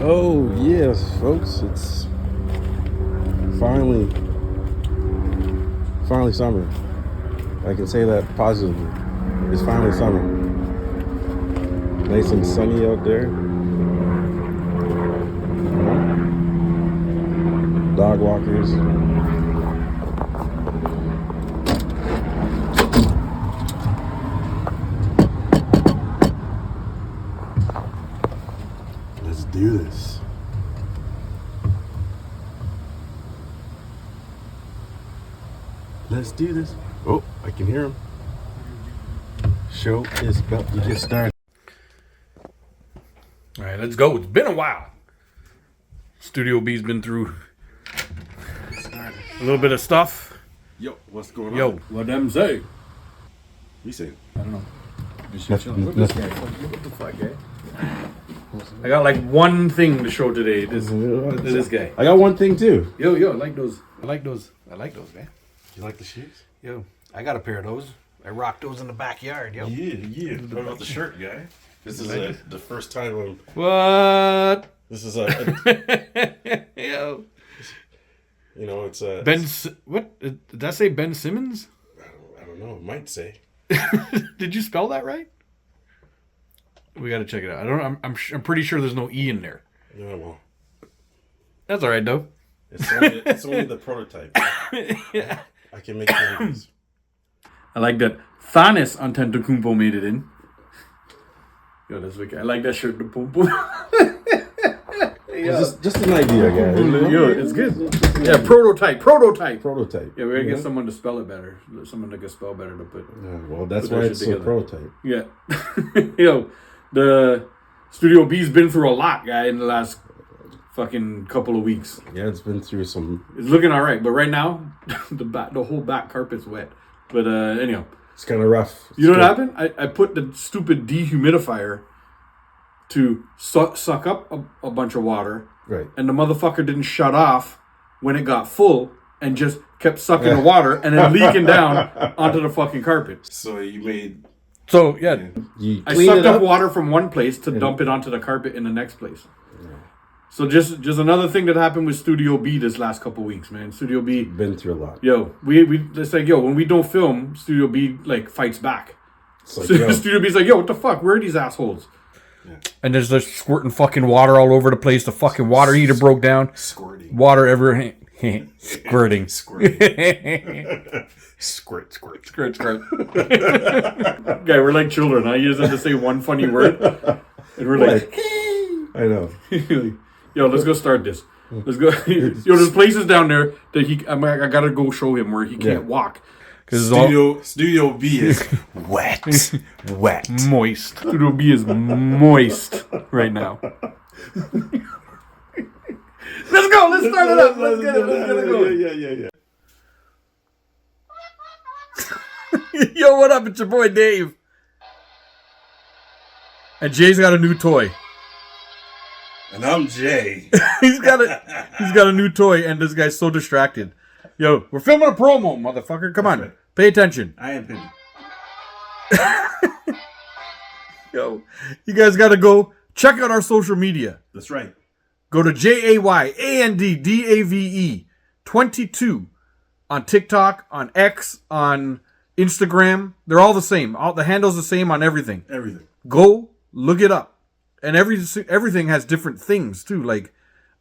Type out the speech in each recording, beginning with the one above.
Oh yes, folks, it's finally summer. I can say that positively. It's finally summer. Nice and sunny out there. Dog walkers. Let's do this. Let's do this. Oh, I can hear him. Show is about to get started. All right, let's go. It's been a while. Studio B's been through a little bit of stuff. Yo, what's going Yo, on? what them say? We say I don't know. nothing. What the fuck, eh? I got like one thing to show today. This guy. I got one thing too. Yo, I like those. I like those, man. You like the shoes? Yo, I got a pair of those. I rock those in the backyard, yo. Yeah. What about the shirt, guy? This is the first time when What? this is Yo. you know, it's a What? Did that say Ben Simmons? I don't know. It might say. Did you spell that right? We got to check it out. I don't know. I'm pretty sure there's no E in there. Yeah, well, That's all right, though. it's only the prototype. Yeah. I can make changes. I like that Thanos Antetokounmpo made it in. Yo, that's wicked. I like that shirt. The pum pum. It's just an idea, guys. Yo, it's good. Yeah, prototype. Prototype. Yeah, we gotta get someone to spell it better. Someone that can spell better to put. Yeah, well, that's put why that it's shit so together. prototype. Yeah. Yo, the Studio B's been through a lot, guy, in the last fucking couple of weeks. Yeah, it's been through some. It's looking all right, but right now, the whole back carpet's wet. But anyhow, It's kind of rough. you know what happened? I put the stupid dehumidifier to suck up a bunch of water, Right. and the motherfucker didn't shut off when it got full and just kept sucking the water and then leaking down onto the fucking carpet. So you made. So yeah, You I clean sucked it up up. water from one place to dump it onto the carpet in the next place. So just another thing that happened with Studio B this last couple weeks, man. Studio B, Been through a lot. yo, we it's like, yo, when we don't film, Studio B like fights back. It's like, yo, Studio B's like, yo, what the fuck? Where are these assholes? And there's just squirting fucking water all over the place. The fucking water heater broke down. squirting. Water everywhere. Squirting. Squirt. Squirt. Guy, we're like children, huh? You just have to say one funny word. And we're like, I know. yo, let's go start this. Let's go. Yo, there's places down there that I gotta go show him where he can't walk. Studio B is wet. Moist. Studio B is moist right now. Let's go. Let's start it up. Let's get it going. Yeah. Yo, what up? It's your boy Dave. And Jay's got a new toy. And I'm Jay. He's got a new toy, and this guy's so distracted. Yo, we're filming a promo, motherfucker. Come on, pay attention. I am him. Yo, you guys got to go check out our social media. That's right. Go to JAYANDDAVE 22 on TikTok, on X, on Instagram. They're all the same. All the handles the same on everything. Everything. Go look it up. And everything has different things too. Like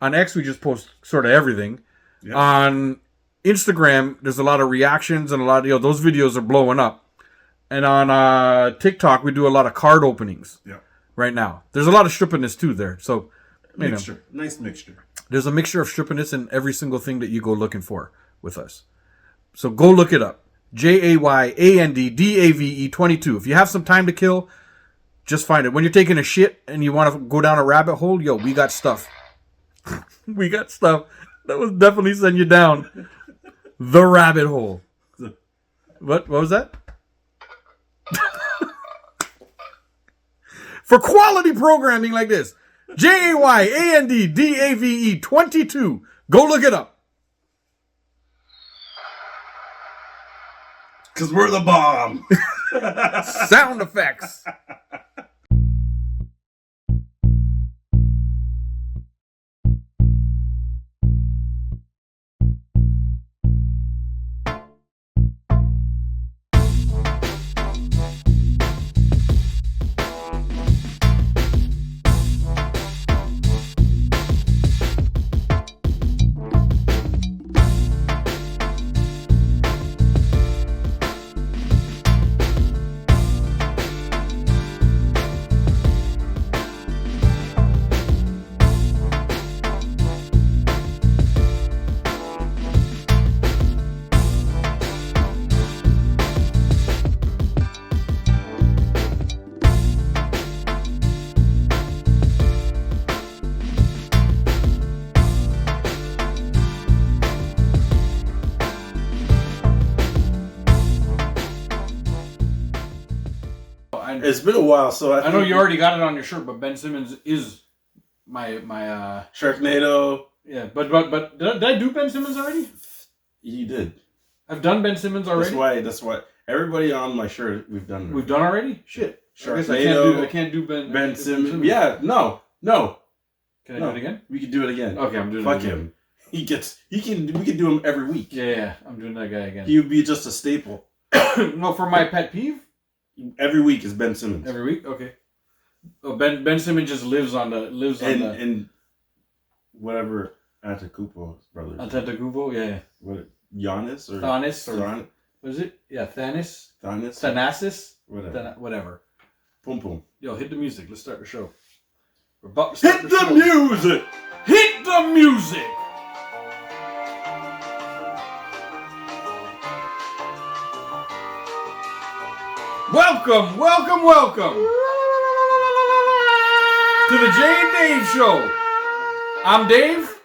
on X, we just post sort of everything. Yep. On Instagram, there's a lot of reactions and a lot of, those videos are blowing up. And on TikTok, we do a lot of card openings. Yeah. Right now, there's a lot of strippiness too there. So, Mixture. Nice mixture. there's a mixture of strippiness in every single thing that you go looking for with us. So go look it up. JAYANDDAVE 22. If you have some time to kill, just find it. When you're taking a shit and you want to go down a rabbit hole, yo, we got stuff. We got stuff that will definitely send you down the rabbit hole. What was that? For quality programming like this, JAYANDDAVE 22. Go look it up. Because we're the bomb. Sound effects. It's been a while, so I know you already got it on your shirt, but Ben Simmons is my Sharknado. Yeah, but did I do Ben Simmons already? You did. I've done Ben Simmons already. That's why everybody on my shirt we've done. We've done already. Shit. Sharknado. I can't do Ben Simmons. Yeah, no. Can I do it again? We can do it again. Okay, I'm doing Fuck it again. him. We can do him every week. Yeah, I'm doing that guy again. He would be just a staple. No, for my pet peeve? Every week is Ben Simmons. Every week? Okay. Oh, Ben Simmons just lives on the and whatever Antetokounmpo's brother. Antetokounmpo, yeah. What, Giannis or Thanos or what is it? Yeah, Thanos. Thanasis. Whatever. Boom boom. Yo, hit the music. Let's start the show. We're about to start hit the music. Hit the music. Welcome to the Jay and Dave Show. I'm Dave.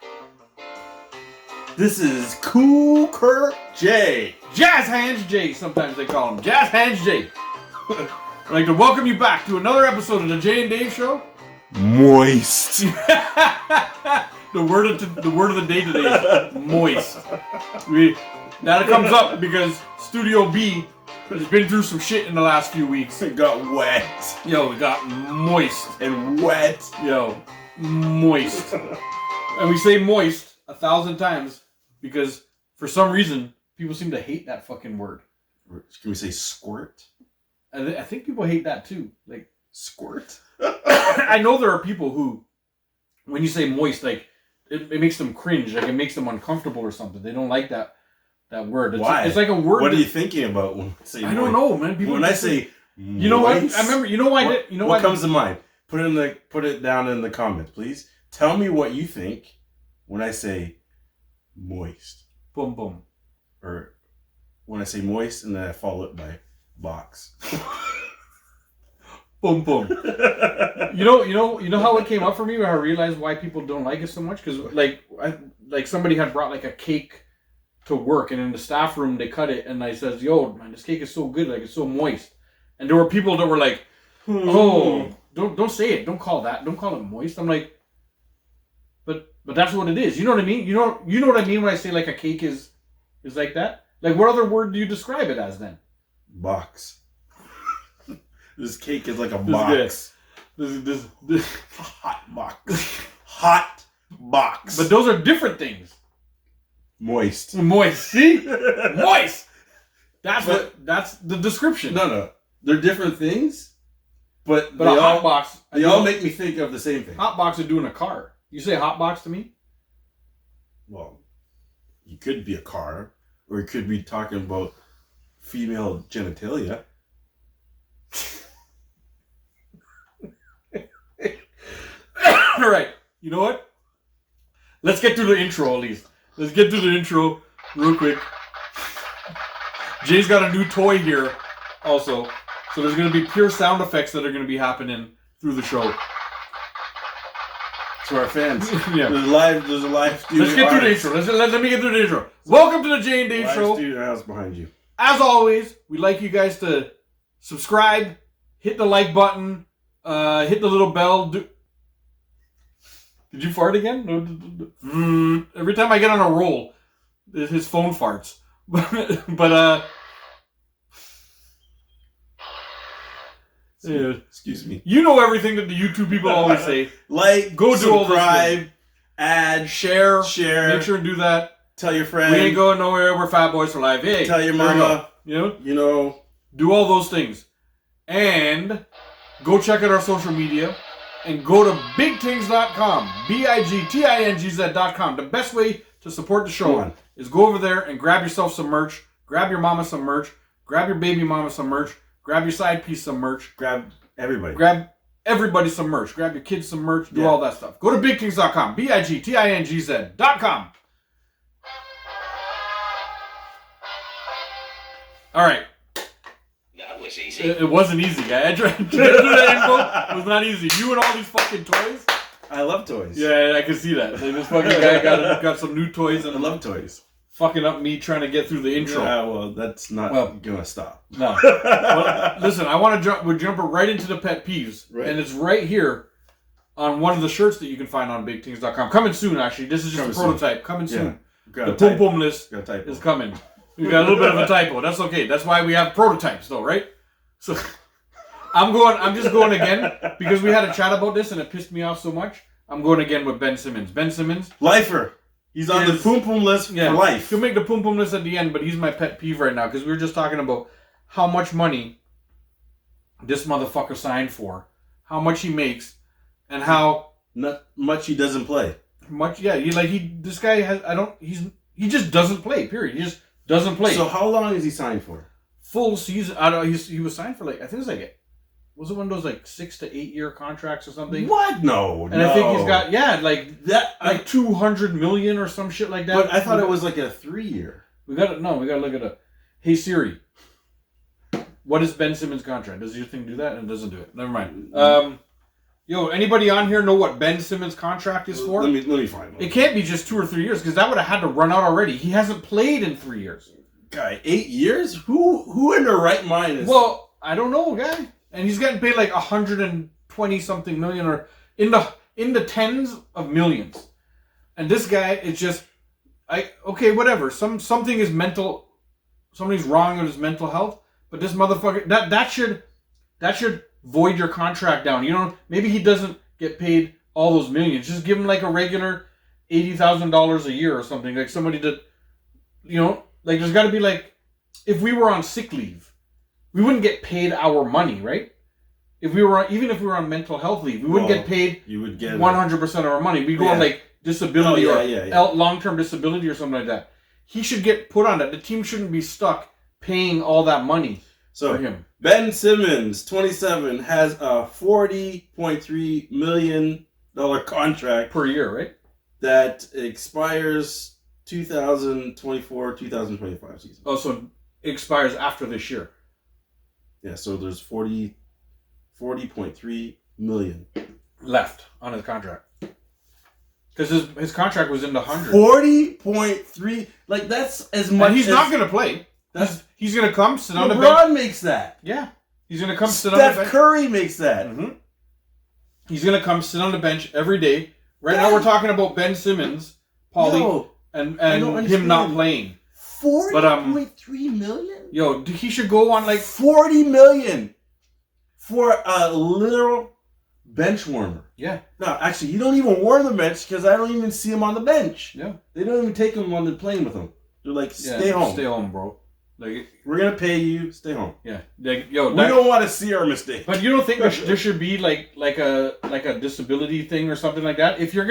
This is Cool Kurt J. Jazz Hands J, sometimes they call him. Jazz Hands J. I'd like to welcome you back to another episode of the Jay and Dave Show. Moist. The word of the day today is moist. That comes up because Studio B has been through some shit in the last few weeks. It got wet. Yo, we got moist. And wet. Yo, moist. And we say moist 1,000 times because for some reason people seem to hate that fucking word. Can we say squirt? I think people hate that too. Like squirt. I know there are people who, when you say moist, like it makes them cringe. Like it makes them uncomfortable or something. They don't like that word. Why? It's like a word. What are you thinking about when I say? I don't know, man. People when I say, you know what? I remember. You know why? What comes to mind? Put it down in the comments, please. Tell me what you think when I say moist. Boom boom. Or when I say moist and then I follow it by box. Boom boom. You know how it came up for me where I realized why people don't like it so much? Because like somebody had brought like a cake to work, and in the staff room they cut it, and I says, "Yo, man, this cake is so good, like it's so moist." And there were people that were like, "Oh, don't say it. Don't call it moist." I'm like, but that's what it is. You know what I mean? You know what I mean when I say like a cake is like that? Like what other word do you describe it as then? Box. This cake is like a box. This hot box. Hot box. But those are different things. Moist. See? Moist. That's the description. No. They're different things, but a hot box. They all make me think of the same thing. Hot box would do in a car. You say hot box to me? Well, you could be a car, or you could be talking about female genitalia. All right. You know what? Let's get through the intro at least. Let's get through the intro real quick. Jay's got a new toy here also. So there's going to be pure sound effects that are going to be happening through the show. To our fans. Yeah. There's a live studio. Let's get through the intro. Let me get through the intro. Welcome to the Jay and Dave live Show. Studio house behind you. As always, we'd like you guys to subscribe, hit the like button, hit the little bell. Did you fart again? No. Every time I get on a roll, his phone farts. But yeah. Excuse me. You know everything that the YouTube people always say. Like, go do all subscribe, add, share. Make sure and do that. Tell your friends. We ain't going nowhere. We're Fat Boys for Life. Hey, tell your mama. You know, do all those things, and go check out our social media. And go to bigtings.com, BIGTINGZ.com. The best way to support the show is go over there and grab yourself some merch, grab your mama some merch, grab your baby mama some merch, grab your side piece some merch, grab everybody some merch, grab your kids some merch, do all that stuff. Go to bigtings.com, BIGTINGZ.com. All right. Easy. It wasn't easy, guy. I tried to do that info. It was not easy. You and all these fucking toys. I love toys. Yeah, I can see that. This fucking guy got some new toys. And I love toys. fucking up me trying to get through the intro. Yeah, well, that's not gonna stop. No. Well, listen, I want to we're jumping right into the pet peeves, Right. and it's right here on one of the shirts that you can find on BigThings.com. Coming soon, actually. This is just a prototype. Coming soon. The Pum Pum list is coming. We got a little bit of a typo. That's okay. That's why we have prototypes, though, right? So I'm just going again because we had a chat about this and it pissed me off so much. I'm going again with Ben Simmons. Ben Simmons, lifer. He's on the Pum Pum list for life. He'll make the Pum Pum list at the end, but he's my pet peeve right now because we were just talking about how much money this motherfucker signed for, how much he makes, and how not much he doesn't play. This guy he just doesn't play. Period. He just doesn't play. So how long is he signed for? Full season. I don't know. He was signed for was it one of those 6 to 8 year contracts or something? What? No. And I think he's got that 200 million or some shit like that. But I thought it was a 3-year. We gotta look it up. Hey Siri, what is Ben Simmons' contract? Does your thing do that? And it doesn't do it. Never mind. Yo, anybody on here know what Ben Simmons' contract is for? Let me find one. It can't be just 2 or 3 years because that would have had to run out already. He hasn't played in 3 years. Guy, 8 years? Who in their right mind is? Well, I don't know, guy. And he's getting paid 120 something million or in the tens of millions. And this guy, it's just whatever. Something is mental. Somebody's wrong with his mental health. But this motherfucker, that should void your contract down. You know, maybe he doesn't get paid all those millions. Just give him a regular $80,000 a year or something. Like somebody that, there's got to be if we were on sick leave, we wouldn't get paid our money, right? Even if we were on mental health leave, we wouldn't get paid. You would get 100% of our money. We go on disability or long-term disability or something like that. He should get put on that. The team shouldn't be stuck paying all that money for him. Ben Simmons, 27, has a $40.3 million contract per year, right? That expires 2024-2025 season. Oh, so it expires after this year. Yeah, so there's 40.3 million left on his contract. Because his contract was in the 100. 40.3, that's as much. And he's not going to play. He's going to come sit on the bench. LeBron makes that. Yeah, he's going to come sit on the bench. Steph Curry makes that. Mm-hmm. He's going to come sit on the bench every day. Right now, we're talking about Ben Simmons, Paulie, and him not playing. 40.3 million? Yo, he should go on 40 million for a literal bench warmer. Yeah. No, actually, you don't even warm the bench because I don't even see him on the bench. Yeah. They don't even take him when they're playing with him. They're stay home. Stay home, bro. We're going to pay you. Stay home. Yeah. We don't want to see our mistake. But you don't think there should be like a disability thing or something like that? If you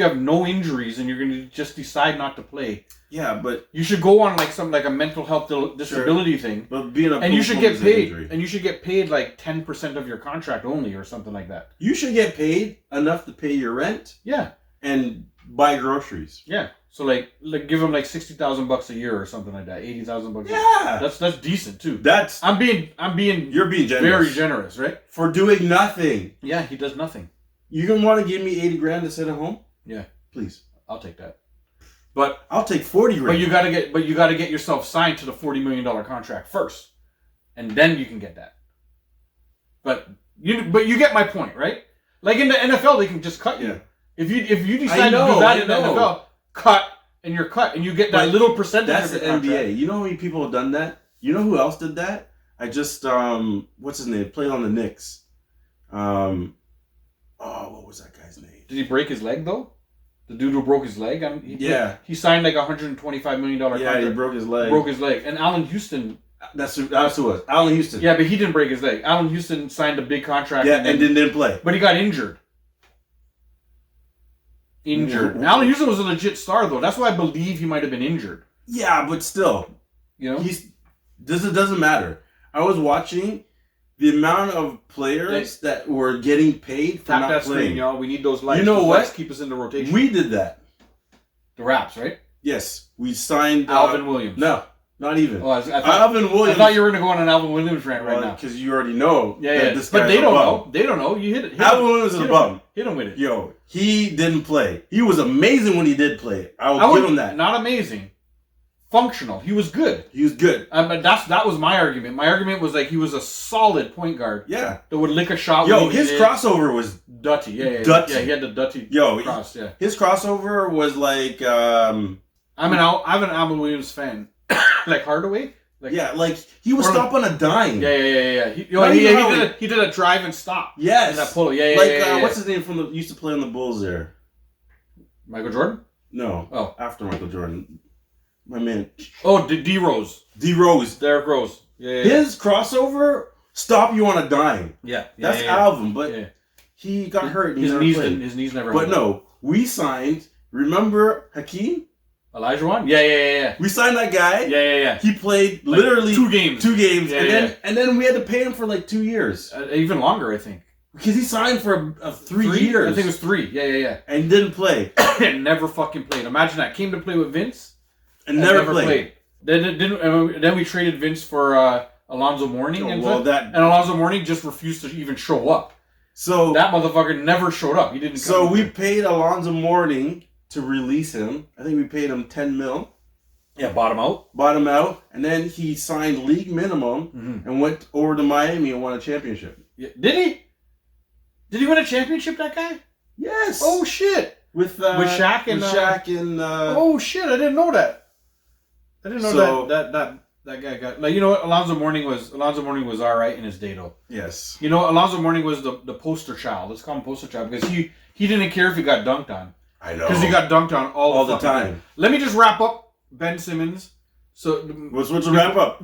have no injuries and you're gonna just decide not to play, but you should go on a mental health disability thing. But being you should get paid, and you should get paid 10% of your contract only or something like that. You should get paid enough to pay your rent. Yeah, and buy groceries. Yeah, so give him $60,000 a year or something like that, $80,000. Yeah, that's decent too. I'm being you're being generous. Very generous, right? For doing nothing. Yeah, he does nothing. You gonna want to give me $80,000 to sit at home? Yeah, please. I'll take that. But I'll take $40,000. But you gotta get yourself signed to the $40 million contract first, and then you can get that. But you get my point, right? In the NFL, they can just cut you. Yeah. If you decide to do that in the NFL, cut and you're cut, and you get that little percentage. That's of the your NBA. contract. You know how many people have done that? You know who else did that? I just what's his name? Played on the Knicks. What was that guy's name? Did he break his leg though? The dude who broke his leg? He signed $125 million contract. Yeah, he broke his leg. And Allen Houston. That's who it was. Allen Houston. Yeah, but he didn't break his leg. Allen Houston signed a big contract. Yeah, and didn't play. But he got injured. Yeah. Allen Houston was a legit star though. That's why I believe he might have been injured. Yeah, but still, doesn't matter. I was watching the amount of players that were getting paid for not playing. Screen, y'all. We need those lights. You know what? Lights keep us in the rotation. We did that. The Raps, right? Yes, we signed Alvin Williams. No, Not even. Oh, I thought, Alvin I Williams. thought you were going to go on an Alvin Williams rant right now. Because you already know Yeah, that yeah. this But guy's they a don't bum. know. They don't know. You hit it. Alvin Williams is a bum. Hit him with it. Yo, he didn't play. He was amazing when he did play. I will give him that. Not amazing. Functional. He was good. He was good. But that was my argument. My argument was like he was a solid point guard Yeah. that would lick a shot. Yo, when he his needed. crossover was Dutty. Yeah. Dutty. Yeah, he had the Dutty Yo, cross. Yeah. his crossover was like I'm an Alvin Williams fan. Like Hardaway. Like, yeah, like he would stop on a dime. Yeah. He did a drive and stop. Yes. In that pull. Yeah. Like what's his name from the used to play on the Bulls there? Michael Jordan? No. Oh. After Michael Jordan. My man. Oh, D Rose. D Rose. Derrick Rose. Yeah. His crossover stop you on a dime. Yeah. That's Alvin, but he got hurt. And His knees never. But no, we signed. Remember Hakeem? Elijah Wan? Yeah. We signed that guy. Yeah. He played Like literally 2 games. 2 games, Yeah, and then we had to pay him for like 2 years Even longer, I think. because he signed for 3 years. I think it was 3. Yeah. and didn't play And never fucking played. Imagine that. Came to play with Vince and never played. Then we traded Vince for Alonzo Mourning, and Alonzo Mourning just refused to even show up. So that motherfucker never showed up. He didn't. So we paid Alonzo Mourning to release him. I think we paid him $10 million. Yeah, bought him out, and then he signed league minimum and went over to Miami and won a championship. Yeah. Did he? Did he win a championship? That guy? Yes. Oh shit. With Shaq and oh shit! I didn't know that. I didn't know that guy got like Alonzo Mourning was all right in his day though. Yes. Alonzo Mourning was the poster child. Let's call him poster child because he didn't care if he got dunked on. I know. Because he got dunked on all the time. Let me just wrap up Ben Simmons. So what's the wrap up?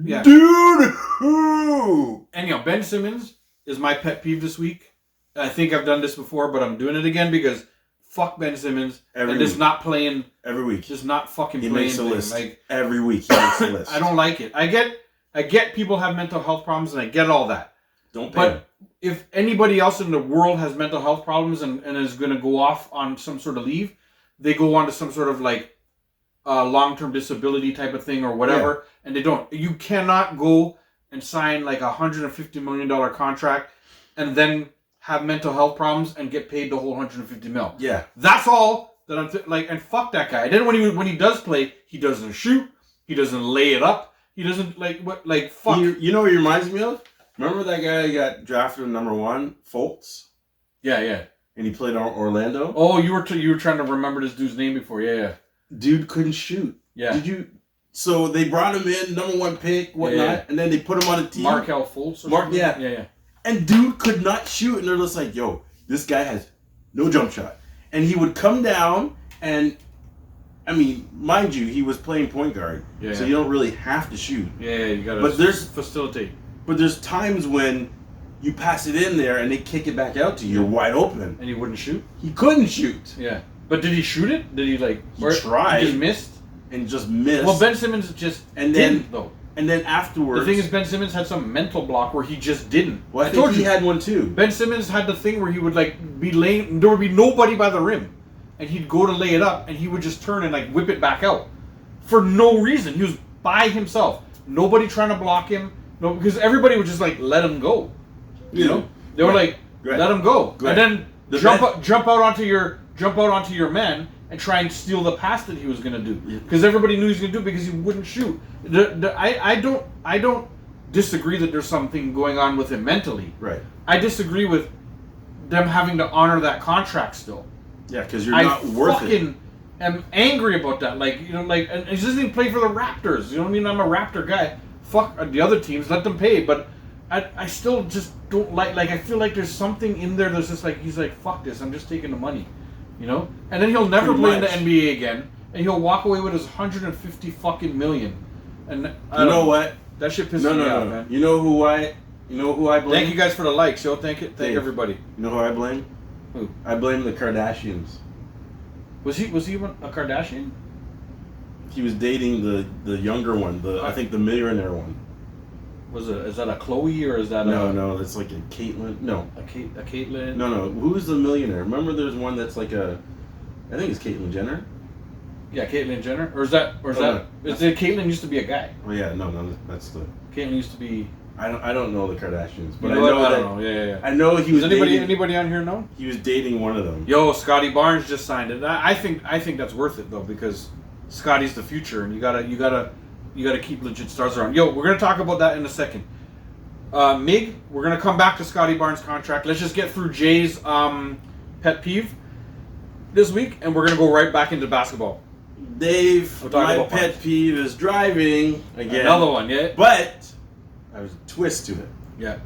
Yeah. Dude, who? And Ben Simmons is my pet peeve this week. I think I've done this before, but I'm doing it again because fuck Ben Simmons and just not playing every week. Just not fucking he playing. Makes a list. Like every week he makes a list. I don't like it. I get people have mental health problems and I get all that. Don't pay But him. if anybody else in the world has mental health problems and is going to go off on some sort of leave, they go on to some sort of like long-term disability type of thing or whatever, and they don't. You cannot go and sign like $150 million contract and then have mental health problems and get paid the whole $150 million. Yeah. That's all that I'm like, and fuck that guy. And then when he does play, he doesn't shoot, he doesn't lay it up, he doesn't fuck. You know what he reminds me of? Remember that guy who got drafted number 1, Fultz? Yeah. And he played on Orlando? Oh, you were trying to remember this dude's name before. Yeah. Dude couldn't shoot. Yeah. Did you? So they brought him in, number 1 pick, whatnot, and then they put him on a team. Markelle Fultz or something? Yeah. And dude could not shoot, and they're just like, yo, this guy has no jump shot. And he would come down, and, I mean, mind you, he was playing point guard, so you don't really have to shoot. Yeah, you gotta facilitate. But there's times when you pass it in there, and they kick it back out to you, you're wide open. And he wouldn't shoot? He couldn't shoot. Yeah. But did he shoot it? Did he He tried. He just missed? And just missed. Well, Ben Simmons just didn't, though. And then afterwards... The thing is, Ben Simmons had some mental block where he just didn't. Well, I think he had one too. Ben Simmons had the thing where he would be laying... There would be nobody by the rim. And he'd go to lay it up, and he would just turn and whip it back out. For no reason. He was by himself. Nobody trying to block him. No, because everybody would just let him go. You know? They were let him go. And then jump out onto your man and try and steal the pass that he was going to do. Because everybody knew he was going to do it because he wouldn't shoot. I don't disagree that there's something going on with him mentally. Right. I disagree with them having to honor that contract still. Yeah, because you're not worth it. I fucking am angry about that. And he doesn't even play for the Raptors. You know what I mean? I'm a Raptor guy. Fuck the other teams, let them pay. But I still just don't I feel like there's something in there that's just he's like, fuck this, I'm just taking the money. You know? And then he'll never play in the NBA again. And he'll walk away with his $150 fucking million. And you know what? That shit pisses me off, man. You know who I blame? Thank you guys for the likes, yo. Thank everybody. You know who I blame? Who? I blame the Kardashians. Was he a Kardashian? He was dating the younger one, I think the millionaire one. Is that a Chloe or is that No, that's like a Caitlyn. No. A Caitlyn? No. Who's the millionaire? Remember there's one that's I think it's Caitlyn Jenner? Yeah, Caitlyn Jenner, or is that Caitlyn used to be a guy? Oh yeah, no, that's the. Caitlyn used to be. I don't know the Kardashians, but You know what? I don't know. Yeah. I know he was. Does anybody on here know? He was dating one of them. Yo, Scotty Barnes just signed it. I think that's worth it though, because Scotty's the future, and you gotta keep legit stars around. Yo, we're gonna talk about that in a second. Mig, we're gonna come back to Scotty Barnes' contract. Let's just get through Jay's pet peeve this week, and we're gonna go right back into basketball. Dave, my about pet peeve is driving again. Another one, yeah. But there's a twist to it. Yeah.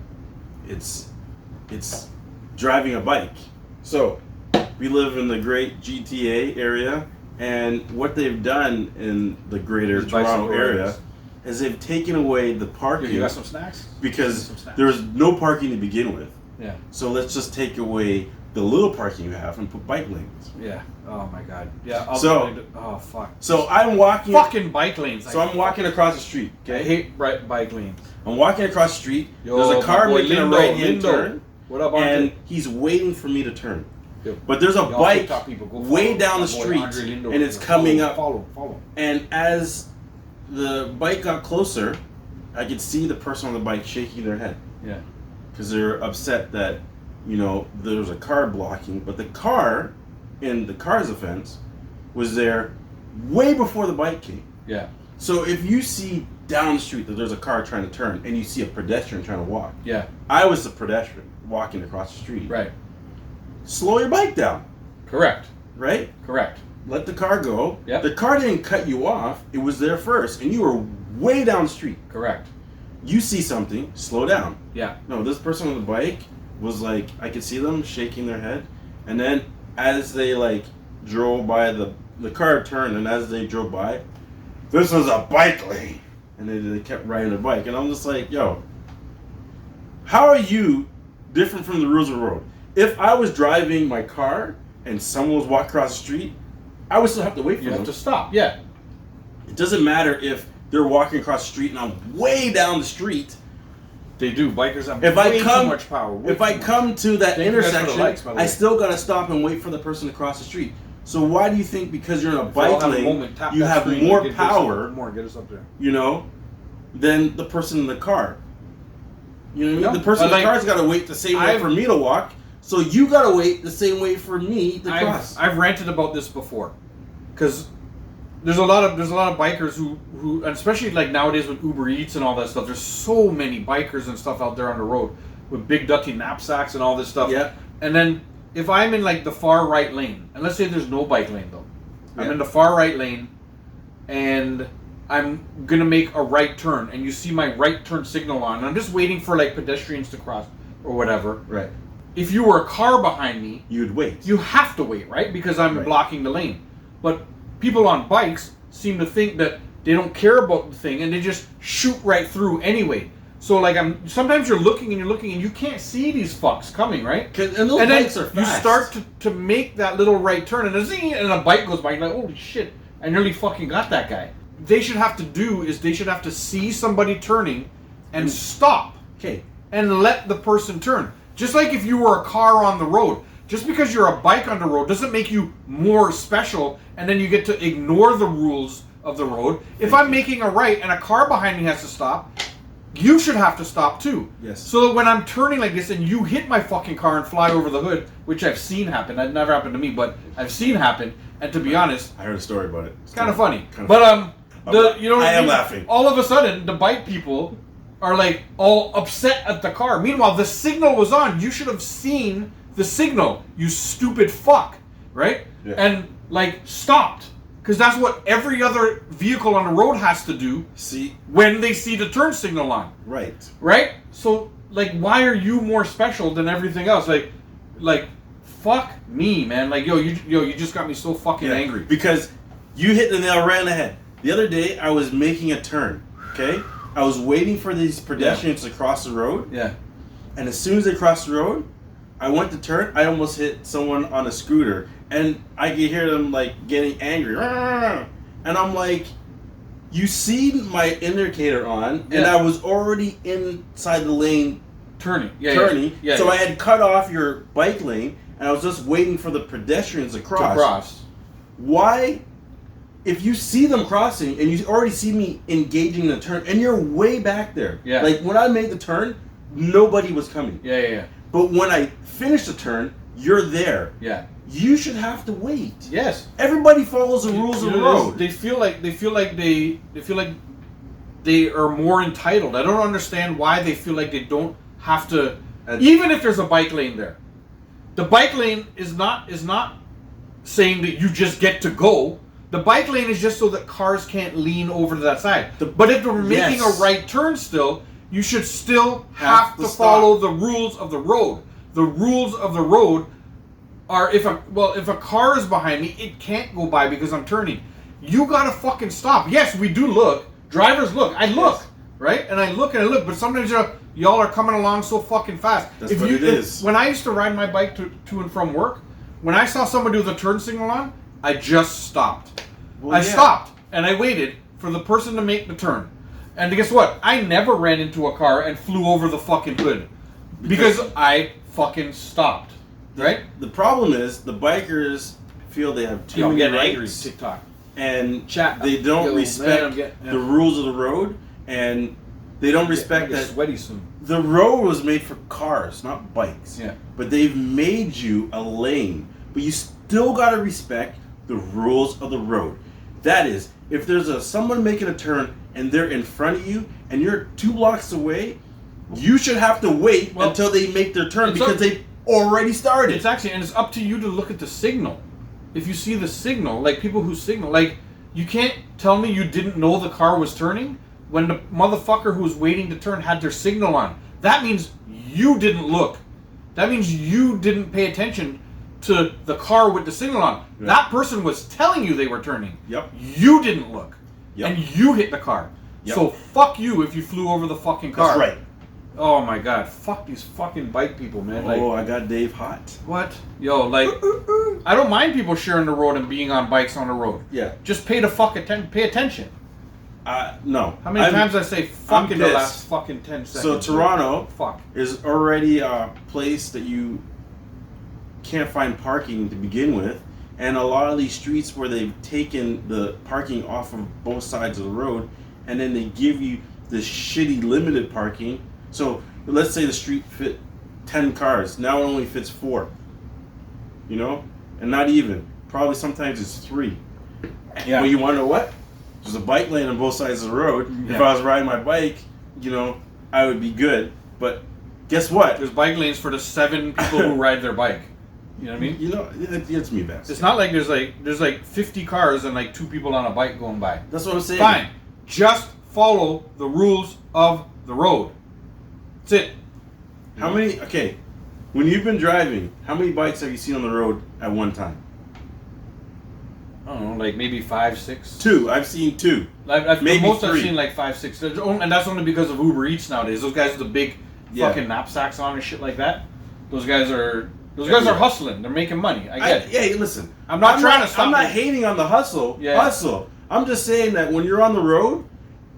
It's driving a bike. So we live in the great GTA area, and what they've done in the greater Toronto area is they've taken away the parking. You got some snacks? Because there's no parking to begin with. Yeah. So let's just take away the little parking you have and put bike lanes. Yeah. Oh my God. Yeah. Oh fuck. So I'm walking. Fucking bike lanes. So I'm walking across the street. Okay. I hate bike lanes. I'm walking across the street. Yo, there's a car making Lindo, a right-hand turn. What up, and he's waiting for me to turn. Yo. But there's a bike way down the street, Lindo, and it's coming up. Follow. And as the bike got closer, I could see the person on the bike shaking their head. Yeah. Because they're upset that, there was a car blocking, but the car, in the car's offense, was there way before the bike came. Yeah. So if you see down the street that there's a car trying to turn, and you see a pedestrian trying to walk. Yeah. I was the pedestrian walking across the street. Right. Slow your bike down. Correct. Right? Correct. Let the car go. Yep. The car didn't cut you off. It was there first, and you were way down the street. Correct. You see something, slow down. Yeah. No, this person on the bike was like, I could see them shaking their head, and then as they drove by, the car turned, and as they drove by, this was a bike lane, and they kept riding their bike, and I'm just like, yo, how are you different from the rules of the road? If I was driving my car and someone was walking across the street, I would still have to wait for them. You have to stop. Yeah. It doesn't matter if they're walking across the street and I'm way down the street. They do. Bikers have too much power. If I come to that intersection, likes, by the way. I still got to stop and wait for the person to cross the street. So why do you think because you're in a bike lane, you have more power, get us up there. than the person in the car? You know what I mean? No, the person in the car's got to wait the same way for me to walk. So you got to wait the same way for me to cross. I've ranted about this before, because there's a lot of bikers who and especially nowadays with Uber Eats and all that stuff. There's so many bikers and stuff out there on the road with big dirty knapsacks and all this stuff. Yeah. And then if I'm in the far right lane, and let's say there's no bike lane though, yeah. I'm in the far right lane, and I'm gonna make a right turn, and you see my right turn signal on, and I'm just waiting for pedestrians to cross or whatever. Right. If you were a car behind me, you'd wait. You have to wait, right? Because I'm blocking the lane. But people on bikes seem to think that they don't care about the thing, and they just shoot right through anyway. So sometimes you're looking and you can't see these fucks coming, right? And those bikes are fast. You start to make that little right turn, and a bike goes by, and you're like, holy shit, I nearly fucking got that guy. They should have to see somebody turning and stop. Okay. And let the person turn. Just like if you were a car on the road. Just because you're a bike on the road doesn't make you more special, and then you get to ignore the rules of the road. If I'm making a right and a car behind me has to stop, you should have to stop too. Yes. So that when I'm turning like this and you hit my fucking car and fly over the hood, which I've seen happen. That never happened to me, but I've seen happen. And to be honest, I heard a story about it. It's kind of funny. But I am laughing. All of a sudden, the bike people are all upset at the car. Meanwhile, the signal was on. You should have seen the signal, you stupid fuck, right? Yeah. And stopped, because that's what every other vehicle on the road has to do. See, when they see the turn signal on. Right. So why are you more special than everything else? Fuck me, man. You just got me so fucking angry. Because you hit the nail right on the head. The other day, I was making a turn. Okay. I was waiting for these pedestrians to cross the road. Yeah. And as soon as they crossed the road, I went to turn. I almost hit someone on a scooter. And I could hear them getting angry. And I'm like, you see my indicator on, and I was already inside the lane turning. So I had cut off your bike lane, and I was just waiting for the pedestrians to cross. Why if you see them crossing and you already see me engaging the turn and you're way back there, like when I made the turn, nobody was coming. Yeah. But when I finish the turn, you're there. Yeah. You should have to wait. Yes. Everybody follows the rules of the road. They feel like they are more entitled. I don't understand why they feel like they don't have to. Even if there's a bike lane there, the bike lane is not saying that you just get to go. The bike lane is just so that cars can't lean over to that side. But if they're making a right turn still, you should still have to follow the rules of the road. The rules of the road are if a car is behind me, it can't go by because I'm turning. You gotta fucking stop. Yes, we do look. Drivers look. I look, right? And I look, but sometimes y'all are coming along so fucking fast. That's what it is. When I used to ride my bike to and from work, when I saw somebody with a turn signal on, I just stopped. I stopped and I waited for the person to make the turn. And guess what? I never ran into a car and flew over the fucking hood because I fucking stopped. Right? The problem is the bikers feel they have too many rights. TikTok. And they don't respect the rules of the road, and they don't respect that sweaty soon. The road was made for cars, not bikes. Yeah. But they've made you a lane, but you still gotta respect the rules of the road. That is, if there's someone making a turn and they're in front of you and you're 2 blocks away, you should have to wait until they make their turn because they already started. It's up to you to look at the signal. If you see the signal, like people who signal, like you can't tell me you didn't know the car was turning when the motherfucker who was waiting to turn had their signal on. That means you didn't look. That means you didn't pay attention to the car with the signal on. Yeah. That person was telling you they were turning. Yep. You didn't look. Yep. And you hit the car. Yep. So fuck you if you flew over the fucking car. That's right. Oh my god, fuck these fucking bike people, man. I got Dave hot. What? Yo, I don't mind people sharing the road and being on bikes on the road. Yeah. Just pay attention. No. How many times I say fuck in the last fucking 10 seconds? So Toronto is already a place that you can't find parking to begin with, and a lot of these streets where they've taken the parking off of both sides of the road, and then they give you this shitty limited parking. So let's say the street fit 10 cars. Now it only fits 4. You know? And not even. Probably sometimes it's 3. Yeah. But you want to know what? There's a bike lane on both sides of the road. Yeah. If I was riding my bike, I would be good. But guess what? There's bike lanes for the 7 people who ride their bike. You know what I mean? It gets me back. It's not like there's 50 cars and 2 people on a bike going by. That's what I'm saying. Fine. Just follow the rules of the road. That's it. How many? Okay, when you've been driving, how many bikes have you seen on the road at one time? I don't know, maybe 5, 6. 2. I've seen 2. Maybe most 3. I've seen 5, 6. And that's only because of Uber Eats nowadays. Those guys with the big fucking knapsacks on and shit like that. Those guys are hustling. They're making money. I get it. Hey, listen. I'm not trying to stop. I'm not hating on the hustle. Yeah. Hustle. I'm just saying that when you're on the road,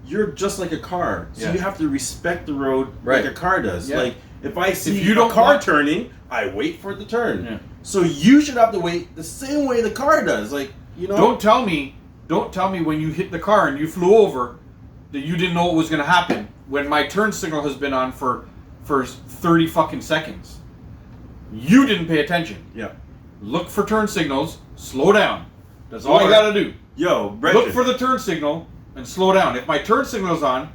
you're just like a car. So you have to respect the road like a car does. Yeah. Like, if I see a car turning, I wait for it to turn. Yeah. So you should have to wait the same way the car does. Don't tell me when you hit the car and you flew over that you didn't know what was going to happen when my turn signal has been on for 30 fucking seconds. You didn't pay attention. Yeah. Look for turn signals, slow down. That's all you got to do. Yo, Brendan. Look for the turn signal and slow down. If my turn signal is on,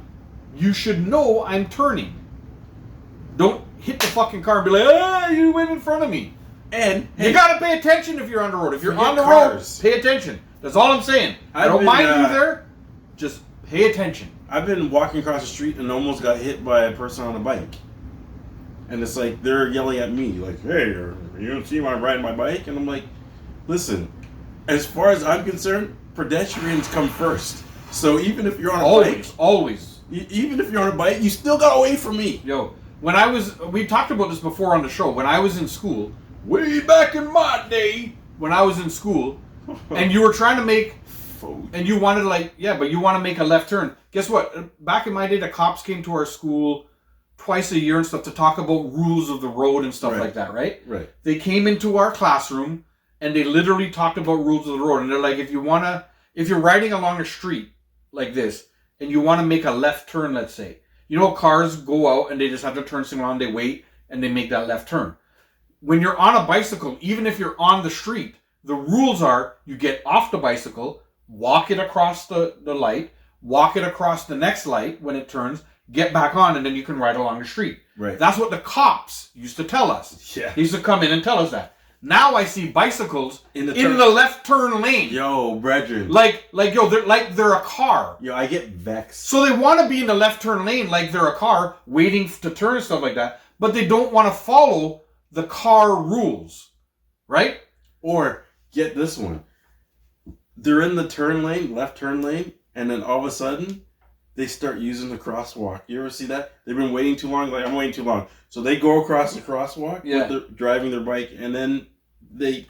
you should know I'm turning. Don't hit the fucking car and be like, you went in front of me. And you gotta pay attention if you're on the road. If you're on the road, pay attention. That's all I'm saying. I don't mind you there. Just pay attention. I've been walking across the street and almost got hit by a person on a bike. And it's like, they're yelling at me, like, hey, you don't see me riding my bike? And I'm like, listen, as far as I'm concerned, pedestrians come first. So even if you're on a bike... Always. Even if you're on a bike, you still got away from me. Yo, we talked about this before on the show. When I was in school, way back in my day, when I was in school, and you were trying to make... And you wanted but you want to make a left turn. Guess what? Back in my day, the cops came to our school twice a year and stuff to talk about rules of the road and stuff like that, right? Right. They came into our classroom and they literally talked about rules of the road. And they're like, if you want if you're riding along a street like this and you want to make a left turn, let's say, you know, cars go out and they just have to turn signal on, they wait and they make that left turn. When you're on a bicycle, even if you're on the street, the rules are you get off the bicycle, walk it across the light, walk it across the next light when it turns, get back on, and then you can ride along the street. Right. That's what the cops used to tell us. Yeah. They used to come in and tell us that. Now I see bicycles in the left turn lane. Yo, brethren. They're a car. Yo, I get vexed. So they want to be in the left turn lane like they're a car, waiting to turn and stuff like that, but they don't want to follow the car rules. Right? Or, get this one. They're in the turn lane, left turn lane, and then all of a sudden, they start using the crosswalk. You ever see that? They've been waiting too long. Like, I'm waiting too long. So they go across the crosswalk, driving their bike, and then they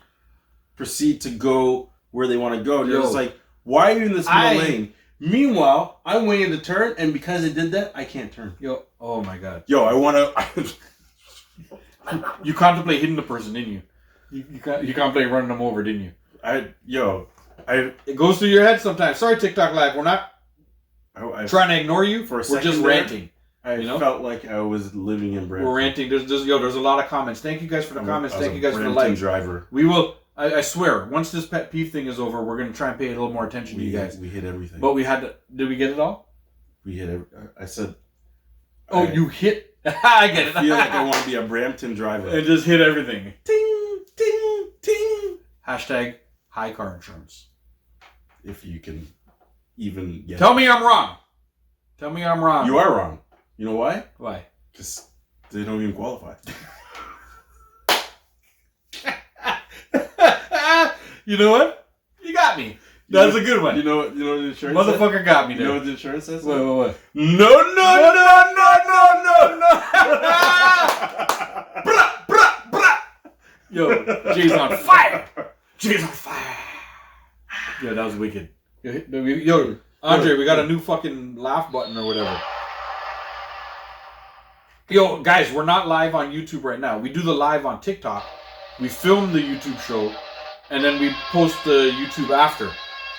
proceed to go where they want to go. They're just like, why are you in this middle lane? Meanwhile, I'm waiting to turn, and because I did that, I can't turn. Yo, oh my God. Yo, I want to... You contemplate hitting the person, didn't you? You contemplate running them over, didn't you? It goes through your head sometimes. Sorry, TikTok Live. We're not trying to ignore you. For a We're just ranting. I felt like I was living in Brampton. We're ranting. There's a lot of comments. Thank you guys for the comments. Thank you guys for the Brampton likes. Driver. We will. I swear, once this pet peeve thing is over, we're going to try and pay a little more attention to you guys. We hit everything. But we had to... Did we get it all? We hit I said... Oh, you hit... I get it. I feel like I want to be a Brampton driver. It just hit everything. Ting, ting, ting. Hashtag high car insurance. If you can even get Tell me I'm wrong. Tell me I'm wrong. You are wrong. You know why? Why? Because they don't even qualify. You know what? You got me. That's a good one. You know what the insurance Motherfucker says? got me You there. know what the insurance says? What? No. Bruh, bruh, bruh. Yo, Jay's on fire. Jay's on fire. Yo, that was wicked. Yo, Andre, we got a new fucking laugh button or whatever. Yo, guys, we're not live on YouTube right now. We do the live on TikTok. We film the YouTube show, and then we post the YouTube after.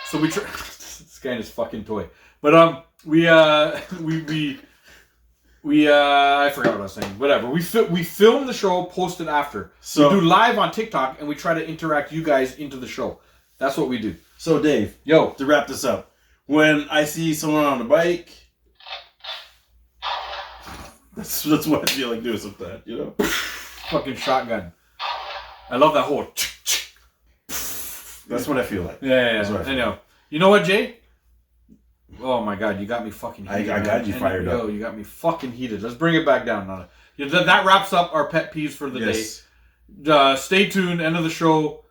So we try. This guy is fucking toy. But I forgot what I was saying. Whatever. We film the show, post it after. So we do live on TikTok, and we try to interact you guys into the show. That's what we do. So Dave, yo, to wrap this up, when I see someone on a bike, that's what I feel like doing sometimes, you know? Fucking shotgun. I love that whole. That's what I feel like. Yeah. I know. You know what, Jay? Oh my God, you got me fucking heated. I got you fired up. Yo, you got me fucking heated. Let's bring it back down now. That wraps up our pet peeves for the day. Stay tuned. End of the show.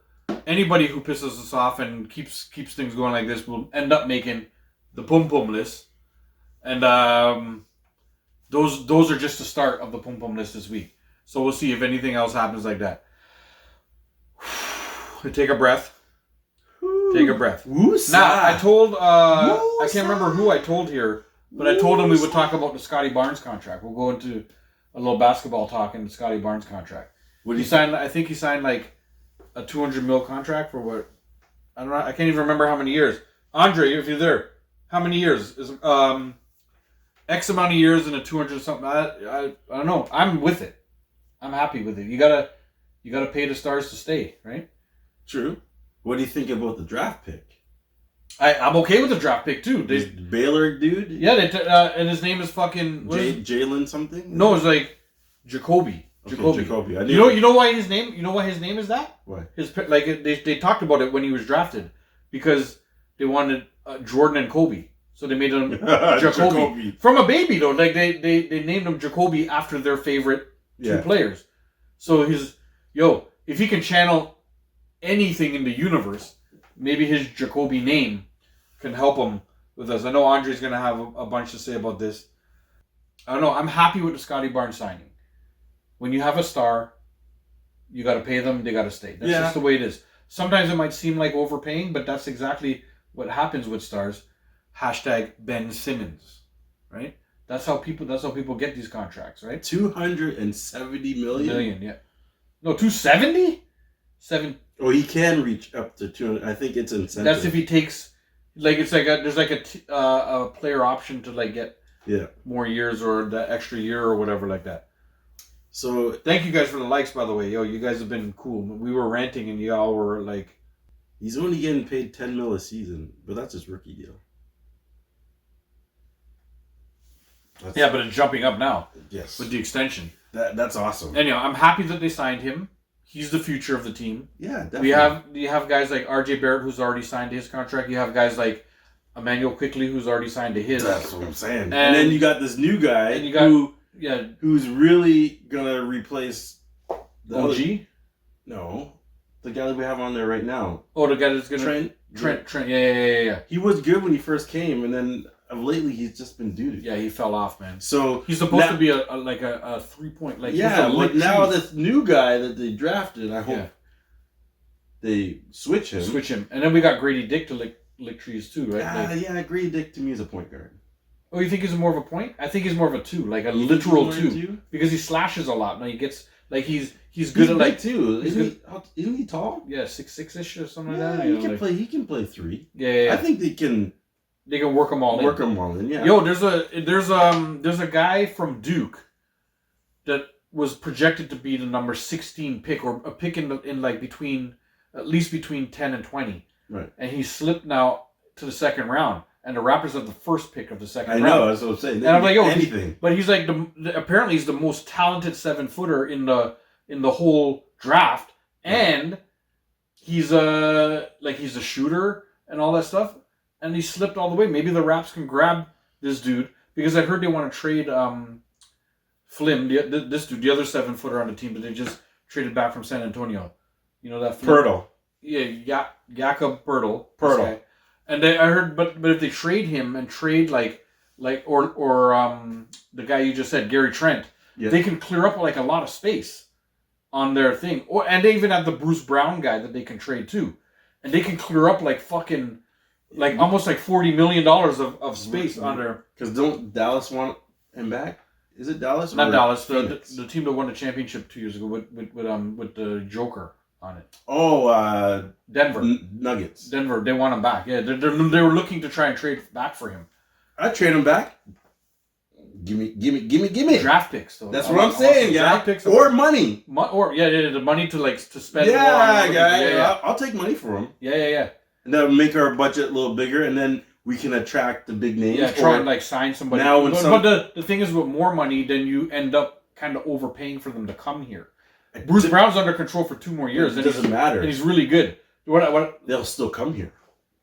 Anybody who pisses us off and keeps things going like this will end up making the Pum Pum list. And those are just the start of the Pum Pum list this week. So we'll see if anything else happens like that. Take a breath. Take a breath. Woosah. Now, I told, I can't remember who I told here, but I told him we would talk about the Scotty Barnes contract. We'll go into a little basketball talk in the Scotty Barnes contract. What he signed? I think he signed like a $200 million contract for what? I don't know. I can't even remember how many years. Andre, if you're there, how many years? Is X amount of years and a 200 something? I don't know. I'm with it. I'm happy with it. You gotta pay the stars to stay, right? True. What do you think about the draft pick? I'm okay with the draft pick too. This Baylor dude? Yeah, and his name is fucking Jalen something? No, it's like Jacoby. Okay, Jacoby. You know why his name? You know why his name is that? Why? They talked about it when he was drafted because they wanted Jordan and Kobe, so they made him Jacoby. From a baby though. Like they named him Jacoby after their favorite two players. So if he can channel anything in the universe, maybe his Jacoby name can help him with us. I know Andre's going to have a bunch to say about this. I don't know. I'm happy with the Scotty Barnes signing. When you have a star, you got to pay them. They got to stay. That's just the way it is. Sometimes it might seem like overpaying, but that's exactly what happens with stars. Hashtag Ben Simmons, right? That's how people get these contracts, right? $270 million. Yeah. No, 270? 7. Oh, he can reach up to 200. I think it's incentive. That's if he takes Like it's like there's like a player option to like get more years or the extra year or whatever like that. So thank you guys for the likes, by the way. Yo, you guys have been cool. We were ranting and y'all were like, he's only getting paid $10 million a season, but that's his rookie deal. Yeah, but it's jumping up now. Yes, with the extension. That's awesome. And I'm happy that they signed him. He's the future of the team. Yeah, definitely. You have guys like RJ Barrett who's already signed his contract. You have guys like Emmanuel Quickly who's already signed to his. That's what I'm saying. And then you got this new guy who's really gonna replace the OG. No, the guy that we have on there right now. Oh, the guy that's gonna Trent. Yeah. He was good when he first came, and then lately he's just been doo-doo. Yeah, he fell off, man. So he's supposed to be a 3-point like. Yeah, but now this new guy that they drafted, I hope they switch him. And then we got Grady Dick to lick trees too, right? Yeah, Grady Dick to me is a point guard. Oh, you think he's more of a point? I think he's more of a 2, like a literal 2, because he slashes a lot. No, he gets like he's good at like too. Isn't he tall? Yeah, 6'6" or something like that. He can play 3. Yeah. I think they can work them all in. Yeah. Yo, there's a guy from Duke that was projected to be the number 16 pick or a pick in like at least between 10 and 20. Right. And he slipped now to the second round. And the Raptors have the first pick of the second round. I know, that's what I'm saying. And I'm like, anything. But he's like apparently he's the most talented 7-footer in the whole draft, and he's a shooter and all that stuff. And he slipped all the way. Maybe the Raps can grab this dude because I heard they want to trade Flynn, this dude, the other 7-footer on the team that they just traded back from San Antonio. You know that Flynn? Pirtle. Yeah, Jakob Pirtle. And I heard, but if they trade him and trade or the guy you just said, Gary Trent, they can clear up like a lot of space on their thing. And they even have the Bruce Brown guy that they can trade too, and they can clear up like fucking like almost like $40 million of space on there. Because don't Dallas want him back? Is it Dallas? Not Dallas. The team that won the championship 2 years ago with the Joker on it. Oh, Denver Nuggets. Denver, they want him back. Yeah, they were looking to try and trade back for him. I'd trade him back. Give me draft picks though. That's what I'm saying, guy. Draft picks or money. The money to spend. Yeah, guy. I'll take money for him. Yeah. And that'll make our budget a little bigger, and then we can attract the big names. Yeah, try and sign somebody. Now, but the thing is, with more money, then you end up kind of overpaying for them to come here. Bruce Brown's under control for 2 more years. It doesn't matter. And he's really good. What? They'll still come here.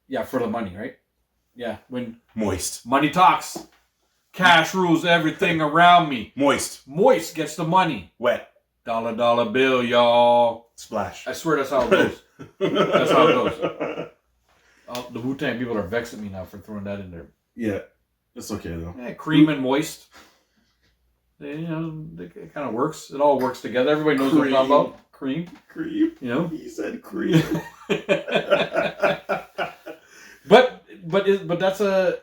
Yeah, for the money, right? Yeah, when moist money talks, cash rules everything around me. Moist gets the money. Wet dollar bill, y'all. Splash. I swear that's how it goes. That's how it goes. The Wu-Tang people are vexed at me now for throwing that in there. Yeah, it's okay though. Yeah, cream and moist. It kind of works. It all works together. Everybody knows what I'm talking about. Cream. You know? He said cream. but that's a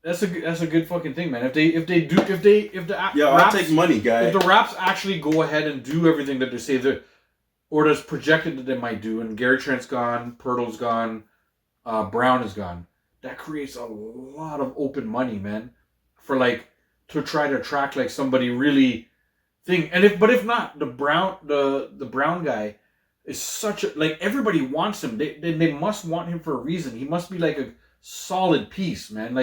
good fucking thing, man. If I'll take money, guy. If the Raps actually go ahead and do everything that they say or that's projected that they might do, and Gary Trent's gone, Pirtle's gone, Brown is gone, that creates a lot of open money, man, for to try to attract somebody really thing. And if not, the Brown guy is such a everybody wants him. They must want him for a reason. He must be a solid piece, man.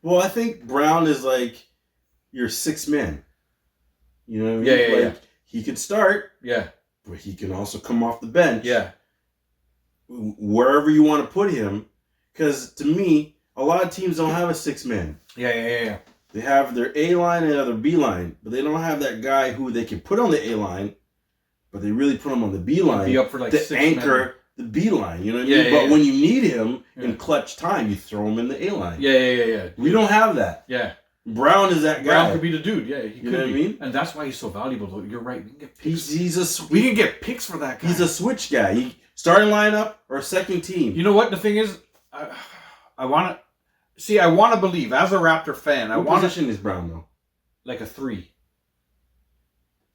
Well, I think Brown is your 6th man. You know what I mean? Yeah. He could start. Yeah. But he can also come off the bench. Yeah. Wherever you want to put him. Because to me, a lot of teams don't have a 6th man. Yeah. They have their A line and their B line, but they don't have that guy who they can put on the A line, but they really put him on the B line be up for to anchor the B line. You know what I mean? But when you need him in clutch time, you throw him in the A line. Yeah. We don't have that. Yeah. Brown is that guy. Brown could be the dude. Yeah, he could know what I mean? And that's why he's so valuable. Though you're right. We can get picks. We can get picks for that guy. He's a switch guy. Starting lineup or second team. You know what the thing is? I want to believe as a Raptor fan. What position is Brown though? A 3.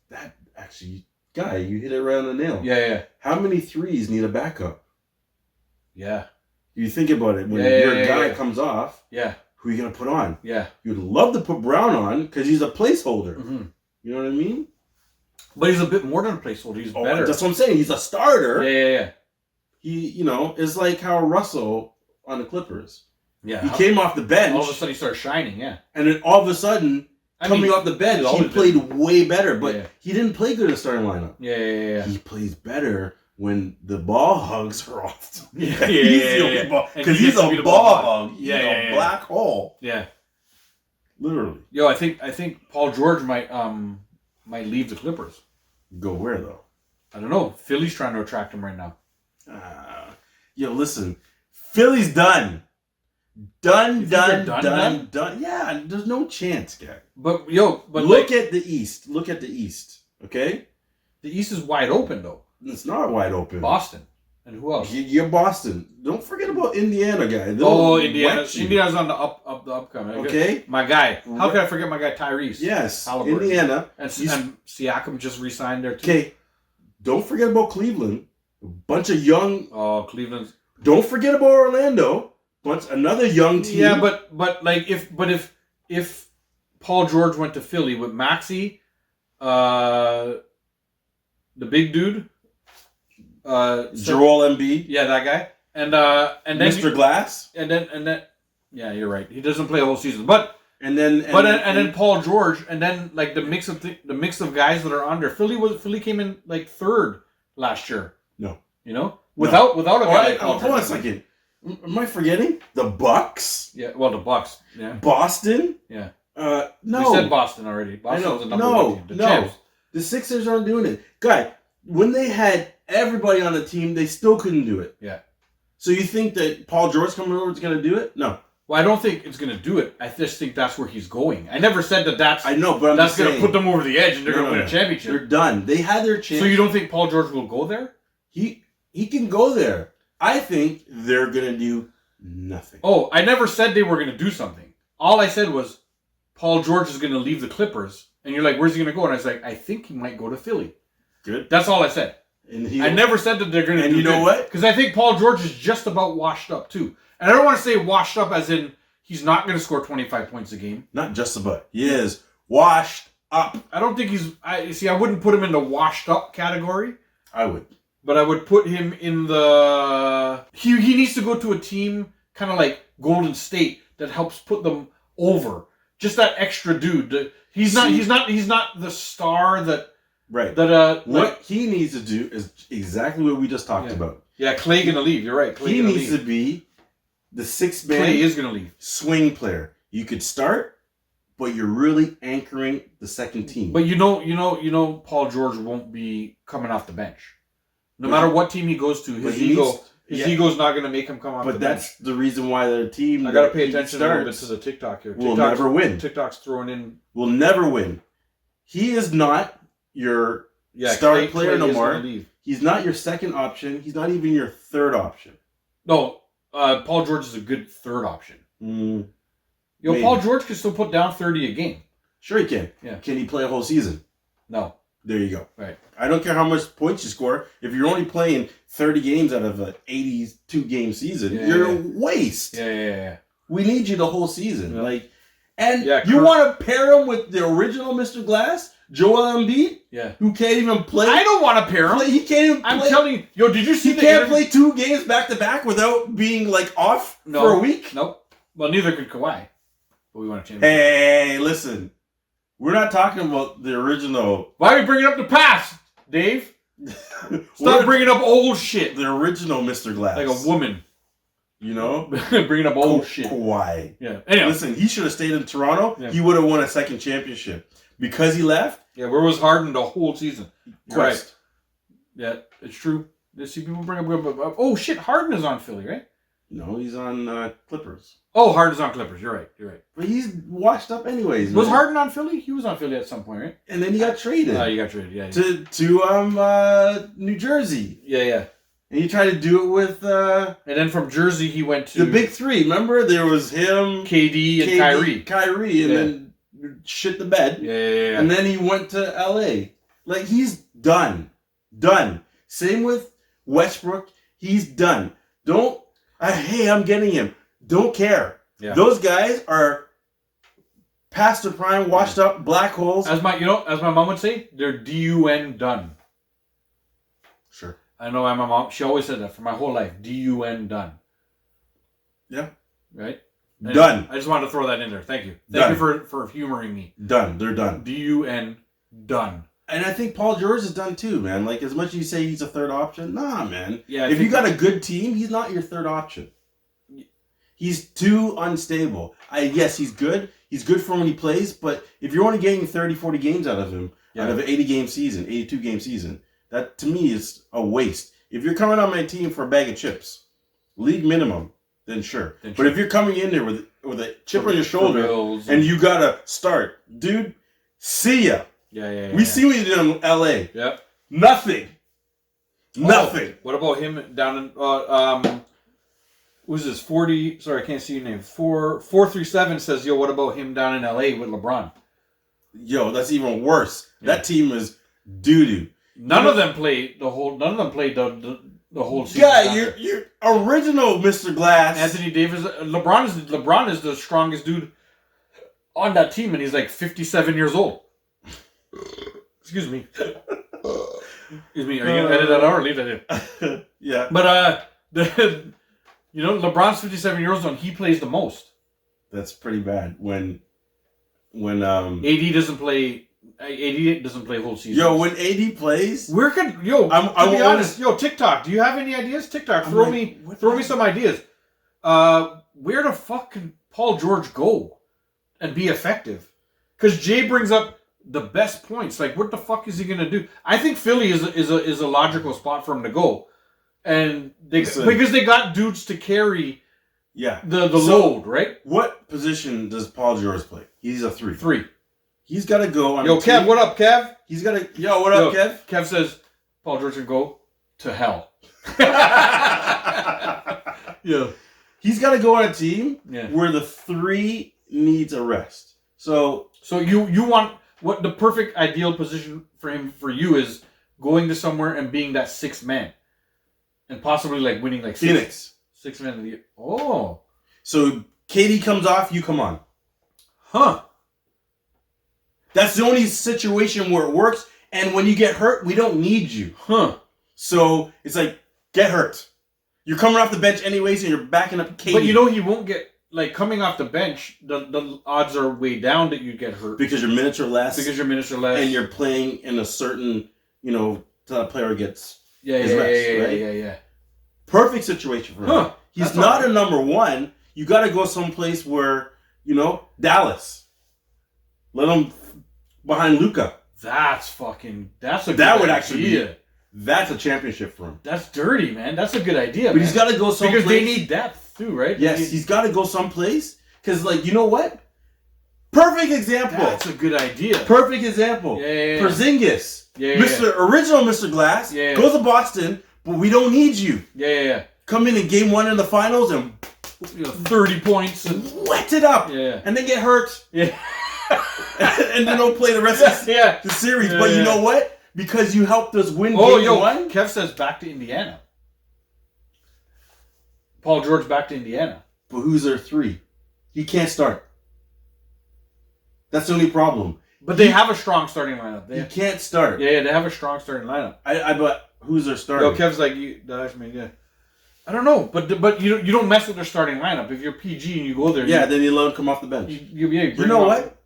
That actually, guy, you hit it right on the nail. Yeah. How many 3s need a backup? Yeah. You think about it. When your guy comes off, who are you going to put on? Yeah. You'd love to put Brown on because he's a placeholder. Mm-hmm. You know what I mean? But he's a bit more than a placeholder. He's better. That's what I'm saying. He's a starter. Yeah. He, is like how Russell on the Clippers. Yeah. He came off the bench. All of a sudden he started shining, yeah. And then all of a sudden, coming off the bench, he played way better. But he didn't play good in the starting lineup. Yeah. He plays better when the ball hugs are off. Yeah. Because he's a ball hog. He's a black hole. Yeah. Literally. Yo, I think Paul George might leave the Clippers. Go where though? I don't know. Philly's trying to attract him right now. Listen. Philly's done. Done. Yeah, there's no chance, guy. But look at the East. Look at the East. Okay? The East is wide open though. It's not wide open. Boston. And who else? You're Boston. Don't forget about Indiana, guy. Indiana. Indiana's on the upcoming. Okay. My guy. How can I forget my guy Tyrese? Yes. Halliburton. Indiana. And Siakam just re-signed there too. Okay. Don't forget about Cleveland. A bunch of young. Oh, Cleveland's. Don't forget about Orlando. Another young team. Yeah, but if Paul George went to Philly with Maxey, the big dude, Joel Embiid. Yeah, that guy. And then Mr. Glass. And then yeah, you're right. He doesn't play a whole season. But then Paul George, and then like the mix of guys that are under. Philly came in like third last year. No. Without a guy. Hold on a second. Am I forgetting? The Bucks? Yeah, well, the Bucks. Yeah. Boston? Yeah. No. We said Boston already. Boston's the number one team. No. The Sixers aren't doing it. Guy, when they had everybody on the team, they still couldn't do it. Yeah. So you think that Paul George coming over is going to do it? No. Well, I don't think it's going to do it. I just think that's where he's going. I never said that's. I know, but that's going to put them over the edge and they're going to win a championship. They're done. They had their chance. So you don't think Paul George will go there? He can go there. I think they're going to do nothing. Oh, I never said they were going to do something. All I said was Paul George is going to leave the Clippers. And you're like, where's he going to go? And I was like, I think he might go to Philly. Good. That's all I said. I never said that they're going to do And you know what? Because I think Paul George is just about washed up, too. And I don't want to say washed up as in he's not going to score 25 points a game. Not just about. He is washed up. I don't think he's... I wouldn't put him in the washed up category. I would. But I would put him in the... He needs to go to a team kind of like Golden State that helps put them over. Just that extra dude. He's not the star that... Right. What he needs to do is exactly what we just talked about. Yeah, Clay gonna leave. You're right. He needs to be the sixth man. Clay is gonna leave. Swing player. You could start, but you're really anchoring the second team. But you know, Paul George won't be coming off the bench. No matter what team he goes to, his ego's not gonna make him come off the bench. But that's the reason why the team. I gotta pay attention a little bit to the TikTok here. We'll never win. TikTok's throwing in. We'll never win. He is not your star player no more. He's not your second option. He's not even your third option. No, Paul George is a good third option. Maybe. Paul George can still put down 30 a game. Sure he can. Yeah. Can he play a whole season? No. There you go. Right. I don't care how much points you score. If you're only playing 30 games out of an 82-game season, you're a waste. Yeah. We need you the whole season. Yeah. You want to pair him with the original Mr. Glass? Joel Embiid? Yeah. Who can't even play? I don't want to pair him. He can't even play. I'm telling you. Did you see he can't play 2 games back-to-back without being, off for a week? Nope. Well, neither could Kawhi. But we want to change Hey, listen. We're not talking about the original. Why are we bringing up the past, Dave? Stop bringing up old shit. The original Mr. Glass. Like a woman. You know? Bringing up old shit. Kawhi. Yeah. Anyway. Listen, he should have stayed in Toronto. Yeah. He would have won a second championship. Because he left. Yeah, where was Harden the whole season? Right. Yeah, it's true. You see people bring up... Oh, shit, Harden is on Philly, right? No, he's on Clippers. Oh, Harden's on Clippers. You're right. But he's washed up anyways. Was Harden on Philly? He was on Philly at some point, right? And then he got traded. Oh, he got traded, yeah. To New Jersey. Yeah. And he tried to do it with... and then from Jersey, he went to... The big three. Remember? There was him... KD and Kyrie. Kyrie, and then shit the bed. Yeah. And then he went to LA. He's done. Same with Westbrook. He's done. Don't... Hey, I'm getting him. Don't care. Yeah. Those guys are past their prime, washed up, black holes. As my mom would say, they're DUN done. Sure. I know my mom. She always said that for my whole life. DUN done. Yeah. Right. Done. I just wanted to throw that in there. Thank you. Done. Thank you for humoring me. Done. They're done. DUN done. And I think Paul George is done too, man. Like, as much as you say he's a third option, nah, man. Yeah. If you got a good team, he's not your third option. He's too unstable. Yes, he's good. He's good for when he plays, but if you're only getting 30, 40 games out of him, out of an 80-game season, 82-game season, that to me is a waste. If you're coming on my team for a bag of chips, league minimum, then sure. But if you're coming in there with a chip on your shoulder and you got to start, dude, see ya. Yeah. We see what you did in L.A. Yep. Nothing. Nothing. What about him down in who's this? 40. Sorry, I can't see your name. 437 says, "Yo, what about him down in LA with LeBron?" Yo, that's even worse. Yeah. That team is doo doo. None of them played the whole season. Yeah, you're original, Mr. Glass. Anthony Davis. LeBron is the strongest dude on that team, and he's like 57 years old. Excuse me. Excuse me. Are you gonna edit that out or leave that in? Yeah. But LeBron's 57 years old and he plays the most. That's pretty bad. When AD doesn't play whole season. Yo, when AD plays, I'll be honest. Yo, TikTok, do you have any ideas? TikTok, throw me some ideas. Where the fuck can Paul George go and be effective? Because Jay brings up the best points. Like, what the fuck is he gonna do? I think Philly is a logical spot for him to go. And because they got dudes to carry the load, right? What position does Paul George play? He's a 3. 3. He's got to go on. Yo, Kev, what up, Kev? He's got to. Yo, what up, Kev? Kev says Paul George can go to hell. Yeah. He's got to go on a team where the 3 needs a rest. So you want what the perfect ideal position for you is going to somewhere and being that 6th man. And possibly like winning like Phoenix. 6 men of the year. Oh. So KD comes off, you come on. Huh. That's the only situation where it works. And when you get hurt, we don't need you. Huh. So it's like, get hurt. You're coming off the bench anyways and you're backing up KD. But he won't get, like, coming off the bench, the odds are way down that you get hurt. Because your minutes are less. And you're playing in a certain, till the player gets... Yeah. Perfect situation for him. He's not a number 1. You got to go someplace where, Dallas. Let him behind Luka. That's a good idea. That's a championship for him. That's dirty, man. That's a good idea. But he's got to go someplace. Because they need depth too, right? Yes, he's got to go someplace. Because, you know what? Perfect example. That's a good idea. Perfect example. Yeah. Porzingis. Original Mr. Glass. Yeah. Go to Boston, but we don't need you. Yeah. Come in game 1 in the finals and 30 points and wet it up. Yeah. And then get hurt. Yeah. and then don't play the rest of the series. But you know what? Because you helped us win game 1. Kev says back to Indiana. Paul George back to Indiana. But who's their 3? He can't start. That's the only problem. But they have a strong starting lineup. He can't start. Yeah, they have a strong starting lineup. But who's their starter? Yo, Kev's like, I don't know, but you don't mess with their starting lineup. If you're PG and you go there, then you let him come off the bench. You know what?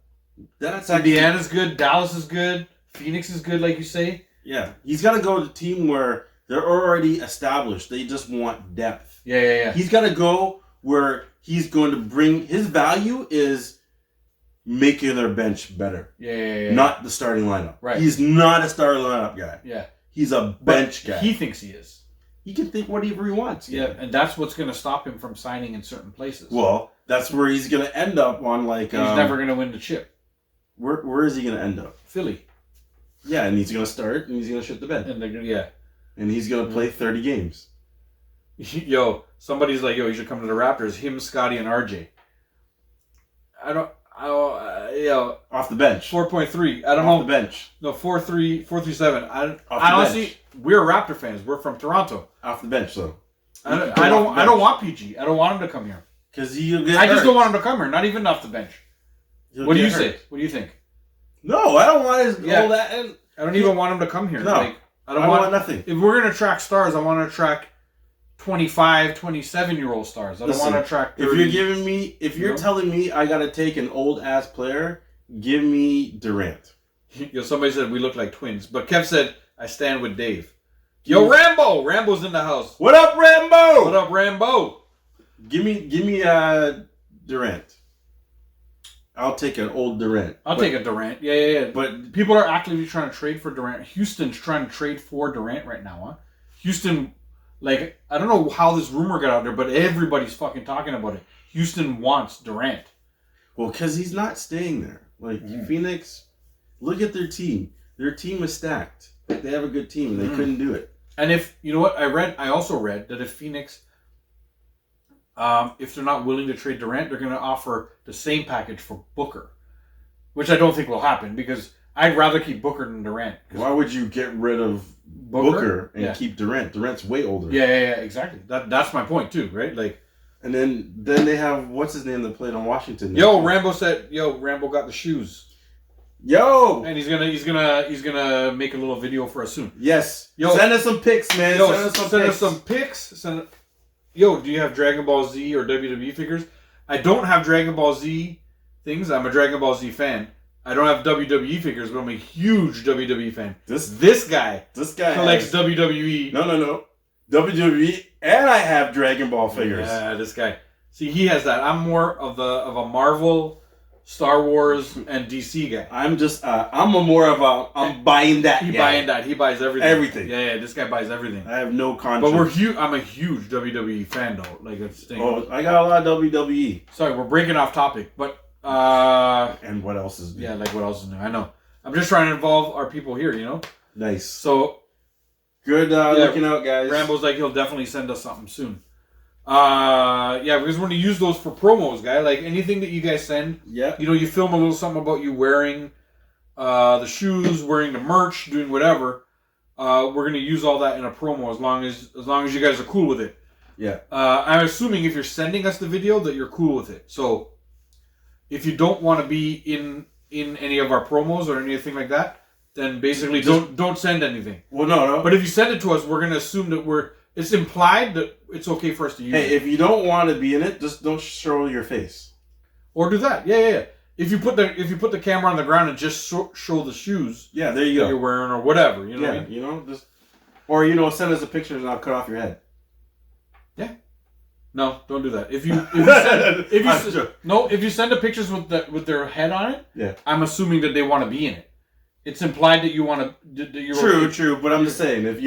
That's Indiana's good. Dallas is good. Phoenix is good, like you say. Yeah, he's got to go to a team where they're already established. They just want depth. Yeah. He's got to go where he's going to bring his value is making their bench better. Yeah. Not the starting lineup. Right. He's not a starting lineup guy. Yeah. He's a bench guy. He thinks he is. He can think whatever he wants. Yeah, and that's what's going to stop him from signing in certain places. Well, that's where he's going to end up on he's never going to win the chip. Where is he going to end up? Philly. Yeah, and he's going to start and he's going to shit the bed. And he's going to play 30 games. Yo, somebody's like, you should come to the Raptors. Him, Scotty, and RJ. Off the bench. 4.3. I don't know. Off the bench. No, 4.3, 4.37. Honestly, we're Raptor fans. We're from Toronto. Off the bench, though. I don't want PG. I don't want him to come here. Because he'll get I just hurt. don't want him to come here. Not even off the bench. He'll What do get you hurt. say? What do you think? No, I don't want his Yeah. all that. And I don't even want him to come here. No. Like, I don't I want want nothing. If we're going to attract stars, I want to attract 25, 27-year-old stars. I don't Listen, want to attract 30. If you're giving me, if you're telling me I gotta take an old ass player, give me Durant. Somebody said we look like twins. But Kev said, I stand with Dave. Yo, Rambo! Rambo's in the house. What up, Rambo? What up, Rambo? Give me Durant. I'll take an old Durant. I'll take a Durant. Yeah. But People are actively trying to trade for Durant. Houston's trying to trade for Durant right now, huh? Houston, like, I don't know how this rumor got out there, but everybody's fucking talking about it. Houston wants Durant. well, because he's not staying there. Like Phoenix, look at their team. Their team is stacked. Like, they have a good team, and they couldn't do it. And if, you know what, I also read that if Phoenix, if they're not willing to trade Durant, they're going to offer the same package for Booker, which I don't think will happen because I'd rather keep Booker than Durant. Why would you get rid of Booker and keep Durant? Durant's way older. Yeah, exactly. That's my point too, right? Like, and then they have what's his name that played on Washington. Rambo got the shoes. Yo, And he's gonna make a little video for us soon. yes. Yo, send us some pics, man. Yo, send us some pics. Yo, do you have Dragon Ball Z or WWE figures? I don't have Dragon Ball Z things. I'm a Dragon Ball Z fan. I don't have WWE figures, but I'm a huge WWE fan. This guy collects has, WWE. No. WWE, and I have Dragon Ball figures. Yeah, this guy. See, he has that. I'm more of a Marvel, Star Wars, and DC guy. I'm buying that. He buys everything. Everything. Yeah. This guy buys everything. I have no conscience. But I'm a huge WWE fan though. Like that's the thing. Oh, I got a lot of WWE. Sorry, we're breaking off topic, but and what else is new? yeah, like what else is new? I know. I'm just trying to involve our people here, you know. Nice. So Good looking out, guys. Rambo's like he'll definitely send us something soon. Because we're gonna use those for promos, guy. Like anything that you guys send. Yeah. You know, you film a little something about you wearing the shoes, wearing the merch, doing whatever. We're gonna use all that in a promo as long as you guys are cool with it. Yeah. I'm assuming if you're sending us the video that you're cool with it. So if you don't want to be in any of our promos or anything like that, then basically don't send anything. Well, no. But if you send it to us, we're gonna assume that it's implied that it's okay for us to use it. Hey, if you don't want to be in it, just don't show your face. Or do that. Yeah. If you put the camera on the ground and just show the shoes. Yeah, there you that go. you're wearing or whatever. You know what I mean? You know, or send us a picture and I'll cut off your head. Yeah. No, don't do that. If you send the pictures with their head on it, yeah, I'm assuming that they want to be in it. It's implied that you want to. That you're true. But I'm just saying, if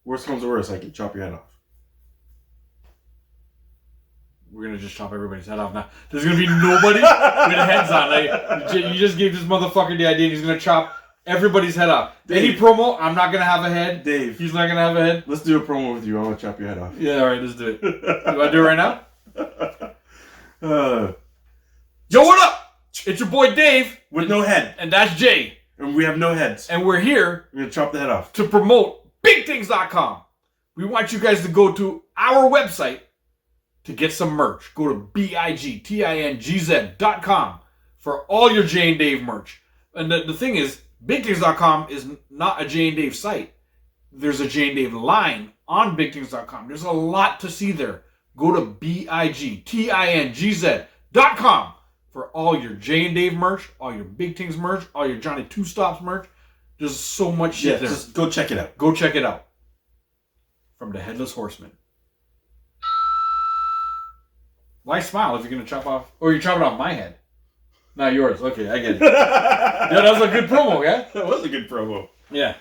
worst comes to worst, I can chop your head off. We're gonna just chop everybody's head off now. There's gonna be nobody with heads on. Like you just gave this motherfucker the idea, and he's gonna chop everybody's head off. Any promo, I'm not gonna have a head. Dave, he's not gonna have a head. Let's do a promo with you. I want to chop your head off. Yeah, all right, let's do it. Do I do it right now? Yo, what up? It's your boy Dave with no head, and that's Jay, and we have no heads, and we're here. We're gonna chop the head off to promote BigThings.com. We want you guys to go to our website to get some merch. Go to BigThings.com for all your Jay and Dave merch. And the thing is, BigThings.com is not a Jay and Dave site. There's a Jay and Dave line on BigThings.com. There's a lot to see there. Go to BigThings.com for all your Jay and Dave merch, all your Big Things merch, all your Johnny Two Stops merch. There's so much shit there. Just go check it out. Go check it out. From the Headless Horseman. Why smile if you're going to chop off... Or you're chopping off my head. Not yours. Okay, I get it. Yeah, that was a good promo, yeah? That was a good promo. Yeah.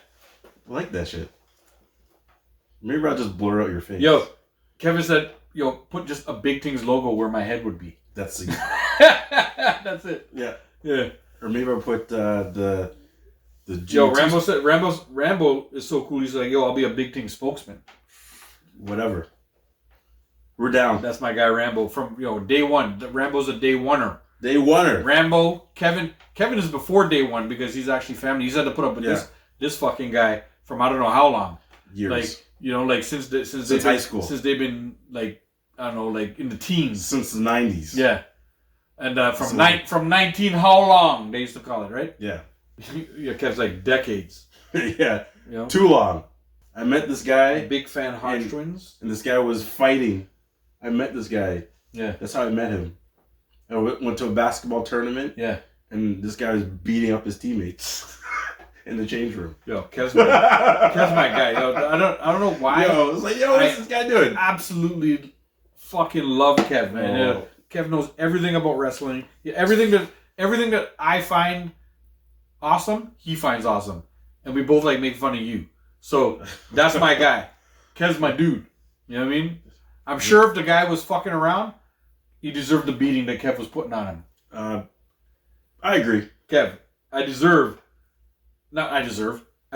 I like that shit. Maybe I'll just blur out your face. Yo, Kevin said, put just a Big Things logo where my head would be. That's That's it. Yeah. Yeah. Or maybe I'll put the Yo, Rambo said Rambo is so cool. He's like, I'll be a Big Thing spokesman. Whatever. We're down. That's my guy Rambo from day one. Rambo's a day oneer. Day oneer. Rambo, Kevin is before day one because he's actually family. He's had to put up with this fucking guy from I don't know how long. Years. Like, you know, like since high school. Since they've been like, I don't know, like in the teens. Since the 90s. Yeah. And from 19 how long they used to call it, right? Yeah. Yeah, Kev's like decades. Yeah. You know? Too long. I met this guy. Big fan of Hodge twins. And this guy was fighting. I met this guy. Yeah. That's how I met him. I went to a basketball tournament. Yeah. And this guy was beating up his teammates in the change room. Yo, Kev's my guy. Yo, I don't know why. Yo, it's like, what's this guy doing? Absolutely fucking love Kev, man. Oh. Kev knows everything about wrestling. Yeah, everything that I find awesome, he finds awesome. And we both like make fun of you. So that's my guy. Kev's my dude. You know what I mean? I'm sure if the guy was fucking around, he deserved the beating that Kev was putting on him. I agree. Kev, I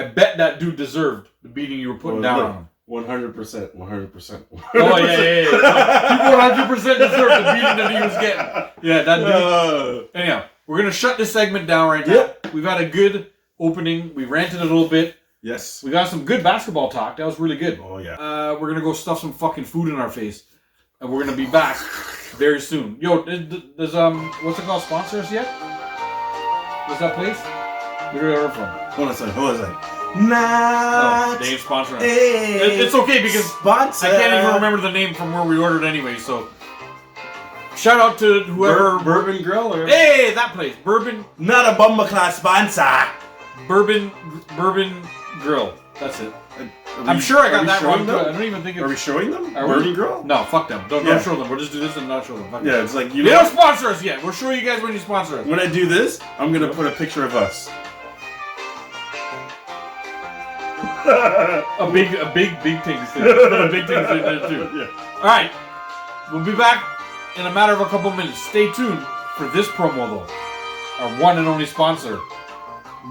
bet that dude deserved the beating you were putting down on him. 100%. 100%. Oh, yeah. He 100% deserved the beating that he was getting. Yeah, that dude. Anyhow, we're going to shut this segment down right now. Yep. We've had a good opening. We ranted a little bit. Yes. We got some good basketball talk. That was really good. Oh, yeah. We're going to go stuff some fucking food in our face. And we're going to be back very soon. Yo, does what's it called, sponsor us yet? What's that place? Where do we order from? Hold on a second. Not they ain't sponsoring us. It's okay because sponsor. I can't even remember the name from where we ordered anyway, so shout out to whoever Bourbon Grill or hey, that place. Bourbon not a Bumba Class sponsor. Bourbon Grill. That's it. I'm sure I got that wrong too. I don't even think it's... Are we showing them? Bourbon Grill? No, fuck them. Don't show them. We'll just do this and not show them. Fuck it's like they don't sponsor us yet. We'll show you guys when you sponsor us. When I do this, I'm gonna put a picture of us. a big thing to say. A big thing to say there too. Yeah. All right, we'll be back in a matter of a couple minutes. Stay tuned for this promo though. Our one and only sponsor,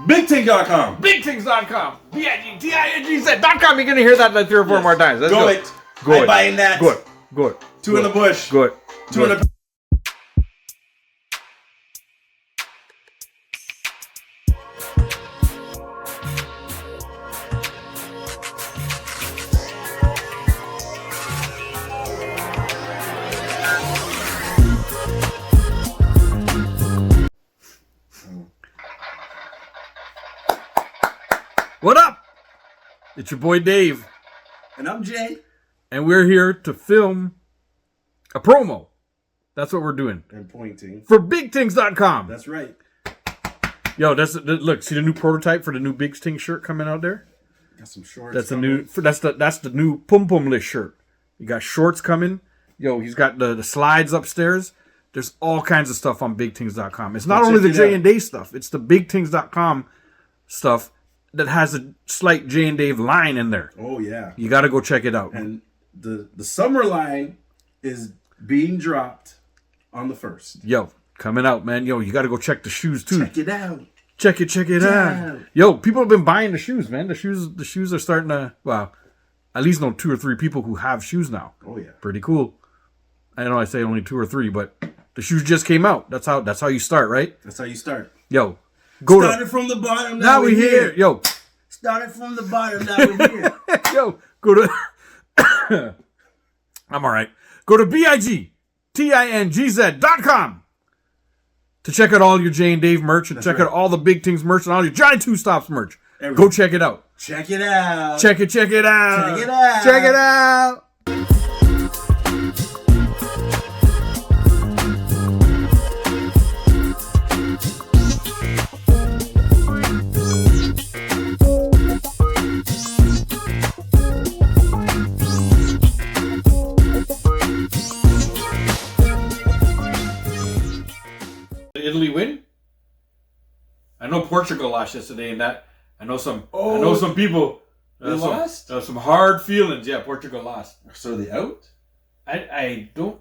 BigTing.com. BigTings.com. BigTings.com. You're gonna hear that like 3 or 4 more times. Let's go. Go I'm buying that. Good. Two in the bush. Good. Two in the. What up? It's your boy Dave. And I'm Jay. And we're here to film a promo. That's what we're doing. And pointing. For BigTings.com. That's right. Yo, look, see the new prototype for the new Big Ting shirt coming out there? Got some shorts. That's the new Pum Pum List shirt. You got shorts coming. Yo, he's got the slides upstairs. There's all kinds of stuff on BigTings.com. It's not only the Jay and Dave stuff. It's the BigTings.com stuff that has a slight Jay and Dave line in there. Oh, yeah. You got to go check it out. And the summer line is being dropped on the 1st. Yo, coming out, man. Yo, you got to go check the shoes, too. Check it out. Check it out. Yo, people have been buying the shoes, man. The shoes are starting to, well, at least know 2 or 3 people who have shoes now. Oh, yeah. Pretty cool. I know I say only 2 or 3, but the shoes just came out. That's how you start, right? That's how you start. Yo, started from the bottom, now we're here. Yo. Started from the bottom, now we're here. Yo, go to... I'm all right. Go to BigTingz.com to check out all your Jay and Dave merch and check out all the Big Tings merch and all your Johnny Two Stops merch. Go check it out. Check it out. Check it out. Check it out. Check it out. Italy win? I know Portugal lost yesterday, and that I know some people. They lost? Some hard feelings. Yeah, Portugal lost. So are they out? I don't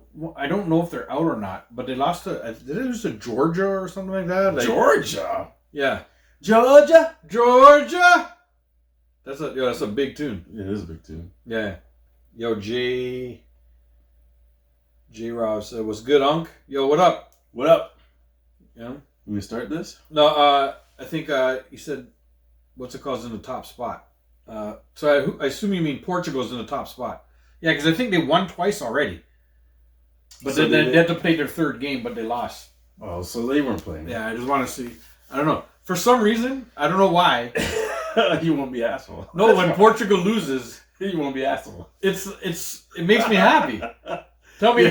know if they're out or not, but they lost to did they lose to Georgia or something like that? Georgia. Yeah. Georgia. That's a big tune. Yeah, it is a big tune. Yeah. Yo, J Rob said, "What's good, Unc? Yo, what up? What up? You know? Can we start this? No, I think he said, what's it called in the top spot? So I assume you mean Portugal's in the top spot. Yeah, because I think they won twice already. But So then they had to play their third game, but they lost. Oh, so they weren't playing. Yeah, I just want to see. I don't know. For some reason, I don't know why. You won't be asshole. No, when Portugal loses, You won't be asshole. it makes me happy. Tell me,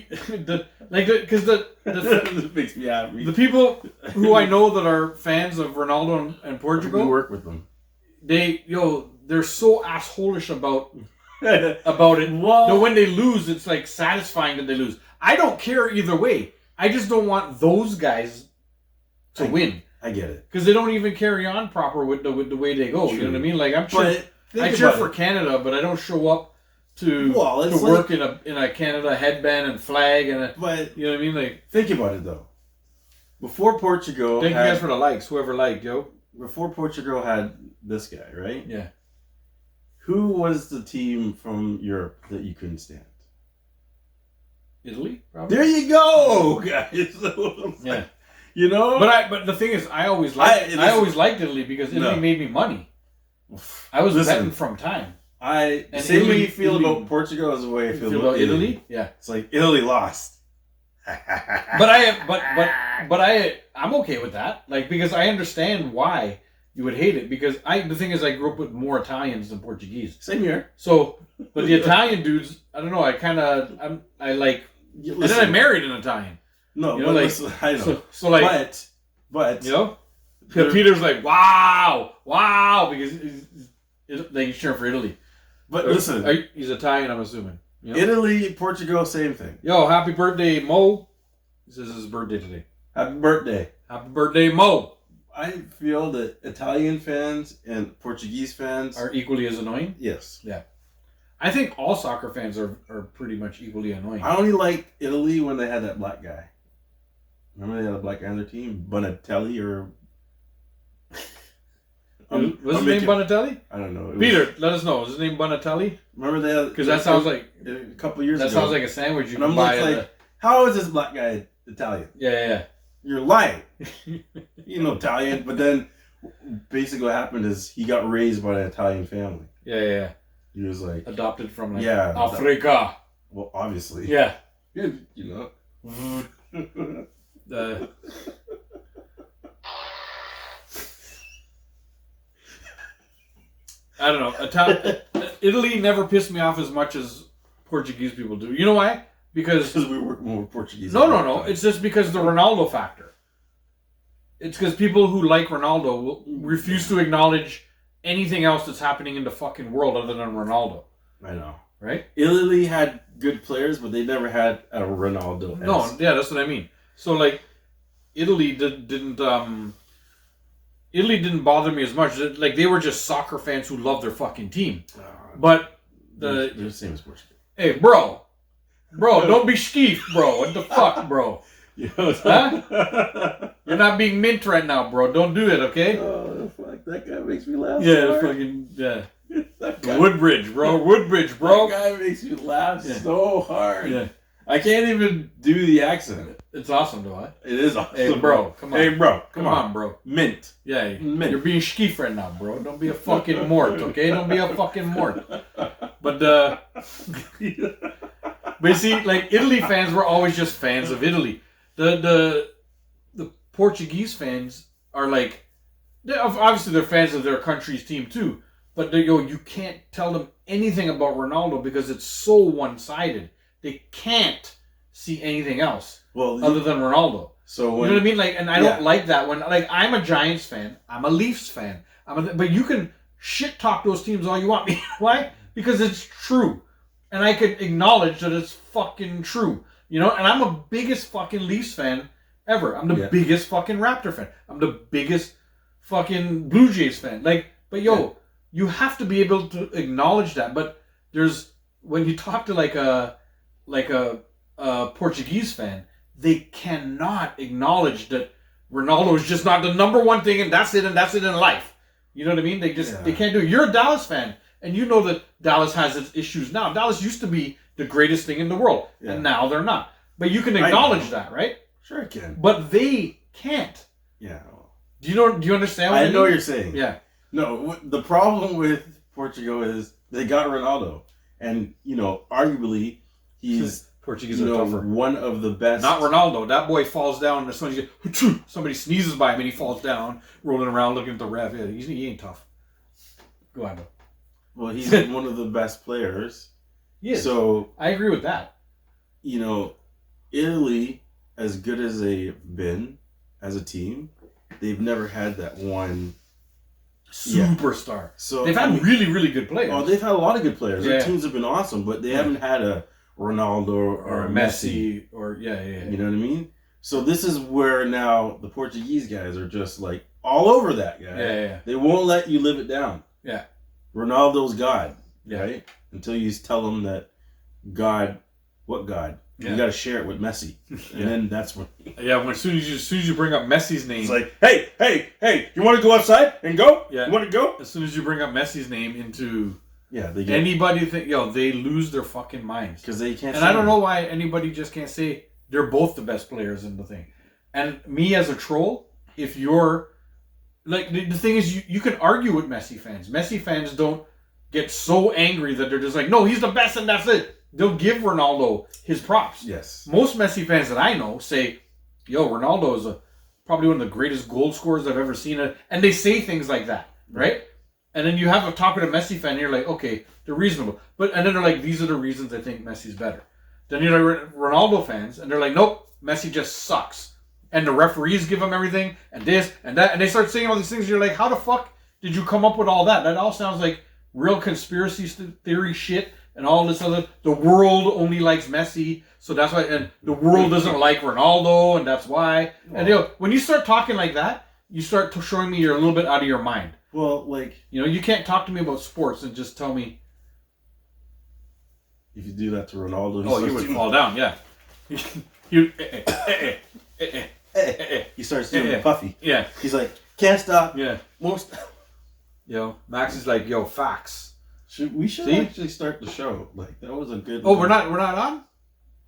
because It makes me happy. the people who I know that are fans of Ronaldo and We Portugal, work with them. they're so assholish about it. Well, No, when they lose, it's like satisfying that they lose. I don't care either way. I just don't want those guys to win I get it. because they don't even carry on proper with the way they go. You know what I mean? Like I cheer for Canada, but I don't show up to work in a Canada headband and flag and But you know what I mean? Like think about it though. Before Portugal, thank you guys for the likes. Whoever liked, yo. Before Portugal had this guy, right? Yeah. Who was the team from Europe that you couldn't stand? Italy, probably. There you go, guys. Yeah. You know, But the thing is, I always liked Italy because Italy made me money. I was betting from time. The And same way Italy- you feel Italy- about Portugal is the way I You feel feel about about Italy? Yeah. It's like Italy lost. But I'm okay with that. Like because I understand why you would hate it because the thing is I grew up with more Italians than Portuguese. Same here. So, but the Italian dudes, I don't know. I like. And then I married an Italian. No, you know, but like listen, I know. so like, but you know, Peter's like wow, because he's cheering for Italy. But listen, he's Italian, I'm assuming. You know? Italy, Portugal, same thing. Yo, happy birthday, Mo. This is his birthday today. Happy birthday. Happy birthday, Mo. I feel that Italian fans and Portuguese fans Are equally as annoying. yes. Yeah. I think all soccer fans are pretty much equally annoying. I only liked Italy when they had that black guy. Remember they had a black guy on their team? Bonatelli or... Was his name Bonatelli? I don't know. Peter, let us know. Was his name Bonatelli? Remember they had... Because that sounds like a couple years ago. that sounds like a sandwich you And can I'm buy. like, how is this black guy Italian? Yeah. You're lying. You know Italian, but then basically what happened is he got raised by an Italian family. Yeah. He was like... Adopted from like Yeah. Africa. Well, obviously. Yeah. You know. I don't know. Italy never pissed me off as much as Portuguese people do. You know why? Because we work more with Portuguese. no. It's just because the Ronaldo factor. It's because people who like Ronaldo will refuse to acknowledge anything else that's happening in the fucking world other than Ronaldo. I know. Right? Italy had good players, but they never had a Ronaldo. No, yeah, that's what I mean. So like, Italy didn't bother me as much. Like they were just soccer fans who love their fucking team. But they're the same as Portugal. Hey, bro, don't be skeef, bro. What the fuck, bro? Huh? You're not being mint right now, bro. Don't do it, okay? Oh, fuck. That guy makes me laugh. Yeah, so fucking yeah. That guy, Woodbridge, bro. That guy makes me laugh so hard. Yeah. I can't even do the accent. It's awesome, though, huh? It is awesome. Hey, bro, come on. Hey, bro, Come on, bro. Mint. Yeah, Mint. you're being skeef right now, bro. Don't be a fucking mort, okay? Don't be a fucking mort. But you see, like Italy fans were always just fans of Italy. The Portuguese fans are like, obviously they're fans of their country's team too. But you can't tell them anything about Ronaldo because it's so one-sided. They can't see anything else other than Ronaldo. So you know what I mean? Like, and I don't like that when like I'm a Giants fan, I'm a Leafs fan, but you can shit talk those teams all you want. Why? Because it's true, and I can acknowledge that it's fucking true. You know, and I'm the biggest fucking Leafs fan ever. I'm the biggest fucking Raptor fan. I'm the biggest fucking Blue Jays fan. Like, but you have to be able to acknowledge that. But when you talk to like a Portuguese fan, they cannot acknowledge that Ronaldo is just not the number one thing, and that's it in life. You know what I mean? They can't do it. You're a Dallas fan, and you know that Dallas has its issues now. Dallas used to be the greatest thing in the world, and now they're not. But you can acknowledge that, right? Sure, I can. But they can't. Yeah. Do you understand what I mean? know what you're saying. Yeah. No, the problem with Portugal is they got Ronaldo, and arguably he's Portuguese are tougher. one of the best. Not Ronaldo. That boy falls down as soon as somebody sneezes by him and he falls down, rolling around looking at the ref. Yeah, he ain't tough. Go ahead, though. Well, he's one of the best players. Yes. So I agree with that. Italy, as good as they've been as a team, they've never had that one superstar. So they've had really, really good players. Oh, they've had a lot of good players. Yeah. Their teams have been awesome, but they haven't had a Ronaldo or a Messi. or You know what I mean? So this is where now the Portuguese guys are just like all over that guy. Yeah. They won't let you live it down. Yeah. Ronaldo's God. Yeah. Right? Until you tell them that God, what God? Yeah. You got to share it with Messi, and then that's when. Yeah, as soon as you bring up Messi's name, it's like, hey, you want to go outside and go? Yeah. You want to go? As soon as you bring up Messi's name into they get, anybody they lose their fucking minds because they can't. And I don't know why anybody just can't say they're both the best players in the thing. And me as a troll, if you're like the thing is, you can argue with Messi fans. Messi fans don't get so angry that they're just like, no, he's the best and that's it. They'll give Ronaldo his props. Yes. Most Messi fans that I know say, yo, Ronaldo is probably one of the greatest goal scorers I've ever seen. And they say things like that, right? And then you have a talk with a Messi fan and you're like, okay, they're reasonable. And then they're like, these are the reasons I think Messi's better. Then you're like Ronaldo fans and they're like, nope, Messi just sucks. And the referees give him everything and this and that. And they start saying all these things. You're like, how the fuck did you come up with all that? That all sounds like real conspiracy theory shit. And all this other, the world only likes Messi, so that's why, and the world doesn't like Ronaldo, and that's why. And when you start talking like that, you start showing me you're a little bit out of your mind. Well, like you can't talk to me about sports and just tell me. If you do that to Ronaldo, he would fall down. Yeah, he starts doing puffy. Yeah, he's like, can't stop. Yeah, Max is like, facts. We should actually start the show. Like that was a good. Oh, we're not on.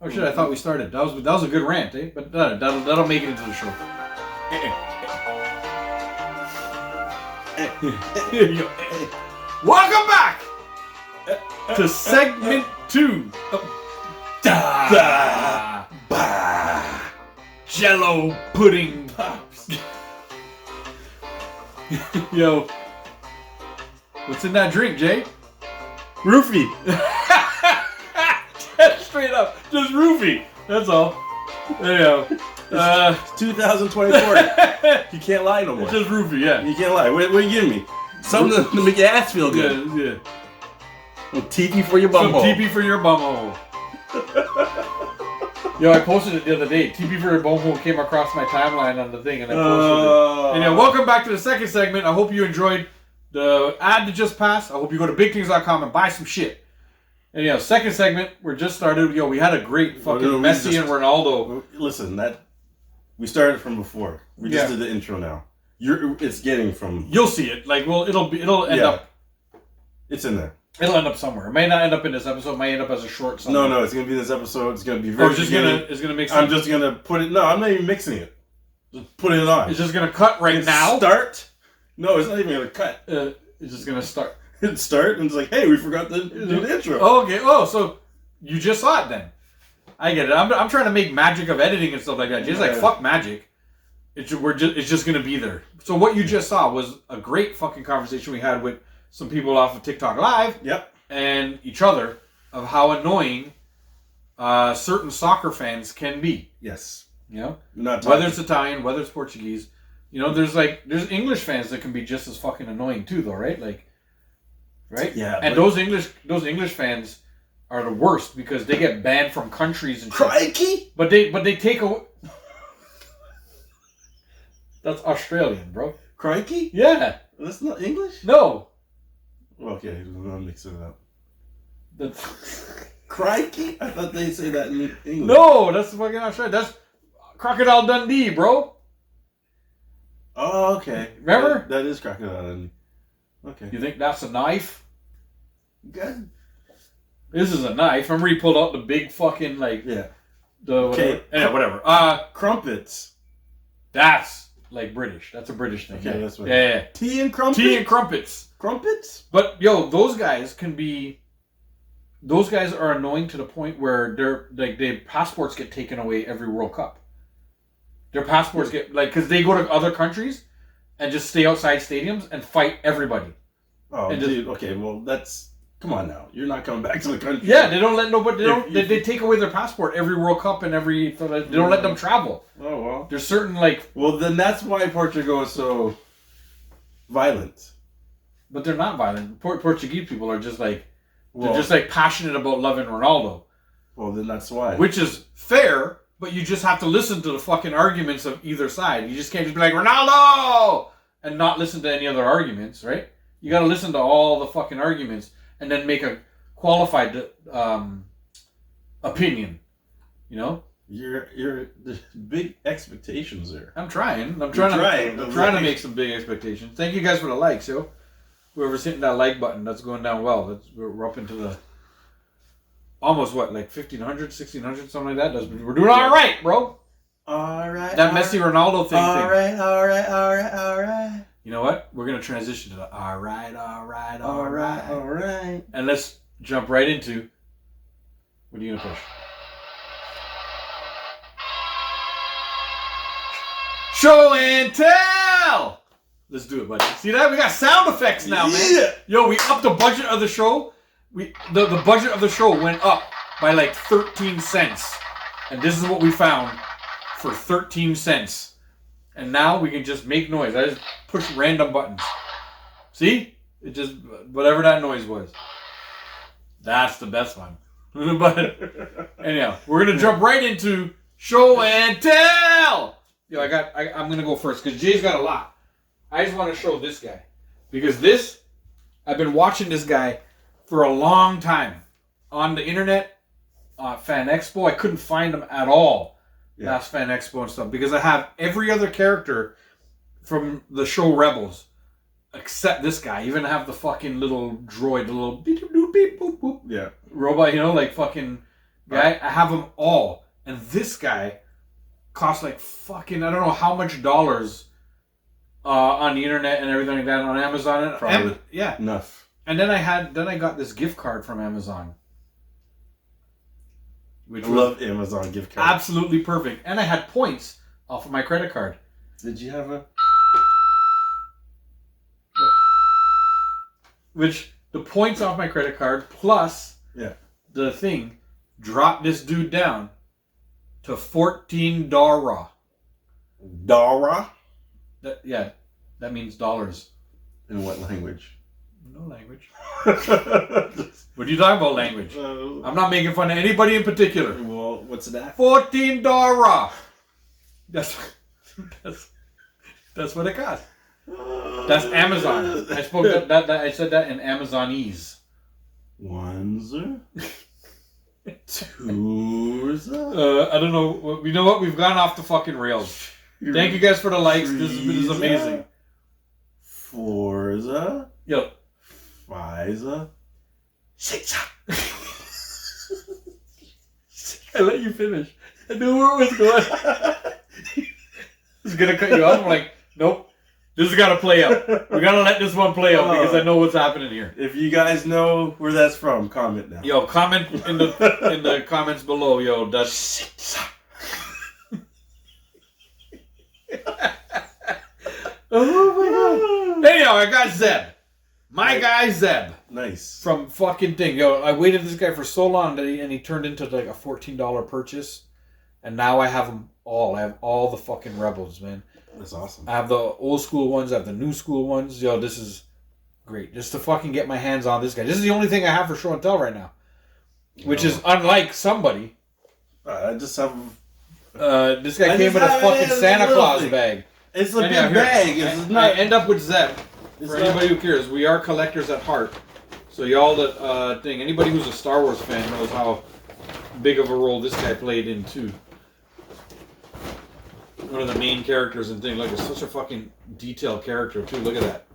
Oh shit! I thought we started. That was a good rant, eh? But that'll make it into the show. Welcome back to segment 2. Jello pudding pops. Yo, what's in that drink, Jay? Roofie. Straight up, just roofie. That's all. There you go. 2024. You can't lie no more. It's just roofie, yeah. You can't lie. What are you giving me? Something to make your ass feel good. Yeah. Well, TP for your bum hole. TP for your bum hole. Yo, I posted it the other day. TP for your bum hole came across my timeline on the thing, and I posted it. And welcome back to the second segment. I hope you enjoyed the ad that just passed. I hope you go to bigthings.com and buy some shit. And second segment, we're just started. We had a great fucking Messi and Ronaldo. Listen, we started from before. We just did the intro now. It's getting from. You'll see it. Like, it'll end up. It's in there. It'll end up somewhere. It may not end up in this episode. It might end up as a short. Somewhere. No, it's gonna be this episode. It's gonna be very. It's gonna mix. I'm just gonna put it. No, I'm not even mixing it. Just put it on. It's just gonna cut now. Start. No, it's not even gonna cut. It's just gonna start. Start and it's like, hey, we forgot to do the intro. Oh, okay. Oh, so you just saw it then? I get it. I'm trying to make magic of editing and stuff like that. Just like fuck magic. It's just gonna be there. So what you just saw was a great fucking conversation we had with some people off of TikTok Live. Yep. And each other of how annoying certain soccer fans can be. Yes. Whether it's Italian, whether it's Portuguese. There's English fans that can be just as fucking annoying too, though, right? Right? Yeah. And those English fans are the worst because they get banned from countries and Crikey! shit. But they take away. That's Australian, bro. Crikey? Yeah. That's not English? No. Okay, I'm mixing it up. That's Crikey? I thought they say that in English. No, that's fucking Australian. That's Crocodile Dundee, bro. Oh, okay. Remember? That is Crocodile Dundee. Okay. You think that's a knife? Good. This is a knife. Remember he pulled out the big fucking Yeah. the Okay. whatever. Yeah, whatever. Crumpets. That's like British. That's a British thing. Okay, yeah. that's what. Yeah. Tea and crumpets. Tea and crumpets. Crumpets. But yo, those guys can be. Those guys are annoying to the point where their passports get taken away every World Cup. Their passports get because they go to other countries and just stay outside stadiums and fight everybody. Oh, and dude. Okay, well that's. Come on now, you're not coming back to the country. Yeah, they don't let nobody. They take away their passport every World Cup and every. They don't let them travel. Oh well. There's certain Well, then that's why Portugal is so violent. But they're not violent. Portuguese people are just they're Well, just passionate about loving Ronaldo, well, then that's why. which is fair. But you just have to listen to the fucking arguments of either side. You just can't just be like Ronaldo and not listen to any other arguments, right? You got to listen to all the fucking arguments and then make a qualified opinion. You know. You're there's big expectations there. I'm trying. I'm trying. trying to make some big expectations. Thank you guys for the likes, yo. Whoever's hitting that like button, that's going down well. We're up into the almost what, like 1,500, 1,600, something like that. We're doing all right, bro. All right. That Messi Ronaldo thing. All right. You know what? We're gonna transition to the all right. And let's jump right into. What are you gonna push? Show and tell. Let's do it, buddy. See that? We got sound effects now, man. Yo, we upped the budget of the show. The budget of the show went up by like 13 cents. And this is what we found for 13 cents. And now we can just make noise. I just push random buttons. See? It just, whatever that noise was. That's the best one. But anyhow, we're going to jump right into show and tell. Yo, I'm going to go first because Jay's got a lot. I just want to show this guy. Because I've been watching this guy for a long time. On the internet, Fan Expo, I couldn't find him at all. Yeah. Last Fan Expo and stuff. Because I have every other character from the show Rebels. Except this guy. I even have the fucking little droid, the little beep, boop, beep, boop, boop. Yeah. Robot, fucking guy. I have them all. And this guy costs like fucking, I don't know how much dollars on the internet and everything like that on Amazon. Probably yeah. Enough. And then I got this gift card from Amazon. Which I love Amazon gift cards. absolutely perfect. And I had points off of my credit card. Did you have a... Which, the points off my credit card plus the thing dropped this dude down to $14. Dara? That means dollars. In what language? No language. What are you talking about, language? I'm not making fun of anybody in particular. Well, what's that? $14. That's what it cost. That's Amazon. I spoke I said that in Amazonese. One's two's I don't know. You know what? We've gone off the fucking rails. Thank you guys for the likes. This is amazing. Forza. Yo. Fiza. Six. I let you finish. I knew where it was going. I was gonna cut you off. I'm like, nope. This has got to play out. We got to let this one play out because I know what's happening here. If you guys know where that's from, comment now. Yo, comment in the comments below. Yo, that's. Oh my god. Anyhow, I got Zeb. My guy Zeb. Nice. From fucking thing. Yo, I waited this guy for so long and he turned into like a $14 purchase. And now I have them all. I have all the fucking Rebels, man. That's awesome. I have the old school ones. I have the new school ones. Yo, this is great. Just to fucking get my hands on this guy. This is the only thing I have for show and tell right now. Which is unlike somebody. I just have... this guy came with a fucking Santa Claus bag. It's a big bag. I end up with Zeb. For anybody who cares, we are collectors at heart. So y'all that thing, anybody who's a Star Wars fan knows how big of a role this guy played in too. One of the main characters and thing. Look, it's such a fucking detailed character too. Look at that.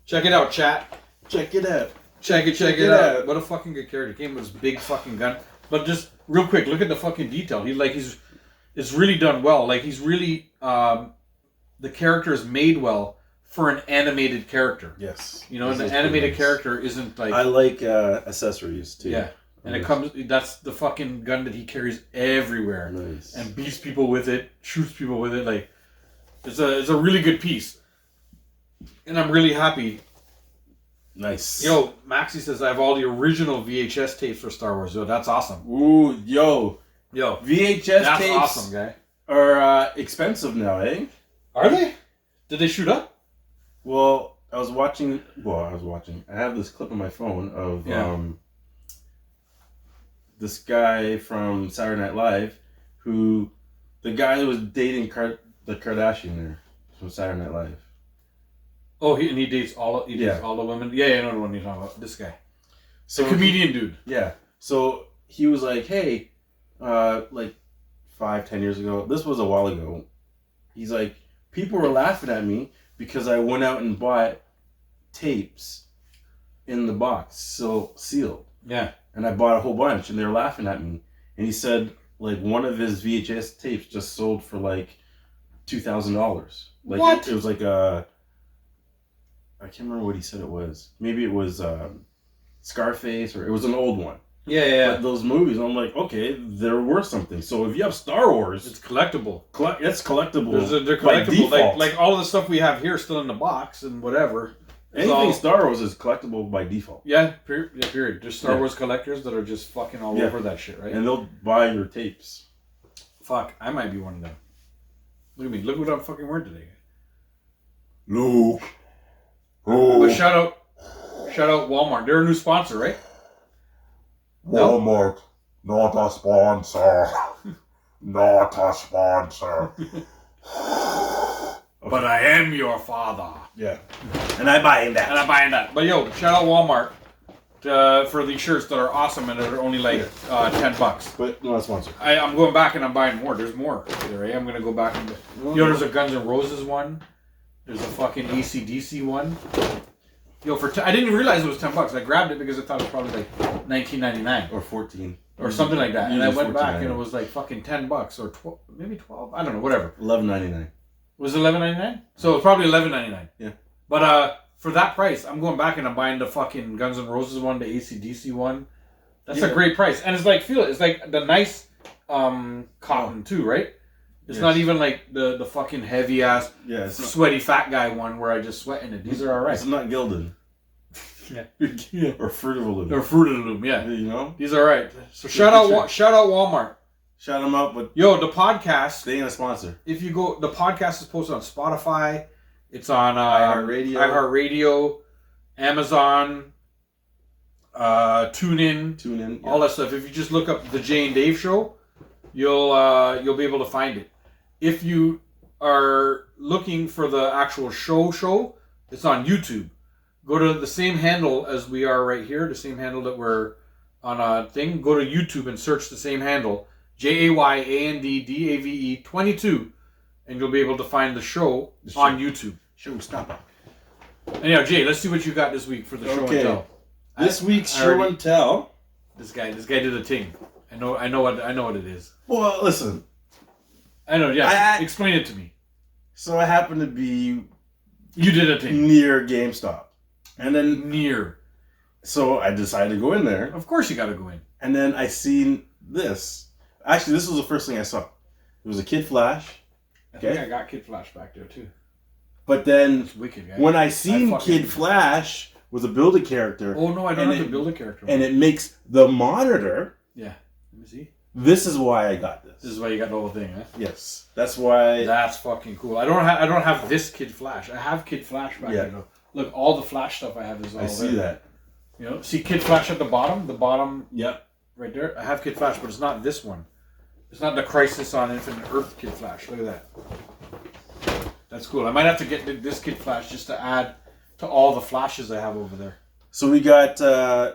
Check it out, chat. Check it out. Check it out. What a fucking good character. Came with his big fucking gun. But just real quick, look at the fucking detail. It's really done well. Like he's really the character is made well for an animated character. Yes. You know, and the animated character isn't like... I like accessories, too. Yeah. And it comes... That's the fucking gun that he carries everywhere. Nice. And beats people with it, shoots people with it. Like, it's a really good piece. And I'm really happy. Nice. Yo, Maxie says I have all the original VHS tapes for Star Wars. Yo, that's awesome. Ooh, yo. VHS that's tapes awesome, guy. are expensive now, eh? Are they? Did they shoot up? Well, I was watching. I have this clip on my phone of this guy from Saturday Night Live, the guy who was dating the Kardashian there from Saturday Night Live. Oh, he dates all the women. Yeah, I know the one you're talking about. This guy, So the comedian dude. Yeah. So he was like, "Hey, like 5-10 years ago. This was a while ago. He's like, people were laughing at me because I went out and bought tapes in the box, sealed. Yeah. And I bought a whole bunch, and they were laughing at me. And he said, like, one of his VHS tapes just sold for like $2,000. Like, what? It was like I can't remember what he said it was. Maybe it was Scarface, or it was an old one. Yeah. But those movies, I'm like, okay, they're worth something. So if you have Star Wars, It's collectible. It's collectable. They're by collectible. default. Like all of the stuff we have here still in the box and whatever. Anything Star Wars is collectible by default. Yeah, period. There's Star Wars collectors that are just fucking all over that shit, right? And they'll buy your tapes. Fuck, I might be one of them. Look at me. Look what I'm fucking wearing today. Luke. But shout out Walmart. They're a new sponsor, right? Walmart, not a sponsor. Not a sponsor. But I am your father. Yeah. And I buy that. And I'm buying that. But yo, shout out Walmart for these shirts that are awesome and they're only like $10. But not a sponsor. I'm going back and I'm buying more. There's more there, eh? I'm going to go back and... there's a Guns N' Roses one. There's a fucking AC/DC one. Yo, I didn't realize it was $10. I grabbed it because I thought it was probably like $19.99 Or 14. or something like that. And I went back and it $14.99. was like fucking $10 or 12, maybe 12. I don't know, whatever. $11.99. Was it $11.99? So it's probably $11.99. Yeah. But for that price, I'm going back and I'm buying the fucking Guns N' Roses one, the AC/DC one. That's a great price, and it's like it's like the nice cotton too, right? It's not even like the fucking heavy ass, sweaty fat guy one where I just sweat in it. These are alright. It's not Gildan. Yeah. Or Fruit of the Loom. Or Fruit of the Loom, yeah. You know? These are alright. So shout out Walmart. Shout them out, but Yo, the podcast. they ain't a sponsor. If you go, the podcast is posted on Spotify. It's on iHeartRadio, Amazon, TuneIn, all that stuff. If you just look up the Jay and Dave Show, you'll be able to find it. If you are looking for the actual show, it's on YouTube. Go to the same handle as we are right here, the same handle that we're on a thing. Go to YouTube and search the same handle, JAYANDDAVE 22, and you'll be able to find the show on YouTube. Showstopper. Anyhow, Jay, let's see what you got this week for the show and tell. This week's show and tell. This guy did a thing. I know what it is. Well, listen. I know. Yeah, explain it to me. So I happened to be. You did a thing near GameStop, and then near. So I decided to go in there. Of course, you got to go in. And then I seen this. Actually, this was the first thing I saw. It was a Kid Flash. I think I got Kid Flash back there too. But then That's wicked, guy. when I seen Kid Flash with a build a character. Oh no, I don't have to build a character. And it makes the monitor. Yeah. Let me see. This is why I got this. This is why you got the whole thing, huh? Yes. That's why. That's fucking cool. I don't have this Kid Flash. I have Kid Flash back there though. Look, all the Flash stuff I have is all there. I see that. You know, see Kid Flash at the bottom? The bottom. Yep. Right there. I have Kid Flash, but it's not this one. It's not the Crisis on Infinite Earth Kid Flash. Look at that. That's cool. I might have to get this Kid Flash just to add to all the flashes I have over there. So we got,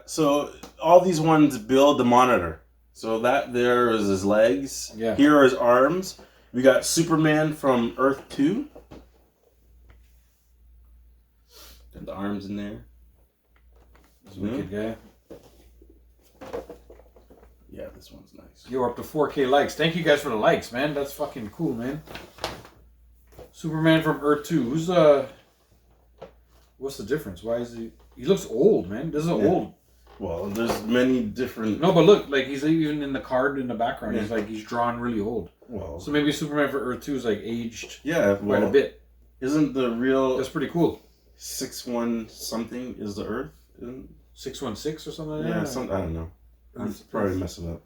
so all these ones build the monitor. So that there is his legs. Yeah. Here are his arms. We got Superman from Earth 2. Got the arms in there. This wicked guy. Yeah, this one's nice. You're up to 4K likes. Thank you guys for the likes, man. That's fucking cool, man. Superman from Earth 2. Who's what's the difference? Why is he? He looks old, man. This is old. Well, there's many different. No, but look, like he's even in the card in the background. Yeah. He's drawn really old. Well, so maybe Superman for Earth 2 is like aged. Yeah, quite a bit. Isn't the real? That's pretty cool. 6-1 something is the Earth. 616 or something like that. Yeah, something. I don't know. I'm probably messing up.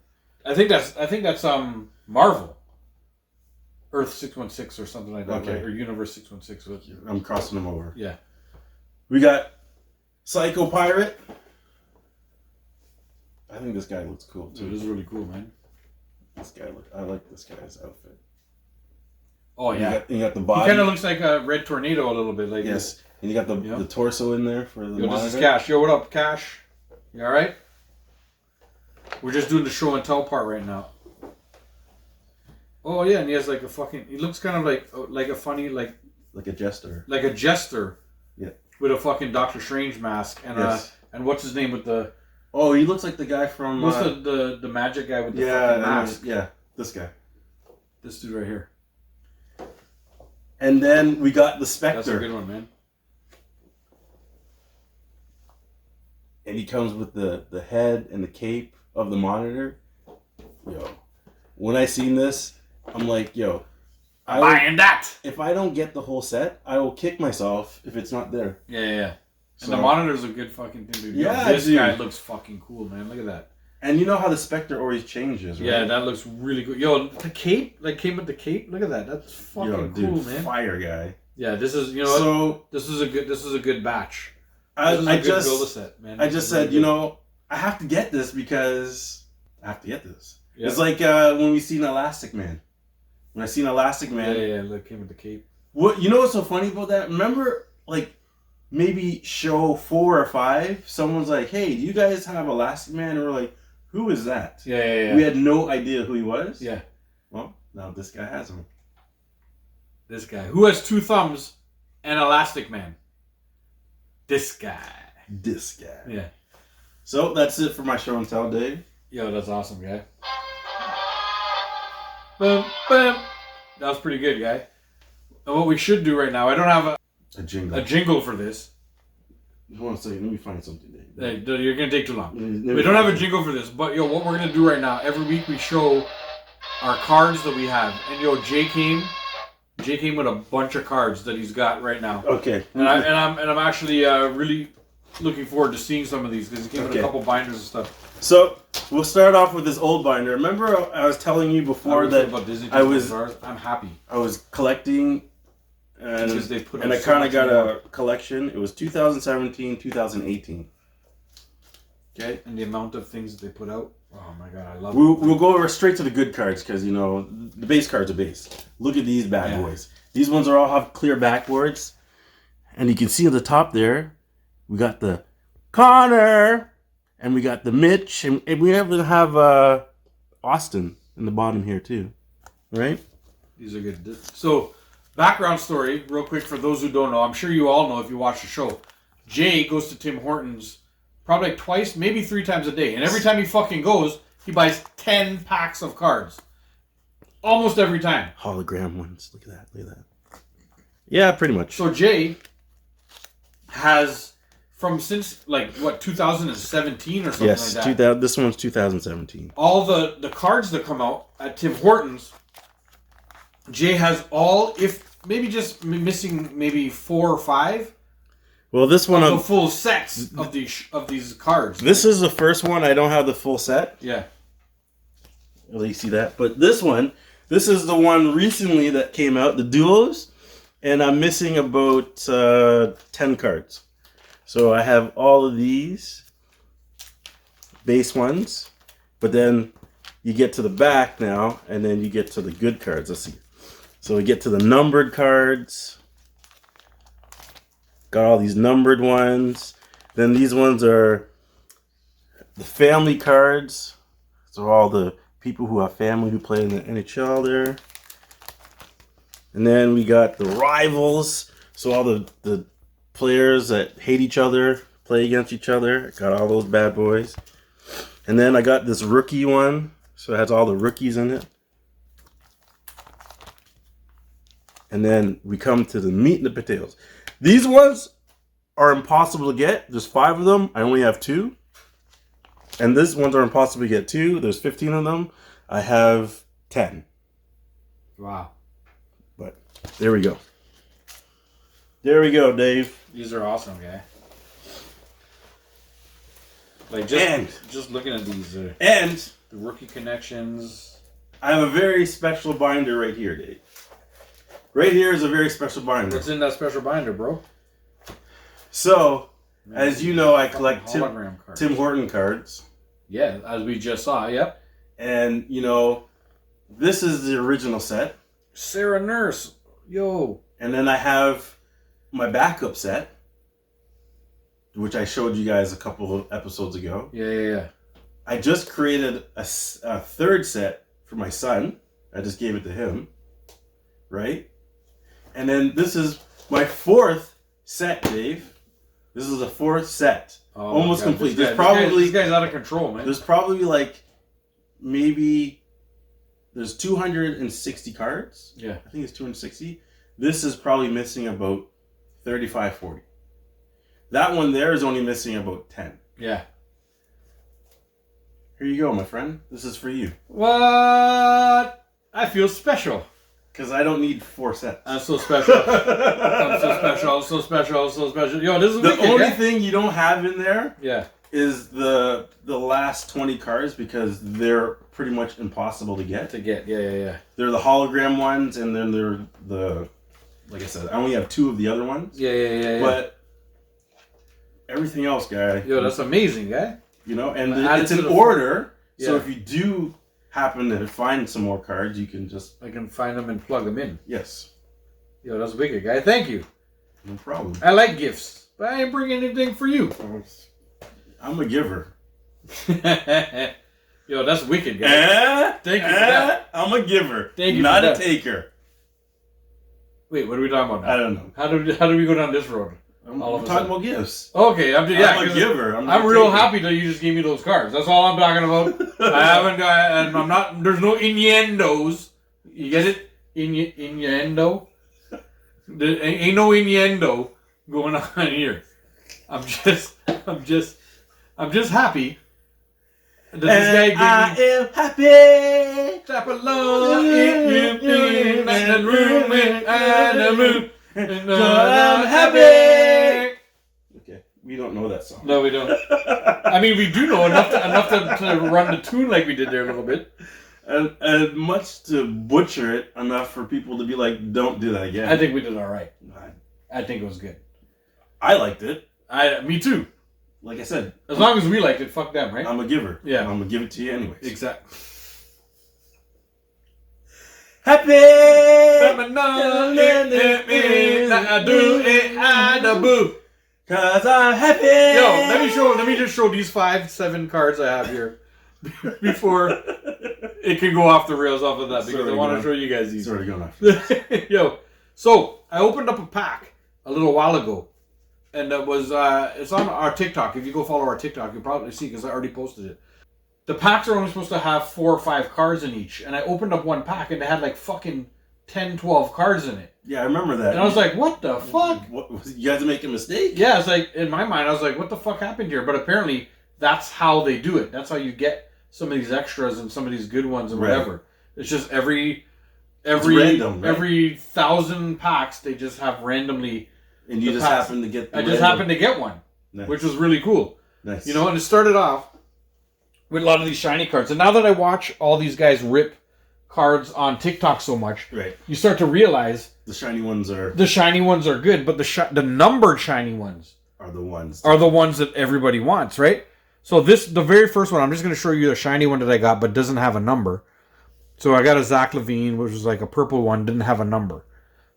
I think that's Marvel. Earth 616 or something like that. Okay. Right? Or Universe 616. I'm crossing them over. Yeah. We got Psycho Pirate. I think this guy looks cool too. It is really cool, man. I like this guy's outfit. Oh yeah. You got the body. He kind of looks like a Red Tornado a little bit. Like yes. And you got the torso in there for the monitor. This is Cash. Yo, what up, Cash? You alright? We're just doing the show and tell part right now. Oh yeah, and he has like a fucking. He looks kind of like a funny like a jester. Like a jester. Yeah. With a fucking Doctor Strange mask and and what's his name with the. Oh, he looks like the guy from. What's the magic guy with the fucking mask? Yeah, this guy. This dude right here. And then we got the Spectre. That's a good one, man. And he comes with the head and the cape of the Monitor. Yo, when I seen this, I'm like, yo, buying that. If I don't get the whole set, I will kick myself if it's not there. Yeah. And the Monitor's a good fucking thing, dude. Yeah, this guy looks fucking cool, man. Look at that. And you know how the Spectre always changes, right? Yeah, that looks really good. Yo, the cape, came with the cape. Look at that. That's fucking cool, man. Fire guy. Yeah, this is this is a good batch. I just said, I have to get this because I have to get this. Yeah. It's like when we seen Elastic Man. When I seen Elastic Man. Yeah, that came with the cape. What you know what's so funny about that? Remember, like maybe show 4 or 5, someone's like, "Hey, do you guys have Elastic Man?" And we're like, "Who is that?" Yeah. We had no idea who he was. Yeah. Well, now this guy has him. This guy who has 2 thumbs and Elastic Man. This guy. Yeah. So that's it for my show and tell, Dave. Yo, that's awesome, guy. Boom, boom. That was pretty good, guy. And what we should do right now, I don't have a jingle for this. Hold on a second, let me find something, Dave. Hey, you're gonna take too long. We don't have a jingle for this, but yo, what we're gonna do right now, every week we show our cards that we have, and yo, Jay came with a bunch of cards that he's got right now. Okay. And I'm actually really looking forward to seeing some of these because he came with a couple binders and stuff. So we'll start off with this old binder. Remember, I was telling you before that I'm happy. I was collecting, and I kind of got a collection. It was 2017, 2018. Okay. And the amount of things that they put out. Oh my god, I love it. We'll go over straight to the good cards because the base cards are base. Look at these bad boys. These ones all have clear backboards, and you can see at the top there, we got the Connor, and we got the Mitch, and we even have Austin in the bottom here too, right? These are good. So, background story, real quick for those who don't know. I'm sure you all know if you watch the show. Jay goes to Tim Hortons probably like twice, maybe 3 times a day. And every time he fucking goes, he buys 10 packs of cards. Almost every time. Hologram ones. Look at that. Yeah, pretty much. So Jay has, since 2017 or something like that. Yes, this one's 2017. All the cards that come out at Tim Hortons, Jay has all, if maybe just missing maybe 4 or 5. Well, this one the full sets of these cards. This is the first one. I don't have the full set. Yeah. Well, you see that, but this is the one recently that came out, the duos, and I'm missing about 10 cards. So I have all of these base ones, but then you get to the back now, and then you get to the good cards. Let's see. So we get to the numbered cards. Got all these numbered ones. Then these ones are the family cards. So all the people who have family who play in the NHL there. And then we got the rivals. So all the players that hate each other, play against each other. I got all those bad boys. And then I got this rookie one. So it has all the rookies in it. And then we come to the meat and the potatoes. These ones are impossible to get. There's 5 of them. I only have 2. And these ones are impossible to get too. There's 15 of them. I have 10. Wow. But there we go. There we go, Dave. These are awesome, guy. Like just looking at these, And the rookie connections. I have a very special binder right here, Dave. Right here is a very special binder. What's in that special binder, bro? So, as you know, I collect hologram cards. Tim Horton cards. Yeah, as we just saw. Yep. And, you know, this is the original set. Sarah Nurse. Yo. And then I have my backup set, which I showed you guys a couple of episodes ago. Yeah. I just created a third set for my son. I just gave it to him. Right? And then this is my 4th set, Dave. This is the 4th set. Oh, almost complete. This guy's out of control, man. There's probably like maybe there's 260 cards. Yeah. I think it's 260. This is probably missing about 35, 40. That one there is only missing about 10. Yeah. Here you go, my friend. This is for you. What? I feel special. Because I don't need 4 sets. I'm so special. I'm so special. I'm so special. I'm so special. Yo, this is the wicked, only yeah? thing you don't have in there Yeah. is the last 20 cards because they're pretty much impossible to get. Yeah. They're the hologram ones, and then they're the, like I said, I only have 2 of the other ones. Yeah. But everything else, guy. Yo, that's amazing, guy. You know, and Add it's it to in the order. Yeah. So if you do happen to find some more cards, you can just... I can find them and plug them in. Yes. Yo, that's wicked, guy. Thank you. No problem. I like gifts, but I ain't bringing anything for you. I'm a giver. Yo, that's wicked, guy. Thank you for that. I'm a giver. Thank you not for a that. taker. Wait, what are we talking about now? I don't know. How do we go down this road? I'm All of a talking sudden. about gifts. Okay, I'm I'm a giver. I'm real happy that you just gave me those cards. That's all I'm talking about. I haven't got, and I'm not. There's no innuendos. You get it? Innuendo. There ain't no innuendo going on here. I'm just happy that this guy gave me. I am happy. Tap along in the room and the moon. And I'm happy. Okay, we don't know that song. No, we don't. I mean, we do know enough to run the tune like we did there a little bit. And much to butcher it enough for people to be like, don't do that again. I think we did all right. I think it was good. I liked it. Me too. Like I said, As long as we liked it, fuck them, right? I'm a giver. Yeah. I'm gonna give it to you anyways. Exactly. Happy. Cause I'm happy. Yo, let me just show these 5-7 cards I have here before it can go off the rails off of that, because I want to show you guys these. It's already going off. Yo, so I opened up a pack a little while ago, and it was it's on our TikTok. If you go follow our TikTok, you'll probably see, because I already posted it. The packs are only supposed to have 4 or 5 cards in each, and I opened up one pack and it had like fucking 10, 12 cards in it. Yeah, I remember that. And I was like, what the fuck? What, you guys make a mistake? Yeah, it's like, in my mind, I was like, what the fuck happened here? But apparently, that's how they do it. That's how you get some of these extras and some of these good ones and whatever. Right. It's just every random, right? every 1,000 packs, they just have randomly. And you just happen to get. I just happened to get one, Nice. which was really cool. Nice. You know, and it started off with a lot of these shiny cards. And now that I watch all these guys rip cards on TikTok so much, right? You start to realize The shiny ones are good, but the numbered shiny ones the ones that everybody wants, right? So the very first one, I'm just going to show you the shiny one that I got, but doesn't have a number. So I got a Zach Levine, which was like a purple one, didn't have a number.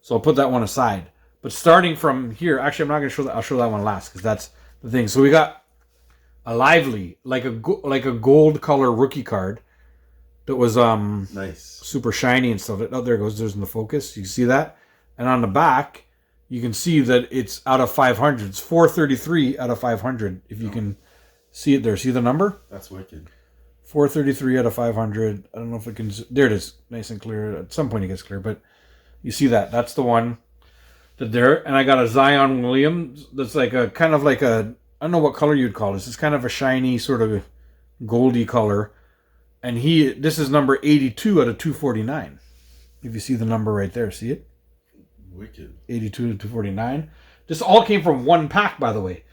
So I'll put that one aside. But starting from here, actually, I'm not going to show that. I'll show that one last, because that's the thing. So we got a Lively, like a gold color rookie card that was nice, super shiny and stuff. Oh, there it goes. There's in the focus. You can see that. And on the back, you can see that it's out of 500. It's 433 out of 500. If you can see it there. See the number? That's wicked. 433 out of 500. I don't know if it can... There it is. Nice and clear. At some point it gets clear. But You see that? That's the one that there. And I got a Zion Williams that's like a kind of like a, I don't know what color you'd call this. It's kind of a shiny sort of goldy color. And this is number 82 out of 249. If you see the number right there, see it? Wicked. 82 to 249. This all came from one pack, by the way.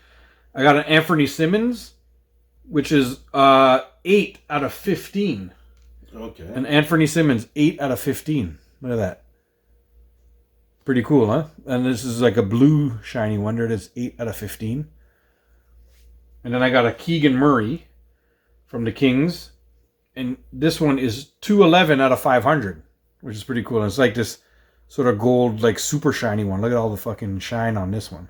I got an Anthony Simmons, which is 8 out of 15. Okay. An Anthony Simmons, 8 out of 15. Look at that. Pretty cool, huh? And this is like a blue shiny one. There it is, 8 out of 15. And then I got a Keegan Murray from the Kings. And this one is 211 out of 500, which is pretty cool. And it's like this sort of gold, like super shiny one. Look at all the fucking shine on this one.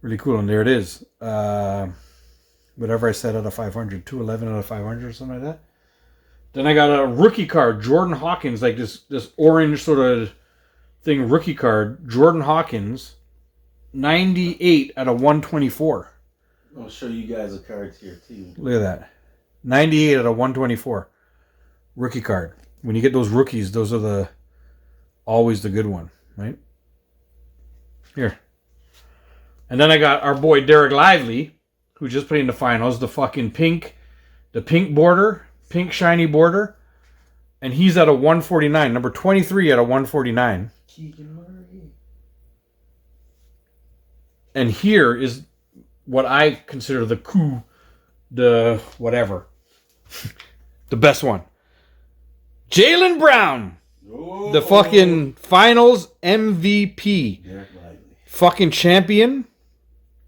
Really cool. And there it is. Whatever I said out of 500. 211 out of 500 or something like that. Then I got a rookie card. Jordan Hawkins. Like this orange sort of thing. Rookie card. Jordan Hawkins. 98 out of 124. I'll show you guys a card here too. Look at that. 98 out of 124. Rookie card. When you get those rookies, those are always the good one, right? Here. And then I got our boy Derek Lively, who just played in the finals, the pink border, pink shiny border. And he's at a 149, number 23 out of 149. Keegan Murray. And here is what I consider the best one. Jaylen Brown. Oh. The fucking finals MVP. Derek Lively. Fucking champion.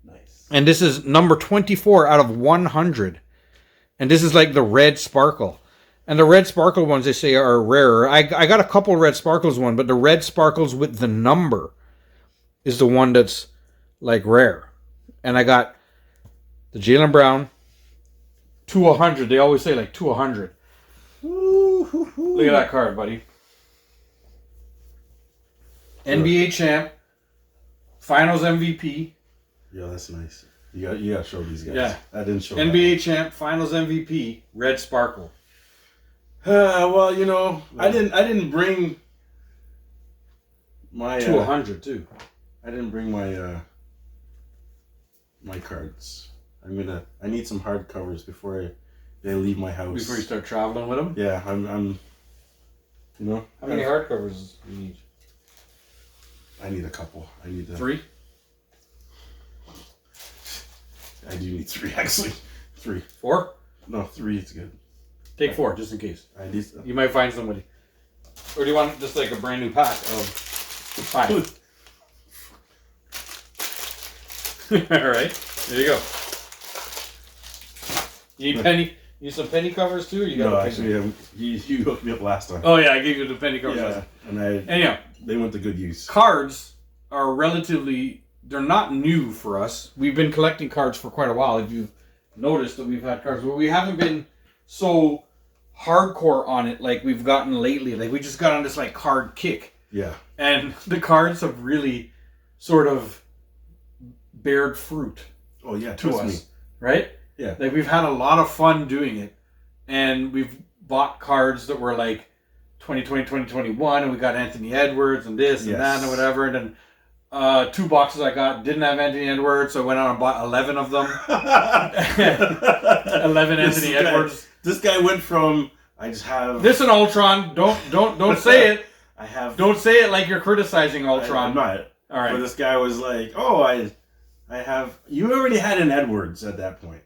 Nice. And this is number 24 out of 100. And this is like the red sparkle. And the red sparkle ones, they say, are rarer. I got a couple red sparkles one, but the red sparkles with the number is the one that's like rare. And I got the Jaylen Brown 2/100. They always say like 2/100. Look at that card, buddy. NBA champ, Finals MVP. Yeah, that's nice. You got to show these guys. Yeah, I didn't show. NBA champ, Finals MVP, red sparkle. Well, you know, I didn't bring my 2/100 too. I didn't bring my my cards. I need some hard covers before they leave my house. Before you start traveling with them? Yeah, I'm you know. How many hardcovers do you need? I need a couple. I need 3? I do need 3 actually. 3. 4? No, 3 is good. Take 4 just in case. I need You might find somebody. Or do you want just like a brand new pack of 5? Alright. There you go. You need some penny covers too? Or you got No, actually, you hooked me up last time. Oh yeah, I gave you the penny covers. Yeah, and Anyhow, they went to good use. cards are they're not new for us. We've been collecting cards for quite a while. If you've noticed that we've had cards, but we haven't been so hardcore on it like we've gotten lately. Like we just got on this like card kick. Yeah. And the cards have really sort of bared fruit Oh yeah, to trust us. me. Right? Yeah. Like we've had a lot of fun doing it. And we've bought cards that were like 2020, 2021, and we got Anthony Edwards and this and that and whatever. And then 2 boxes I got didn't have Anthony Edwards, so I went out and bought 11 of them. 11 Anthony Edwards. This guy went from I just have Listen, Ultron, don't say it. I have Don't say it like you're criticizing Ultron. I'm not. All right. But this guy was like, "Oh, I have." You already had an Edwards at that point.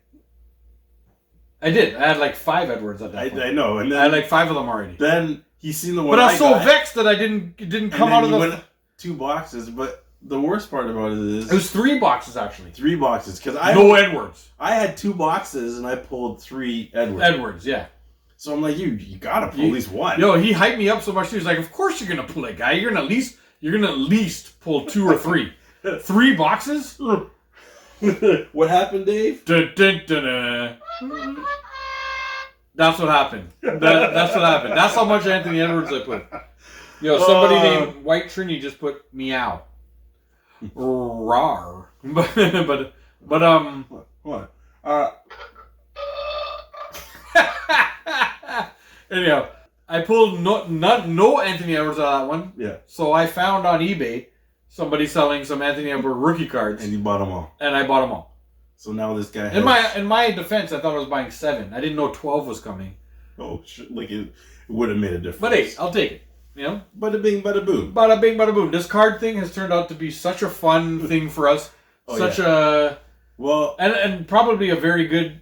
I did. I had like 5 Edwards at that point. I know, and then I had like 5 of them already. then he's seen the one. But I was so got, vexed that it didn't come and out then of he the. went 2 boxes. But the worst part about it is It was 3 boxes actually. 3 boxes because No Edwards. I had 2 boxes and I pulled 3 Edwards. Edwards, yeah. So I'm like, you gotta pull at least one. Yo, he hyped me up so much. He was like, "Of course you're gonna pull it, guy. You're gonna at least pull 2 or 3. 3 boxes? What happened, Dave? Dun, dun, dun, dun. That's what happened. That's what happened. That's how much Anthony Edwards I put. Yo, somebody named White Trini just put meow. Rawr. But What? anyhow, I pulled no Anthony Edwards out of that one. Yeah. So I found on eBay somebody selling some Anthony Edwards rookie cards, And you bought them all. and I bought them all. So now this guy has... In my defense, I thought I was buying 7. I didn't know 12 was coming. Oh, shit. Like, it would have made a difference. But hey, I'll take it. You know? Bada bing, bada boom. Bada bing, bada boom. This card thing has turned out to be such a fun thing for us. Oh, Such yeah. a... Well... And probably a very good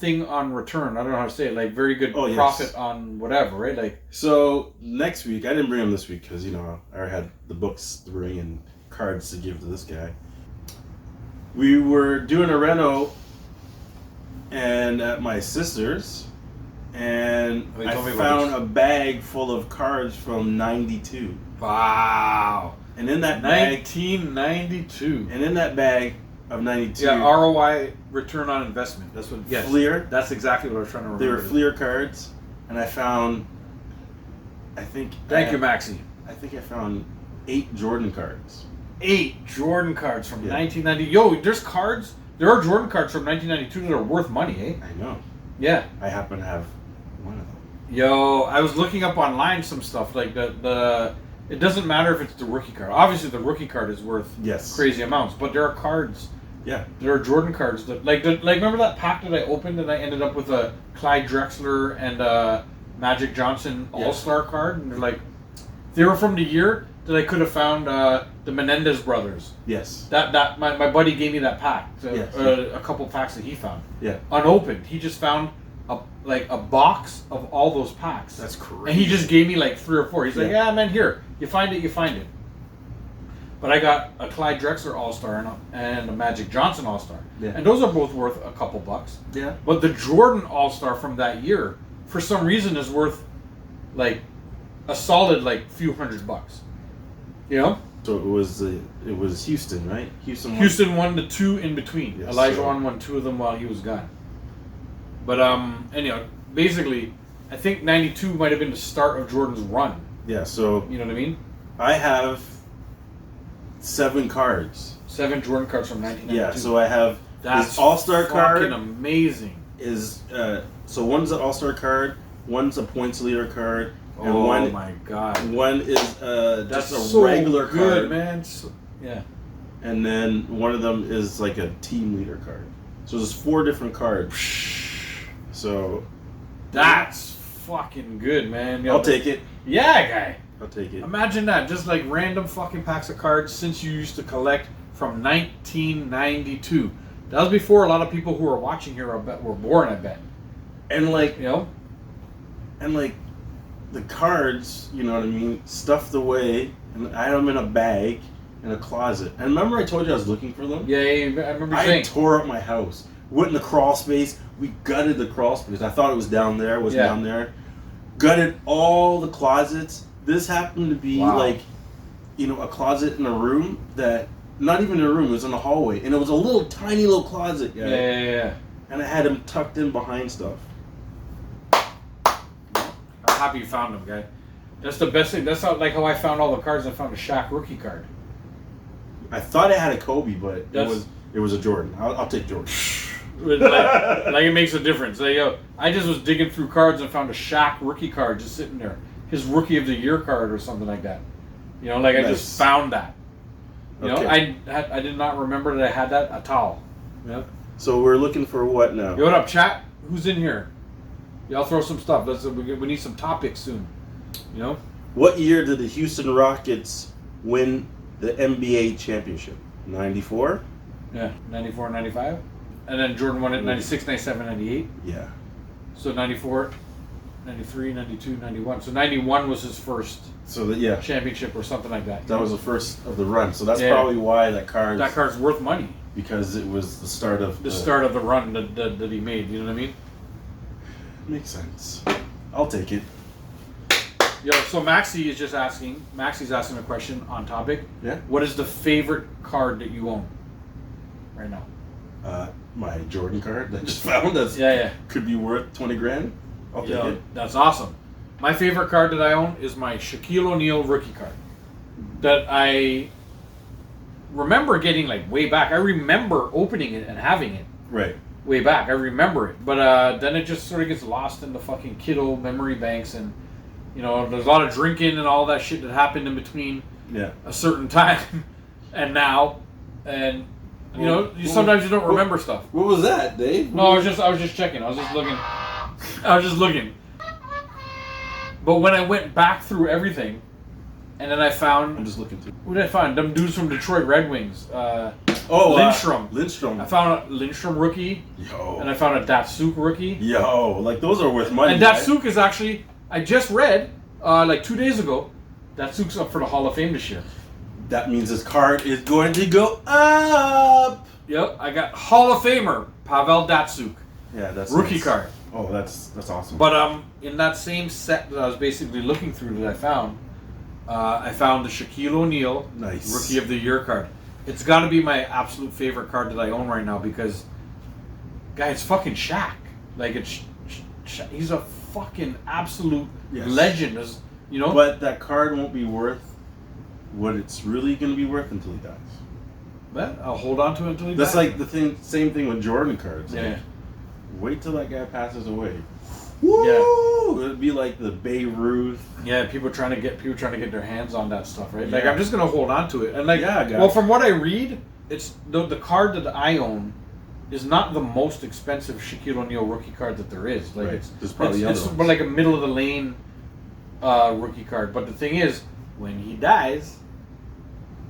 thing on return. I don't know how to say it. Like, very good Oh, yes. profit on whatever, right? Like, So, next week, I didn't bring him this week because, you know, I had the books to bring and cards to give to this guy. We were doing a reno and at my sister's, and Oh, you I told me about found this. a bag full of cards from 92. wow. And in that bag, 1992. and in that bag of 92, Yeah, ROI, return on investment. That's what. Yes, Fleer. that's exactly what I was trying to remember. They were Fleer cards, and I found, I think... Thank you, Maxie. I think I found 8 Jordan cards. 8 Jordan cards from Yeah. 1990. Yo, there's cards. There are Jordan cards from 1992 that are worth money, eh? I know. Yeah. I happen to have one of them. Yo, I was looking up online some stuff like the. It doesn't matter if it's the rookie card. Obviously, the rookie card is worth Yes. crazy amounts, but there are cards. Yeah. There are Jordan cards that like remember that pack that I opened and I ended up with a Clyde Drexler and a Magic Johnson Yeah. All-Star card, and they're like, they were from the year that I could have found the Menendez brothers. Yes. That my buddy gave me that pack, Yes. a couple packs that he found Yeah. unopened. He just found a box of all those packs. That's crazy. And he just gave me like 3 or 4. He's like, Yeah. yeah, man, here. You find it, you find it. But I got a Clyde Drexler All-Star and a Magic Johnson All-Star. Yeah. And those are both worth a couple bucks. Yeah. But the Jordan All-Star from that year, for some reason, is worth like a solid like few $100. You know? So it was Houston, right? Houston won the 2 in between. Yes, Elijah sir. won 2 of them while he was gone. But anyhow, basically, I think 92 might have been the start of Jordan's run. Yeah. So You know what I mean? I have 7 cards. 7 Jordan cards from 1992. Yeah. So I have That's his All-Star card. fucking amazing. Is so one's an All-Star card, one's a points leader card, and Oh one my god, one is that's just a so regular good, card, man. So, yeah, and then one of them is like a team leader card. So there's 4 different cards. So that's fucking good, man. Yo, I'll take it. Yeah, guy. I'll take it. Imagine that, just like random fucking packs of cards since you used to collect from 1992. That was before a lot of people who are watching here, I bet, were born. I bet. And like You know? the cards, you know what I mean, stuffed away, and I had them in a bag in a closet. And remember I told you I was looking for them? Yeah, I remember I saying. tore up my house. Went in the crawl space. We gutted the crawl space. I thought it was down there. It was Yeah. down there. Gutted all the closets. This happened to be Wow. like, you know, a closet in a room that, not even in a room, it was in a hallway. And it was a little tiny little closet, guy. Yeah. And I had him tucked in behind stuff. I'm happy you found them, guy. That's the best thing. That's how I found all the cards. I found a Shaq rookie card. I thought I had a Kobe, but That's- it was a Jordan. I'll take Jordan. like it makes a difference. Like, yo, I just was digging through cards and found a Shaq rookie card just sitting there. His rookie of the year card or something like that. You know, like I Nice. just found that. You know, Okay. I did not remember that I had that at all. Yeah. So we're looking for what now? Yo, what up, chat? Who's in here? Y'all throw some stuff. We need some topics soon. You know? What year did the Houston Rockets win the NBA championship? 94? Yeah, 94, 95. And then Jordan won it 96, 97, 98. Yeah. So 94, 93, 92, 91. So 91 was his first So yeah, championship or something like that. that was the first of the run. So that's Yeah. probably why that card. That card's worth money. Because it was the start of The start of the run that he made. You know what I mean? Makes sense. I'll take it. Yo, so Maxie's asking a question on topic. Yeah. What is the favorite card that you own right now? My Jordan card that I just found that Yeah. could be worth 20 grand. I'll take Yo, it. that's awesome. My favorite card that I own is my Shaquille O'Neal rookie card. That I remember getting like way back. I remember opening it and having it. Right. way back. I remember it, but then it just sort of gets lost in the fucking kiddo memory banks, and you know, there's a lot of drinking and all that shit that happened in between a certain time and now, and you know, sometimes you don't remember stuff. What was that, Dave? No, I was just checking. I was just looking. But when I went back through everything, and then I found... I'm just looking through. Who did I find? Them dudes from Detroit Red Wings. Lindstrom. I found a Lindstrom rookie. Yo. And I found a Datsuk rookie. Yo, like those are worth money. And Datsuk is actually... I just read, like 2 days ago, Datsuk's up for the Hall of Fame this year. That means his card is going to go up. Yep, I got Hall of Famer Pavel Datsuk. Yeah, that's rookie nice. card. Oh, that's awesome. But in that same set that I was basically looking through that I found the Shaquille O'Neal Rookie of the Year card. It's got to be my absolute favorite card that I own right now because, guy, it's fucking Shaq. Like he's a fucking absolute legend. You know. But that card won't be worth what it's really going to be worth until he dies. But I'll hold on to it until he dies. That's like the same thing with Jordan cards. Yeah. Like, wait till that guy passes away. Woo! Yeah. It'd be like the Beirut. Yeah, people trying to get their hands on that stuff, right? Like I'm just gonna hold on to it, and like, yeah, well, from what I read, it's the card that I own is not the most expensive Shaquille O'Neal rookie card that there is. Like There's probably it's but like a middle of the lane rookie card. But the thing is, when he dies,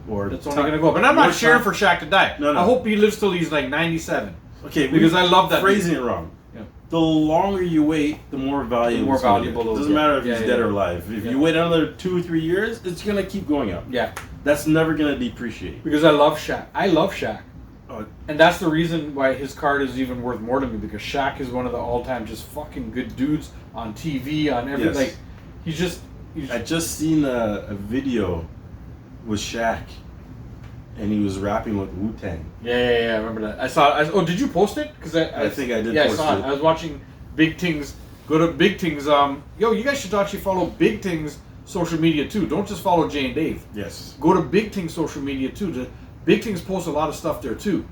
that's only gonna go up. And I'm not cheering for Shaq to die. No. I hope he lives till he's like 97. Okay, because I love that. Phrasing it wrong. Yeah. The longer you wait, the more valuable. It doesn't matter if he's dead or alive. If you wait another 2 or 3 years, it's gonna keep going up. Yeah. That's never gonna depreciate. Because I love Shaq. Oh. And that's the reason why his card is even worth more to me, because Shaq is one of the all-time just fucking good dudes on TV, on every like he's I just seen a video with Shaq. And he was rapping with Wu-Tang. Yeah, I remember that. I saw it. Oh, did you post it? Because I think I did yeah, post I saw it. I was watching Big Tings. Go to Big Tings. Yo, you guys should actually follow Big Tings social media too. Don't just follow Jay and Dave. Yes. Go to Big Tings social media too. Big Tings posts a lot of stuff there too.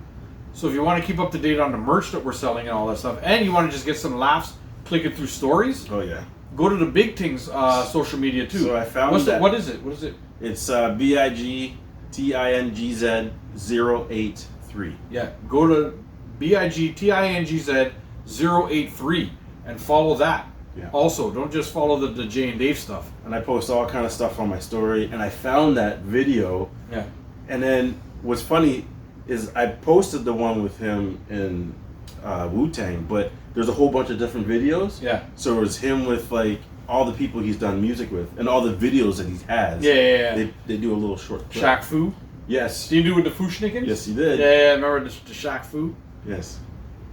So if you want to keep up to date on the merch that we're selling and all that stuff, and you want to just get some laughs clicking through stories, oh yeah, go to the Big Tings social media too. So I found what is it? It's BIGTINGZ083. Yeah, go to BIGTINGZ083 and follow that. Yeah. Also, don't just follow the Jay and Dave stuff. And I post all kind of stuff on my story, and I found that video. Yeah. And then what's funny is I posted the one with him in Wu-Tang, but there's a whole bunch of different videos. Yeah. So it was him with like all the people he's done music with, and all the videos that he has. Yeah. They do a little short clip. Shaq Fu. Yes. Did you do with the Fushnikins? Yes, he did. Yeah, remember the Shaq Fu? Yes.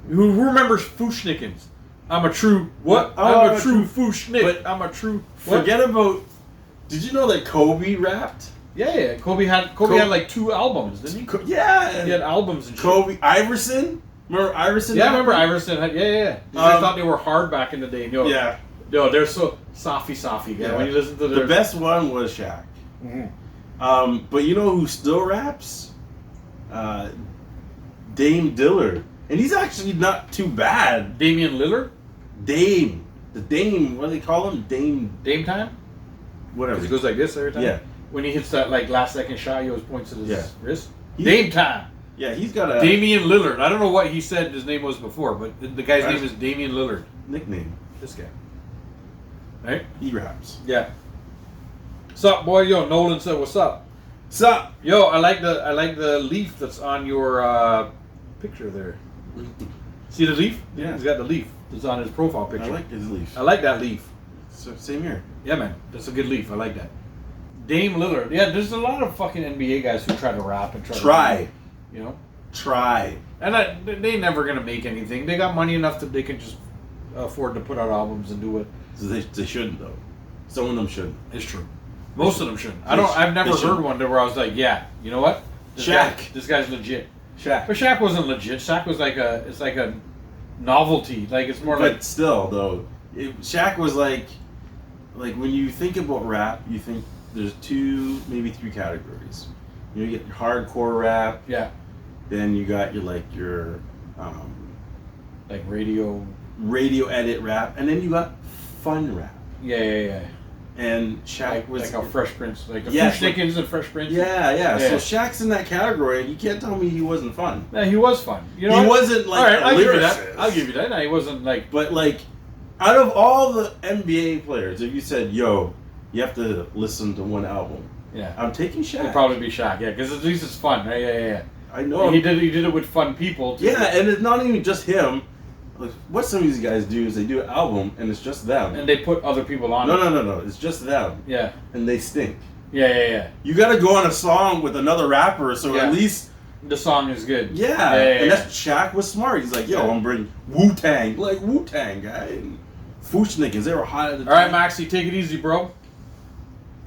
Who remembers Fushnikins? I'm a true what? I'm a true Fushnik. But I'm a true. Forget about. Did you know that Kobe rapped? Yeah. Kobe had like 2 albums, didn't he? Yeah. He had albums and Kobe shit. Iverson. Remember Iverson? Yeah, I remember Iverson. Yeah. I thought they were hard back in the day. No. Yeah. No, they're so Safi. Yeah. When you listen to the best one was Shaq. Mm-hmm. But you know who still raps? Dame Dillard, and he's actually not too bad. Damian Lillard. Dame. What do they call him? Dame time. Whatever. He goes like this every time. Yeah. When he hits that like last second shot, he always points at his wrist. Dame time. Yeah, he's got a Damian Lillard. I don't know what he said his name was before, but the guy's name is Damian Lillard. Nickname. This guy. Right? He raps. Yeah. Sup, boy? Yo, Nolan said, "What's up?" Sup? Yo, I like the leaf that's on your picture there. See the leaf? Yeah. He's got the leaf that's on his profile picture. I like his leaf. I like that leaf. So, same here. Yeah, man. That's a good leaf. I like that. Dame Lillard. Yeah, there's a lot of fucking NBA guys who try to rap and try. You know? Try. And they never gonna make anything. They got money enough that they can just afford to put out albums and do it. So they shouldn't though. Some of them shouldn't. It's true. Most of them shouldn't. I've never heard one where I was like, yeah, you know what? This guy's legit. Shaq. But Shaq wasn't legit. Shaq was like a novelty. Like it's more like. But still though, Shaq was like when you think about rap, you think there's 2, maybe 3 categories. You know, you get your hardcore rap. Yeah. Then you got your Like radio edit rap, and then you got fun rap. Yeah. And Shaq was like a Fresh Prince, like a Yes, Fish Dickens and Fresh Prince. Yeah. So Shaq's in that category, and you can't tell me he wasn't fun. Yeah, he was fun. You know, he what? wasn't like all right, a I'll give you lyricist. that. I'll give you that. No, he wasn't like. But like, out of all the NBA players, if you said, "Yo, you have to listen to one album," Yeah, I'm taking Shaq. it'd probably be Shaq. Yeah, because at least it's fun. Right? Yeah. I know. He did it with fun people. Too. Yeah, and it's not even just him. Like, what some of these guys do is they do an album and it's just them. And they put other people on. No. It's just them. Yeah. And they stink. Yeah. You got to go on a song with another rapper, so Yeah. at least The song is good. yeah. And that's Shaq was smart. He's like, yo, I'm bringing Wu-Tang, like Wu-Tang guy, and Fushnickers. They were hot at the All right, time. Maxie, take it easy, bro.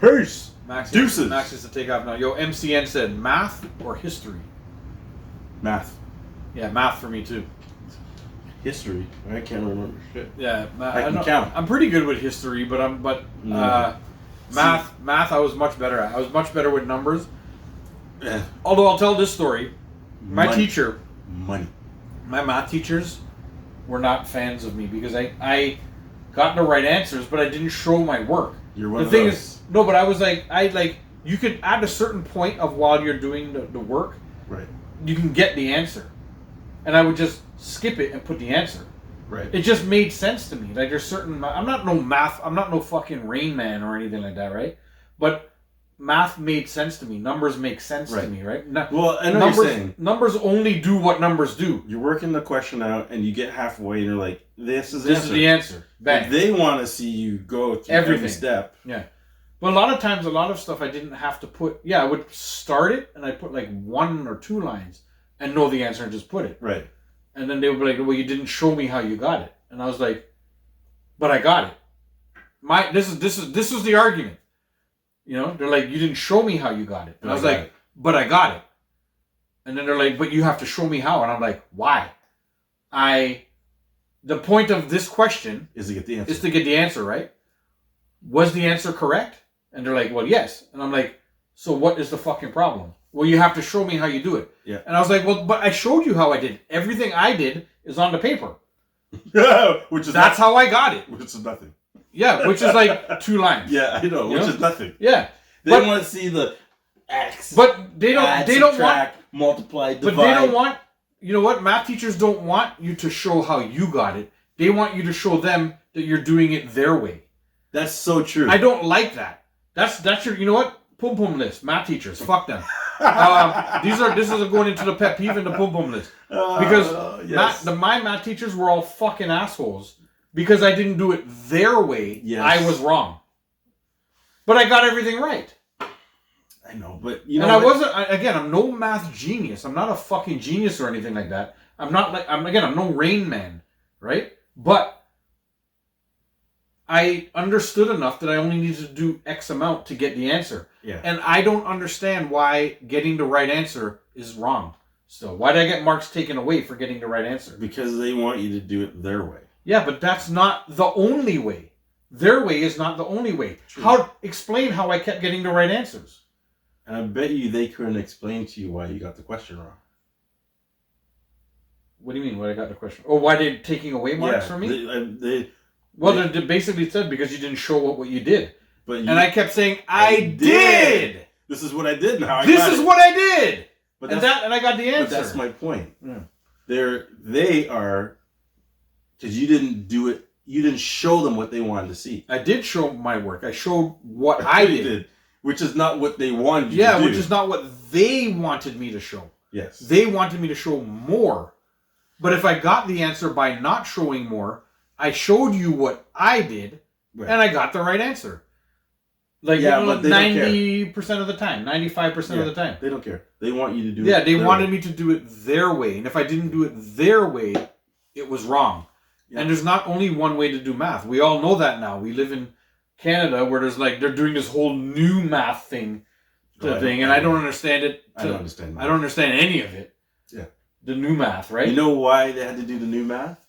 Peace. Maxie, Deuces. Max is to take off now. Yo, MCN said math or history. Math, Yeah, math for me too. history. I can't remember shit. Yeah, I can count. I'm pretty good with history, but math. I was much better at. I was much better with numbers. Yeah. Although I'll tell this story. My Money. teacher, Money. my math teachers, were not fans of me because I got the right answers, but I didn't show my work. You're one The of thing those. is, no, but I was like, you could at a certain point of while you're doing the work, Right. you can get the answer, and I would just skip it and put the answer. Right. It just made sense to me. Like there's certain, I'm not no fucking Rain Man or anything like that, right? But math made sense to me. Numbers make sense to Right. me, right? Well, I know what you're saying. Numbers only do what numbers do. You're working the question out, and you get halfway, and you're like, "This is This is the answer. Bang. But they want to see you go through every Everything. step. Yeah. But a lot of times, a lot of stuff I didn't have to put. Yeah, I would start it and I put like 1 or 2 lines and know the answer and just put it. Right. And then they would be like, "Well, you didn't show me how you got it." And I was like, "But I got it." This is the argument. You know, they're like, "You didn't show me how you got it." And I was got like, it. "But I got it." And then they're like, "But you have to show me how." And I'm like, "Why?" The point of this question Is to get the answer. is to get the answer, right? Was the answer correct? And they're like, "Well, yes." And I'm like, "So what is the fucking problem?" "Well, you have to show me how you do it." Yeah. And I was like, "Well, but I showed you how I did it. Everything I did is on the paper. Which is That's how I got it." Which is nothing. Yeah, which is like 2 lines. Yeah, I know. You Which know? is nothing. Yeah. They But- want to see the X. But they don't add, they don't want subtract, multiply, divide. but they don't want, you know what? Math teachers don't want you to show how you got it. They want you to show them that you're doing it their way. That's so true. I don't like that. That's your, you know what? Pum pum list. Math teachers, fuck them. This is going into the pet peeve and the pum pum list because yes. my math teachers were all fucking assholes because I didn't do it their way. Yes. I was wrong, but I got everything right. I know, but you know, And I what? wasn't. Again, I'm no math genius. I'm not a fucking genius or anything like that. I'm no Rain Man, right? But I understood enough that I only needed to do X amount to get the answer. Yeah. And I don't understand why getting the right answer is wrong. Still, why did I get marks taken away for getting the right answer? Because they want you to do it their way. Yeah, but that's not the only way. Their way is not the only way. True. Explain how I kept getting the right answers. And I bet you they couldn't explain to you why you got the question wrong. What do you mean? What I got the question? Oh, why they taking away marks from me? They basically said because you didn't show what you did. But And I kept saying, I did! This is what I did and how I This got is it. what I did! But And that's, I got the answer. but that's my point. Yeah. They are, because you didn't do it, you didn't show them what they wanted to see. I did show my work. I showed what I did. Which is not what they wanted you Yeah, to do. which is not what they wanted me to show. Yes. They wanted me to show more. But if I got the answer by not showing more, I showed you what I did, Right. and I got the right answer. Like, Yeah, but they don't care. 90% of the time, 95% of the time. They don't care. They want you to do it. Yeah, they their wanted way. me to do it their way. And if I didn't do it their way, it was wrong. Yeah. And there's not only one way to do math. We all know that now. We live in Canada where they're doing this whole new math thing, and I don't understand it. I don't understand math. I don't understand any of it. Yeah. The new math, right? You know why they had to do the new math?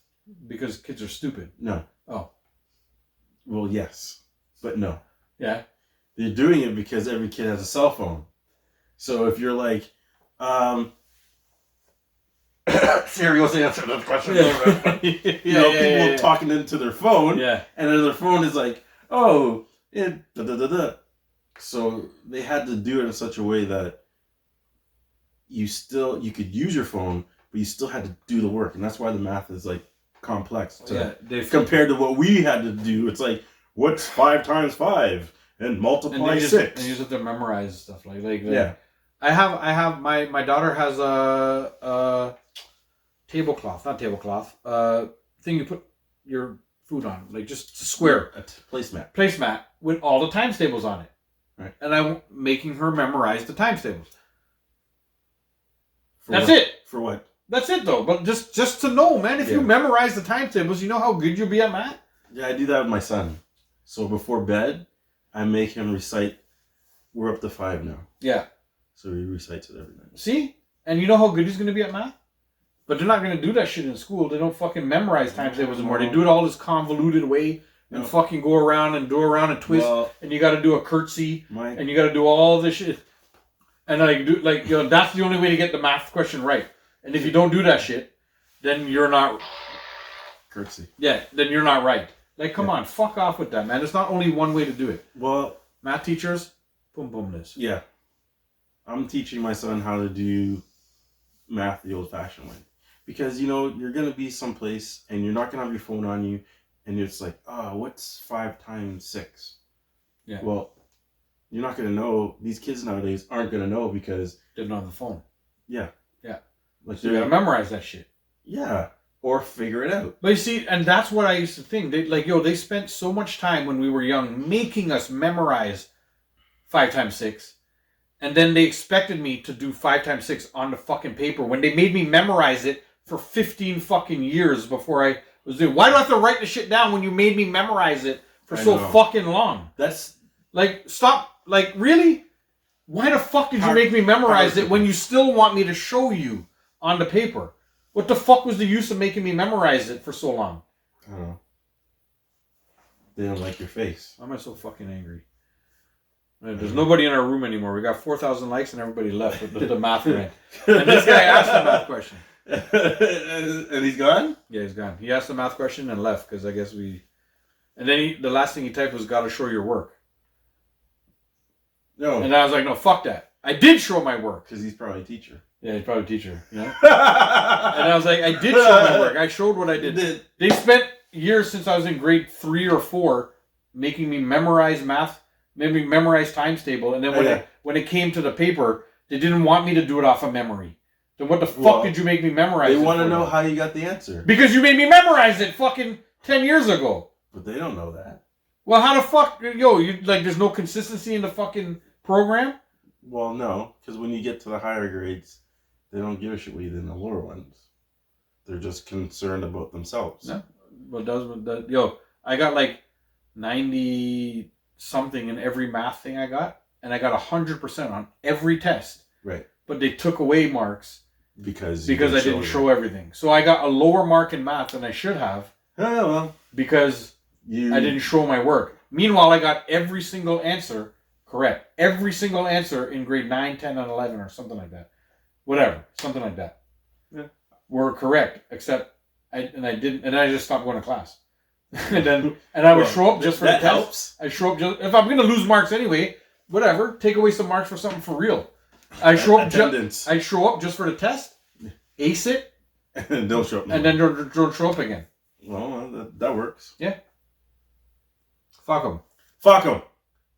Because kids are stupid. No. Oh. Well, yes. But no. Yeah. They're doing it because every kid has a cell phone. So if you're like, Serious answer to the question. Yeah. Talking into their phone. Yeah. And then their phone is like, oh, da da da da. So they had to do it in such a way that you could use your phone, but you still had to do the work, and that's why the math is like complex compared to what we had to do. It's like, what's 5 times 5 and multiply 6? And you just have to memorize stuff yeah. I have my daughter has a tablecloth, not tablecloth, thing you put your food on, like just a square, a placemat with all the times tables on it. Right. And I'm making her memorize the times tables. That's it. For what? That's it though. But just to know, man, if you memorize the times tables, you know how good you'll be at math? Yeah, I do that with my son. So before bed, I make him recite. We're up to 5 now. Yeah. So he recites it every night. See? And you know how good he's going to be at math? But they're not going to do that shit in school. They don't fucking memorize times tables anymore. They do it all this convoluted way and fucking go around and twist. And you got to do a curtsy. And you got to do all this shit. And that's the only way to get the math question right. And if you don't do that shit, then you're not... Curtsy. Yeah, then you're not right. Like, come on, fuck off with that, man. There's not only one way to do it. Well... Math teachers, boom this. Yeah. I'm teaching my son how to do math the old-fashioned way. Because, you're going to be someplace and you're not going to have your phone on you and it's like, what's 5 times 6? Yeah. Well, you're not going to know. These kids nowadays aren't going to know because... They don't have the phone. Yeah. Yeah. Like so you got to memorize that shit. Yeah. Or figure it out. But you see, and that's what I used to think. They spent so much time when we were young making us memorize 5 times 6. And then they expected me to do 5 times 6 on the fucking paper when they made me memorize it for 15 fucking years before I was doing. Why do I have to write the shit down when you made me memorize it for fucking long? That's... Like, stop. Like, really? Why the fuck did you make me memorize it when you still want me to show you on the paper? What the fuck was the use of making me memorize it for so long? I don't know. They don't like your face. Why am I so fucking angry? There's nobody in our room anymore. We got 4,000 likes and everybody left with the math rant. And this guy asked the math question. And he's gone? Yeah, he's gone. He asked the math question and left because I guess we... And then the last thing he typed was, gotta show your work. No. And I was like, no, fuck that. I did show my work. Because he's probably a teacher. Yeah, he's probably a teacher. You know? And I was like, I did show my work. I showed what I did. They spent years since I was in grade 3 or 4 making me memorize math, made me memorize times table. And then when it came to the paper, they didn't want me to do it off of memory. Then what the fuck did you make me memorize They want to know how you got the answer. Because you made me memorize it fucking 10 years ago. But they don't know that. Well, how the fuck... there's no consistency in the fucking program? Well, no. Because when you get to the higher grades, they don't give a shit what you did in the lower ones. They're just concerned about themselves. No. Well, I got like 90-something in every math thing I got. And I got 100% on every test. Right. But they took away marks. Because I didn't show everything. So I got a lower mark in math than I should have. Oh, well. Because I didn't show my work. Meanwhile, I got every single answer correct. Every single answer in grade 9, 10, and 11 or something like that. Whatever. Something like that. Yeah. Were correct. Except I didn't, and I just stopped going to class. and I would show up just for the test. Helps. I show up if I'm going to lose marks anyway, whatever. Take away some marks for something for real. I show up just for the test, ace it, and don't show up. And then don't show up again. Well, that works. Yeah. Fuck them. Fuck them.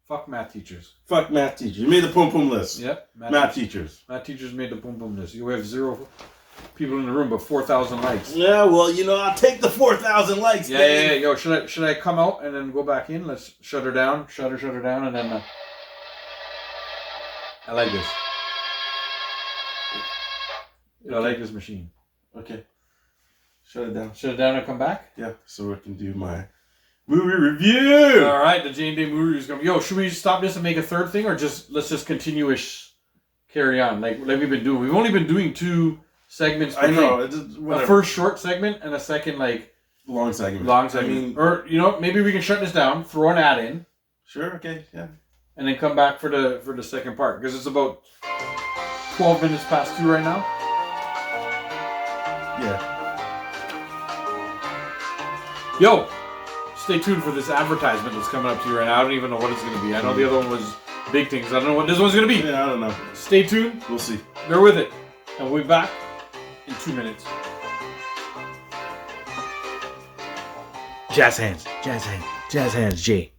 Fuck math teachers. Fuck math teachers. You made the pum pum list. Yep. Math teachers. Math teachers made the pum pum list. You have 0 people in the room, but 4,000 likes. Yeah, well, I'll take the 4,000 likes. Yeah. Yo, should I come out and then go back in? Let's shut her down. Shut her down, and then. I like this. I like this machine. Okay. Shut it down. Shut it down and come back? Yeah, so I can do my movie review. All right, the Jane Day movie review is going. Yo, should we stop this and make a third thing, or let's just continue-ish carry on like we've been doing? We've only been doing 2 segments. I know. A first short segment and a second long segment. Or maybe we can shut this down, throw an ad in. Sure. Okay. Yeah. And then come back for the second part because it's about 12 minutes past 2 right now. Yeah. Yo, stay tuned for this advertisement that's coming up to you right now. I don't even know what it's going to be. I know the other one was big things. I don't know what this one's going to be. Yeah, I don't know. Stay tuned. We'll see. Bear with it. And we'll be back in 2 minutes. Jazz hands, Jay.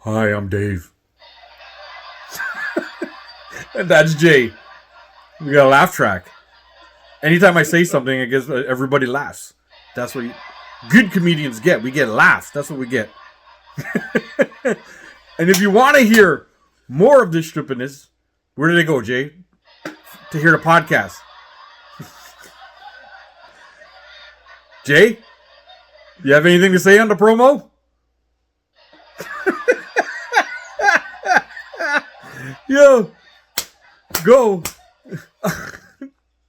Hi, I'm Dave. And that's Jay. We got a laugh track. Anytime I say something, I guess everybody laughs. That's what good comedians get. We get laughs. That's what we get. And if you want to hear more of this stupidness, where do they go, Jay? To hear the podcast. Jay? You have anything to say on the promo? Yo, go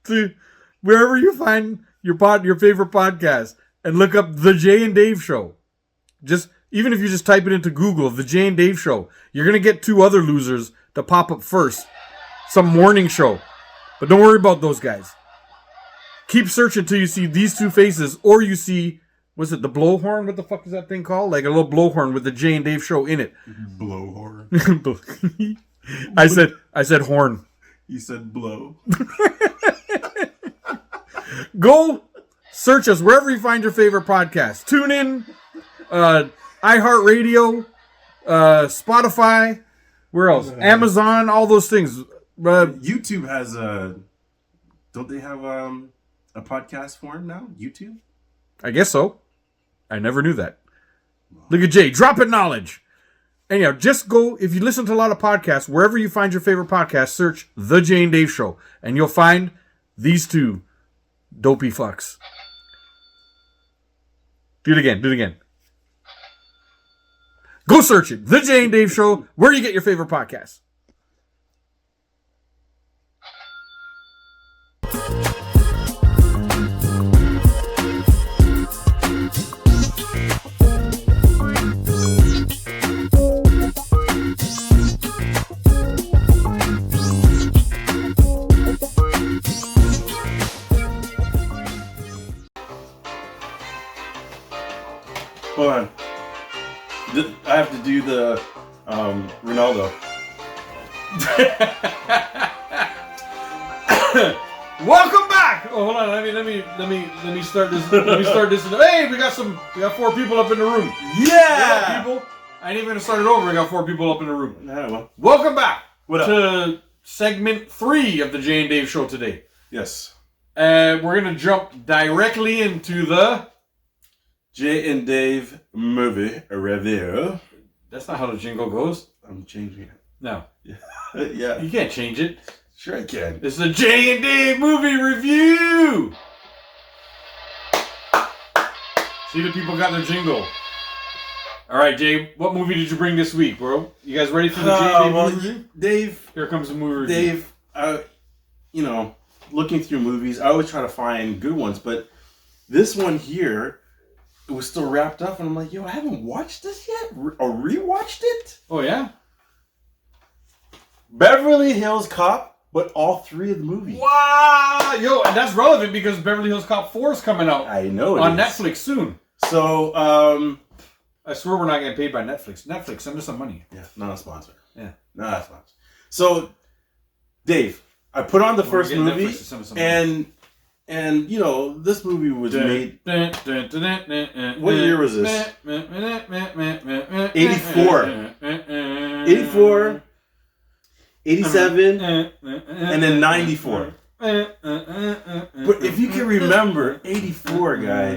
to wherever you find your favorite podcast and look up The Jay and Dave Show. Even if you just type it into Google, The Jay and Dave Show, you're going to get 2 other losers to pop up first. Some morning show. But don't worry about those guys. Keep searching until you see these 2 faces, or you see, was it the blowhorn? What the fuck is that thing called? Like a little blowhorn with The Jay and Dave Show in it. Blowhorn. I said horn. You said blow. Go search us wherever you find your favorite podcast. Tune in, iHeartRadio, Spotify, where else? Amazon, all those things. YouTube has don't they have a podcast form now? YouTube? I guess so. I never knew that. Look at Jay, dropping knowledge. Anyhow, just go, if you listen to a lot of podcasts, wherever you find your favorite podcast, search The Jay and Dave Show, and you'll find these 2 dopey fucks. Do it again. Go search it. The Jay and Dave Show, where you get your favorite podcasts. Hold on. I have to do the Ronaldo. Welcome back. Oh, hold on. Let me start this. Hey, we got 4 people up in the room. Yeah. People. I ain't even gonna start it over. We got 4 people up in the room. Yeah, well. Welcome back. What up? To segment 3 of the Jay and Dave Show today. Yes. We're gonna jump directly into the Jay and Dave movie review. That's not how the jingle goes. I'm changing it. No. Yeah. You can't change it. Sure I can. It's the Jay and Dave movie review. See, the people got their jingle. All right, Jay, what movie did you bring this week, bro? You guys ready for the Jay and Dave movie review? Dave. Here comes the movie review. Dave, looking through movies, I always try to find good ones, but this one here, it was still wrapped up, and I'm like, yo, I haven't watched this yet? Or rewatched it? Oh, yeah? Beverly Hills Cop, but all 3 of the movies. Wow! Yo, and that's relevant because Beverly Hills Cop 4 is coming out I know it on is. Netflix soon. So, I swear we're not getting paid by Netflix. Netflix, send us some money. yeah, not a sponsor. Yeah. Not a sponsor. So, Dave, I put on the first movie, Netflix to send us some money. and this movie was made. What year was this? 84. 84, 87, and then 94. But if you can remember, 84, guy,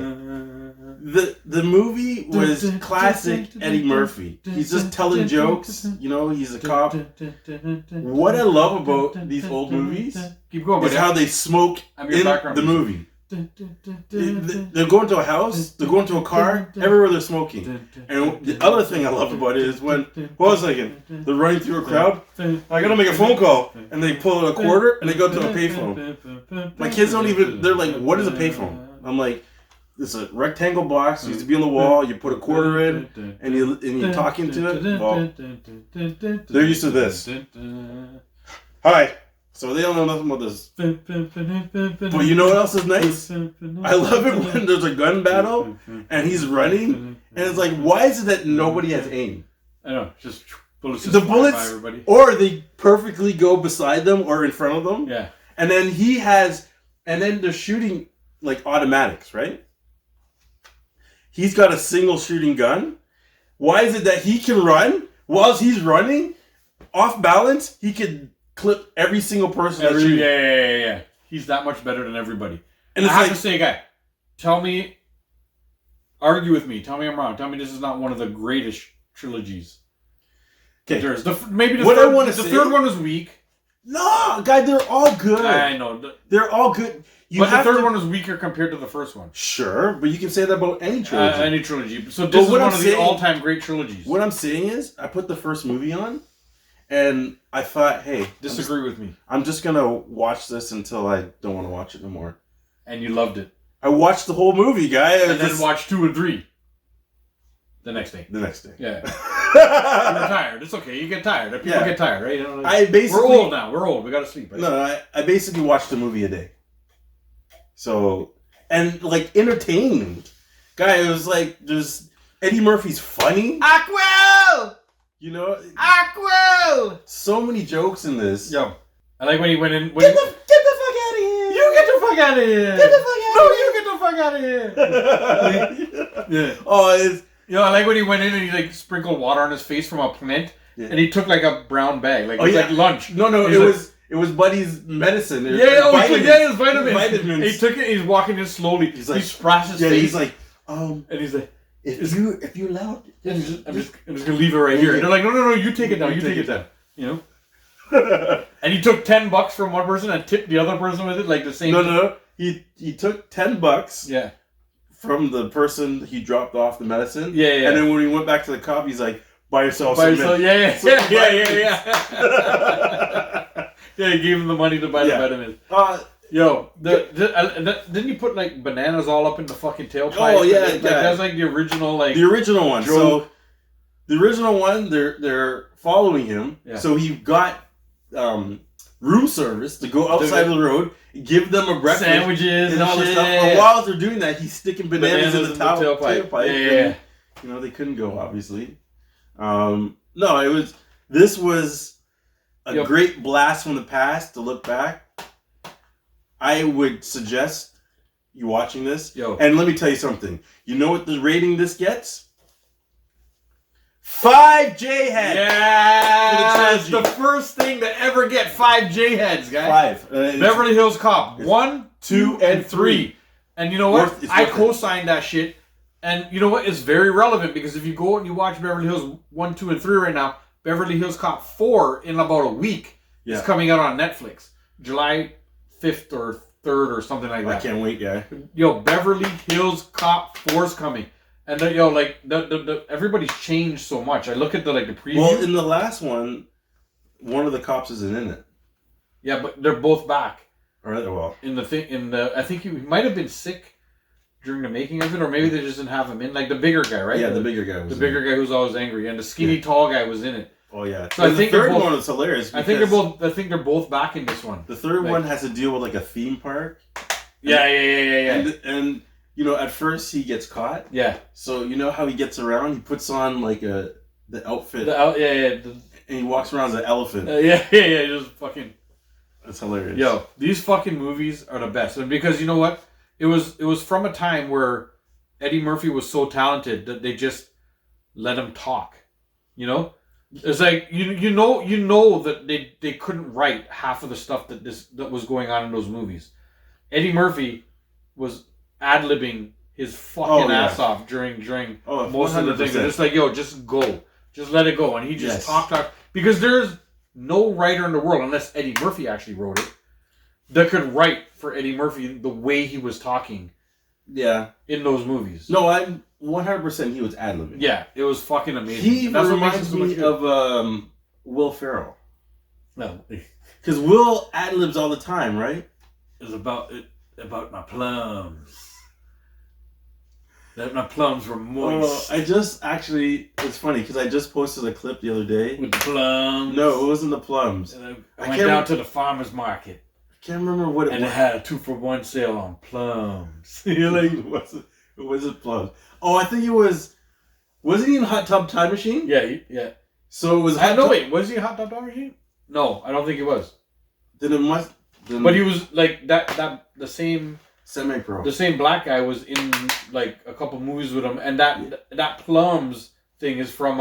the movie was classic Eddie Murphy. He's just telling jokes. He's a cop. What I love about these old movies Keep going, is how they smoke in the movie. They'll go into a house, they'll go into a car, everywhere they're smoking. And the other thing I love about it is when, hold on a second, they're running through a crowd, I gotta make a phone call, and they pull out a quarter, and they go to a payphone. My kids don't even, they're like, what is a payphone? I'm like, it's a rectangle box, it used to be on the wall, you put a quarter in, and you talk into it. Well, they're used to this. Hi. So they don't know nothing about this. But you know what else is nice? I love it when there's a gun battle and he's running, and it's like, why is it that nobody has aim? I know, just bullets. The bullets, or they perfectly go beside them or in front of them. Yeah. And then then they're shooting like automatics, right? He's got a single shooting gun. Why is it that he can run whilst he's running off balance? He can clip every single person. Yeah. He's that much better than everybody. And I have to say, guy, argue with me. Tell me I'm wrong. Tell me this is not one of the greatest trilogies. Okay. There's the third one was weak. No, guy, they're all good. I know. They're all good. But the third one was weaker compared to the first one. Sure, but you can say that about any trilogy. So this is one of the all-time great trilogies. What I'm saying is, I put the first movie on, and I thought, hey... Disagree with me. I'm just going to watch this until I don't want to watch it no more. And you loved it. I watched the whole movie, guy. And then watched 2 and 3. The next day. Yeah. You were tired. It's okay. You get tired. People get tired, right? You know, we're old now. We're old. We got to sleep. Right? No, I basically watched the movie a day. So, and like entertainment. Guy, it was like, just Eddie Murphy's funny. Aquil! You know? Aquil! So many jokes in this. Yo. I like when he went in. Get the fuck out of here! You get the fuck out of here! Get the fuck out of here! No, you get the fuck out of here! Yeah. Oh, it's... You know, I like when he went in and he like sprinkled water on his face from a plant, and he took like a brown bag, like like lunch. No, it was Buddy's medicine. His vitamins. He took it. He's walking in slowly. He's like, he splashed his face. He's like, and he's like, if you allow it, I'm just gonna leave it right here. And they're like, no, you take it down. You take it down. You know. And he took $10 from one person and tipped the other person with it, like the same. No. He took $10. Yeah. From the person he dropped off the medicine. Yeah. And then when he went back to the cop, he's like, buy yourself some. Yeah. Yeah, he gave him the money to buy the vitamins. Didn't you put like bananas all up in the fucking tailpipe? Oh yeah, that's like the original one. Joke. So the original one, they're following him. Yeah. So he got room service to go outside of the road, give them a breakfast, sandwiches and all this stuff. And while they're doing that, he's sticking bananas in the tailpipe. Yeah. You know, they couldn't go obviously. This was a great blast from the past to look back. I would suggest you watching this. And let me tell you something. You know what the rating this gets? 5 J-heads. Yeah, it's the first thing to ever get 5 J-heads, guys. 5. Beverly Hills Cop 1, 2, and 3. And you know what? I co-signed that shit. And you know what? It's very relevant because if you go and you watch Beverly Hills 1, 2, and 3 right now, Beverly Hills Cop 4 in about a week is coming out on Netflix. July 5th or 3rd or something like that. I can't wait, guy. Beverly Hills Cop 4 is coming. And everybody's changed so much. I look at the preview. Well, in the last one of the cops isn't in it. Yeah, but they're both back. All right, well. I think he might have been sick during the making of it, or maybe they just didn't have him in. Like the bigger guy, right? Yeah, the bigger guy was the bigger guy who's always angry, and the skinny tall guy was in it. Oh yeah. So I think the third one was hilarious. I think they're both back in this one. The third one has to deal with like a theme park. Yeah. And you know, at first he gets caught. Yeah. So you know how he gets around? He puts on like the outfit. And he walks around as an elephant. Just fucking. That's hilarious. Yo, these fucking movies are the best, and because you know what, it was from a time where Eddie Murphy was so talented that they just let him talk. You know, it's like you know that they couldn't write half of the stuff that was going on in those movies. Eddie Murphy was ad-libbing his fucking ass off during most of the things. And it's like, yo, just go. Just let it go. And he just talked. Because there's no writer in the world, unless Eddie Murphy actually wrote it, that could write for Eddie Murphy the way he was talking Yeah. in those movies. No, I'm 100% he was ad-libbing. Yeah, it was fucking amazing. He And that's what makes it reminds so much me good. of Will Ferrell. No, Because Will ad-libs all the time, right? it's about my plums. That my plums were moist. I just actually, it's funny because I just posted a clip the other day. With the plums. No, it wasn't the plums. And I I went can't- down to the farmer's market. I can't remember what it And they was. had a 2-for-1 sale on plums. It wasn't plums. Oh, I think it was. Wasn't he in Hot Tub Time Machine? Yeah. So it was. No, wait. Was he a hot dog machine? No, I don't think he was. Then it must. Then But he was like the same semi-pro. black guy was in like a couple movies with him, and that plums thing is from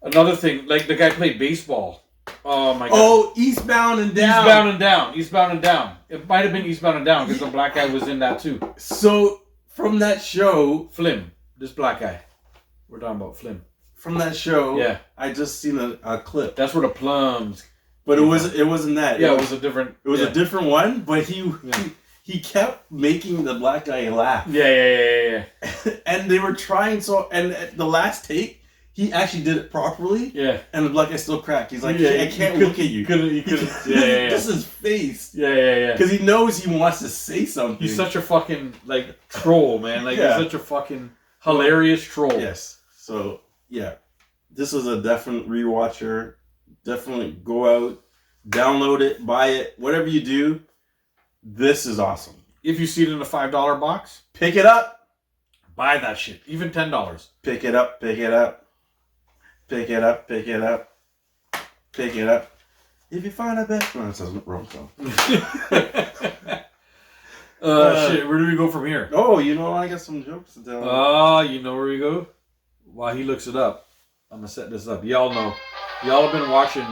another thing. Like the guy played baseball. Oh my god. Oh, Eastbound and Down. Eastbound and Down. It might have been Eastbound and Down because the black guy was in that too. So from that show, Flim, this black guy. We're talking about Flim. Yeah, I just seen a clip, That's where the plums. but it wasn't that. Yeah, it was a different. It was a different one, but he kept making the black guy laugh. Yeah. And they were trying and at the last take, he actually did it properly. Yeah. And the black guy still cracked. He's like, Yeah, I can't look at you. You couldn't. Yeah. Just his face. Yeah. Because he knows he wants to say something. He's such a fucking like troll, man. Like Yeah. he's such a fucking hilarious troll. Yes. So yeah, this is a definite rewatcher. Definitely go out, download it, buy it, whatever you do. This is awesome. If you see it in a $5 box, Pick it up. buy that shit. Even $10. Pick it up. Pick it up. Pick it up. Pick it up. Pick it up. If you find a best friend, it says wrong song. Shit. Where do we go from here? Oh, you know, I got some jokes to tell. You know where we go? While he looks it up, I'm gonna set this up. Y'all know. Y'all have been watching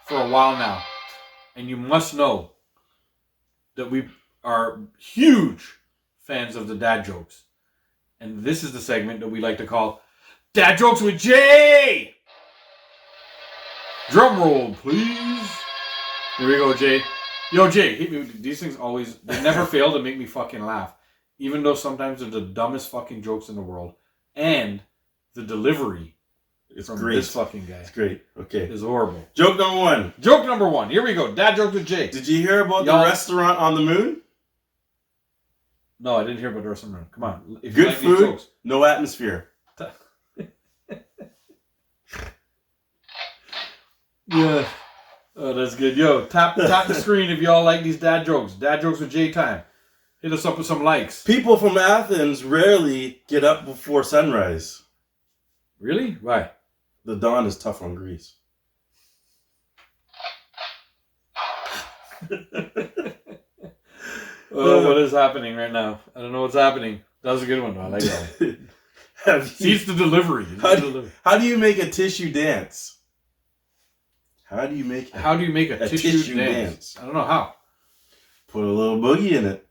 for a while now, and you must know that we are huge fans of the dad jokes. And this is the segment that we like to call Dad Jokes with Jay! Drum roll, please. Here we go, Jay. Yo, Jay, these things they never fail to make me fucking laugh. Even though sometimes they're the dumbest fucking jokes in the world. And the delivery It's from great. this fucking guy It's great. Okay. is horrible. Joke number one. Joke number one. Here we go. Dad Jokes with Jay. Did you hear about Y'all- the restaurant on the moon? No, I didn't hear about the rest of them. Come on. If you Good like these food, jokes. no atmosphere. Yeah. Oh, that's good. Yo, tap the screen if y'all like these dad jokes. Dad Jokes with Jay time. Hit us up with some likes. People from Athens rarely get up before sunrise. Really? Why? The dawn is tough on Greece. Oh, what is happening right now? I don't know what's happening. That was a good one, though. I like that one. See, it's the delivery. How do you make a tissue dance? How do you make a tissue dance? I don't know how. Put a little boogie in it.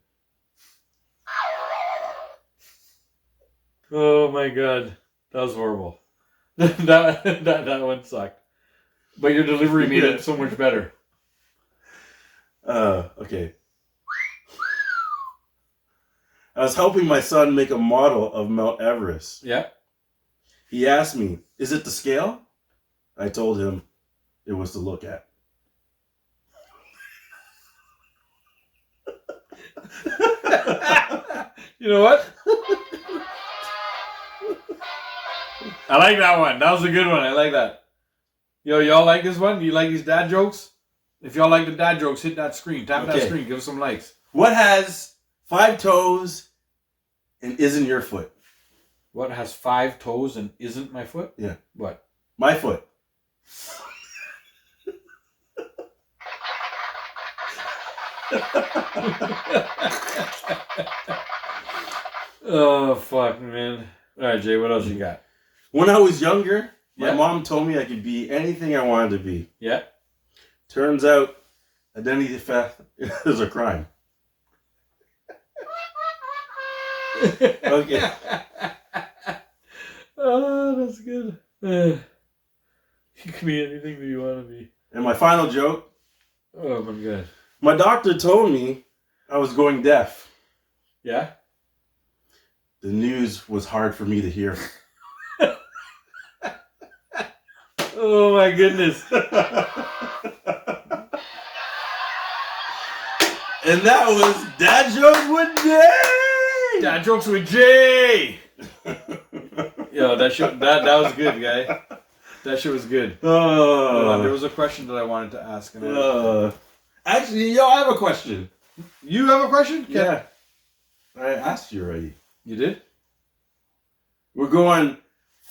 Oh my god. That was horrible. that one sucked. But your delivery made it so much better. Okay. I was helping my son make a model of Mount Everest. Yeah. He asked me, "Is it to scale?" I told him it was to look at. You know what? I like that one. That was a good one. I like that. Yo, y'all like this one? You like these dad jokes? If y'all like the dad jokes, hit that screen. Tap that Okay. screen. Give us some likes. What has 5 toes and isn't your foot? What has 5 toes and isn't my foot? Yeah. What? My foot. Oh, fuck, man. All right, Jay, what else you got? When I was younger, my Yeah. mom told me I could be anything I wanted to be. Yeah? Turns out, identity theft is a crime. Okay. Oh, that's good. You can be anything that you want to be. And my final joke, Oh, my God. My doctor told me I was going deaf. Yeah. The news was hard for me to hear. Oh my goodness. And that was Dad Jokes with Jay! Dad Jokes with Jay! Yo, that was good, guy. That shit was good. There was a question that I wanted to ask. Actually, yo, I have a question. You have a question? Yeah. I asked you already. You did? We're going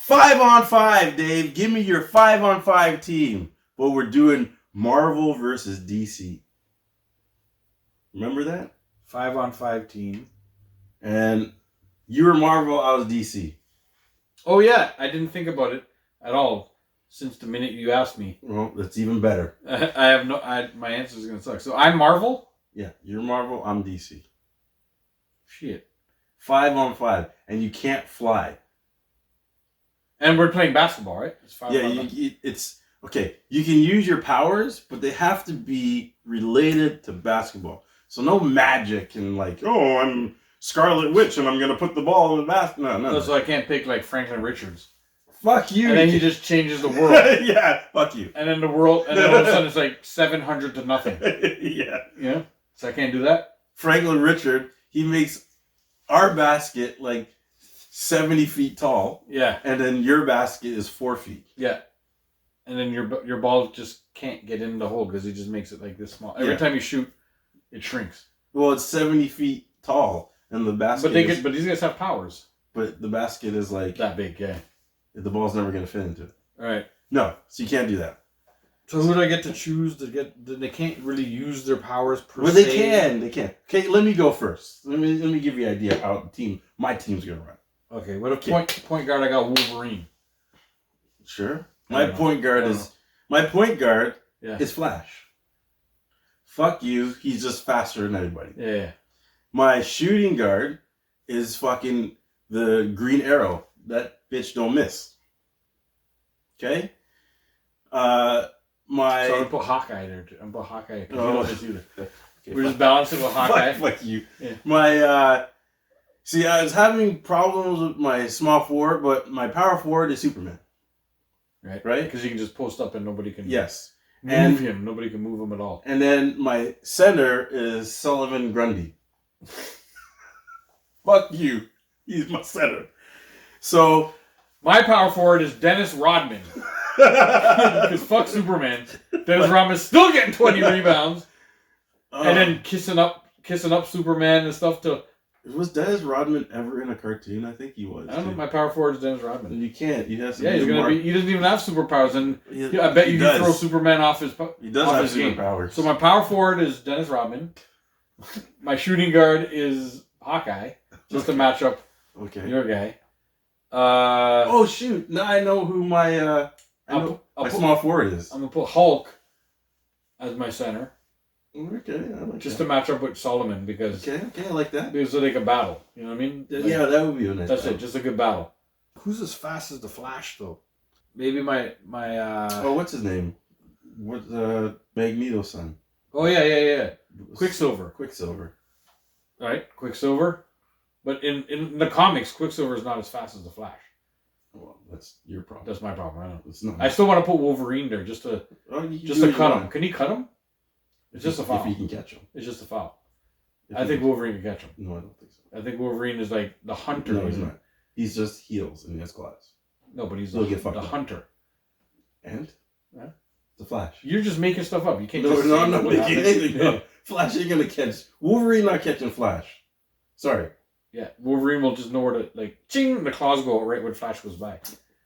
5-on-5, Dave. Give me your 5-on-5 team. But we're doing Marvel versus DC. Remember that? 5-on-5 team. And you were Marvel, I was DC. Oh yeah, I didn't think about it at all since the minute you asked me. Well, that's even better. My answer is gonna suck. So I'm Marvel? Yeah, you're Marvel, I'm DC. Shit. 5-on-5. And you can't fly. And we're playing basketball, right? It's 5 on 5. It's okay. You can use your powers, but they have to be related to basketball. So no magic and like, oh, I'm Scarlet Witch and I'm gonna put the ball in the basket. No. So I can't pick like Franklin Richards. Fuck you. And then he just changes the world. Yeah, fuck you. And then all of a sudden it's like 700 to nothing. Yeah. Yeah. So I can't do that. Franklin Richard, he makes our basket like 70 feet tall. Yeah. And then your basket is 4 feet. Yeah. And then your ball just can't get in the hole because he just makes it like this small. Every time you shoot, it shrinks. Well, it's 70 feet tall, and the basket. But these guys have powers. But the basket is like that big. Yeah. The ball's never gonna fit into it. All right. No, so you can't do that. So who do I get to choose to get? They can't really use their powers per se. Well, they can. Okay, let me go first. Let me give you an idea how my team's gonna run. Okay. What if point guard? I got Wolverine. Sure. My point guard is Flash. Fuck you. He's just faster than everybody. Yeah. My shooting guard is fucking the Green Arrow. That bitch don't miss. Okay? So I'm gonna put Hawkeye there. I'm gonna put Hawkeye. You don't miss either. Okay, we're just balancing with Hawkeye. Fuck you. Yeah. My see, I was having problems with my small forward, but my power forward is Superman. Right? Right? Because you can just post up and nobody can move him. Nobody can move him at all. And then my center is Sullivan Grundy. Fuck you. He's my center. So my power forward is Dennis Rodman. Because fuck Superman. Dennis Rodman's still getting 20 rebounds. And then kissing up Superman and stuff to. Was Dennis Rodman ever in a cartoon? I think he was. I don't know. My power forward is Dennis Rodman. You can't. You have to. Yeah, he's gonna be. He doesn't even have superpowers, and I bet you can throw Superman off his. He does have superpowers. So my power forward is Dennis Rodman. My shooting guard is Hawkeye, just to match up. Okay. Your guy. Oh shoot! Now I know who my small forward is. I'm gonna put Hulk as my center. Okay, I like just to match up with Solomon because okay, I like that. Because so they can battle. You know what I mean? Like, yeah, that would be a nice. That's battle. it. Just a good battle. Who's as fast as the Flash though? Maybe my. Oh, what's his name? What Magneto's son? Oh yeah. Quicksilver. All right, Quicksilver. But in the comics, Quicksilver is not as fast as the Flash. Well, that's your problem. That's my problem. I know. It's not. I still want to put Wolverine there just to cut him. Can he cut him? It's just a foul. If he can catch him. It's just a foul. I think Wolverine can catch him. No, I don't think so. I think Wolverine is like the hunter. No, he's not. He's just heels and he has claws. No, but he's the hunter. And? Yeah. The Flash. You're just making stuff up. You can't I'm not making anything up. Flash ain't gonna catch. Wolverine not catching Flash. Sorry. Yeah, Wolverine will just know where to, like, ching, the claws go right when Flash goes by.